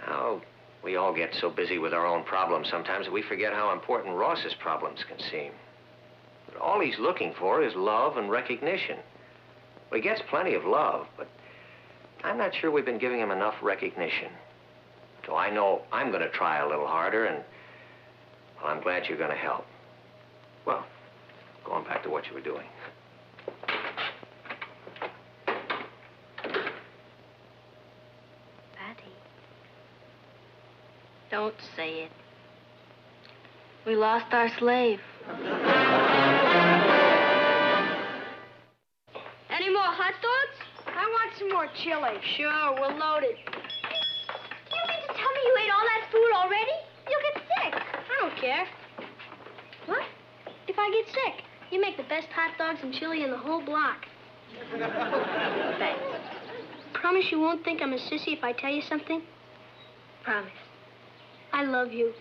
Now, we all get so busy with our own problems sometimes that we forget how important Ross's problems can seem. But all he's looking for is love and recognition. Well, he gets plenty of love, but I'm not sure we've been giving him enough recognition. So I know I'm going to try a little harder, and well, I'm glad you're going to help. Well, going back to what you were doing. Patty. Don't say it. We lost our slave. Any more hot dogs? I want some more chili. Sure, we're loaded. Do you mean to tell me you ate all that food already? You'll get sick. care. What? If I get sick, you make the best hot dogs and chili in the whole block. Thanks. Promise you won't think I'm a sissy if I tell you something? Promise. I love you.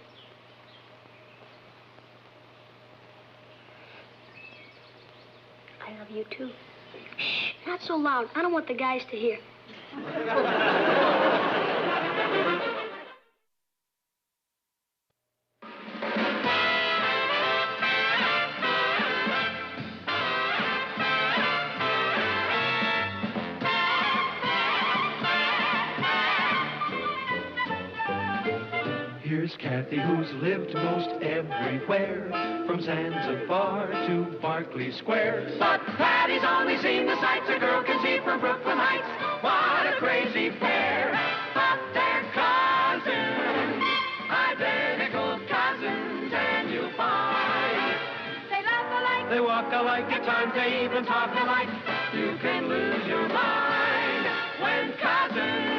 I love you, too. Shh, not so loud. I don't want the guys to hear. Here's Kathy, who's lived most everywhere, from Zanzibar to Berkeley Square. But Patty's only seen the sights a girl can see from Brooklyn Heights. What a crazy pair, but they're cousins, identical cousins, and you'll find they laugh alike, they walk alike, at times they even talk alike. You can lose your mind when cousins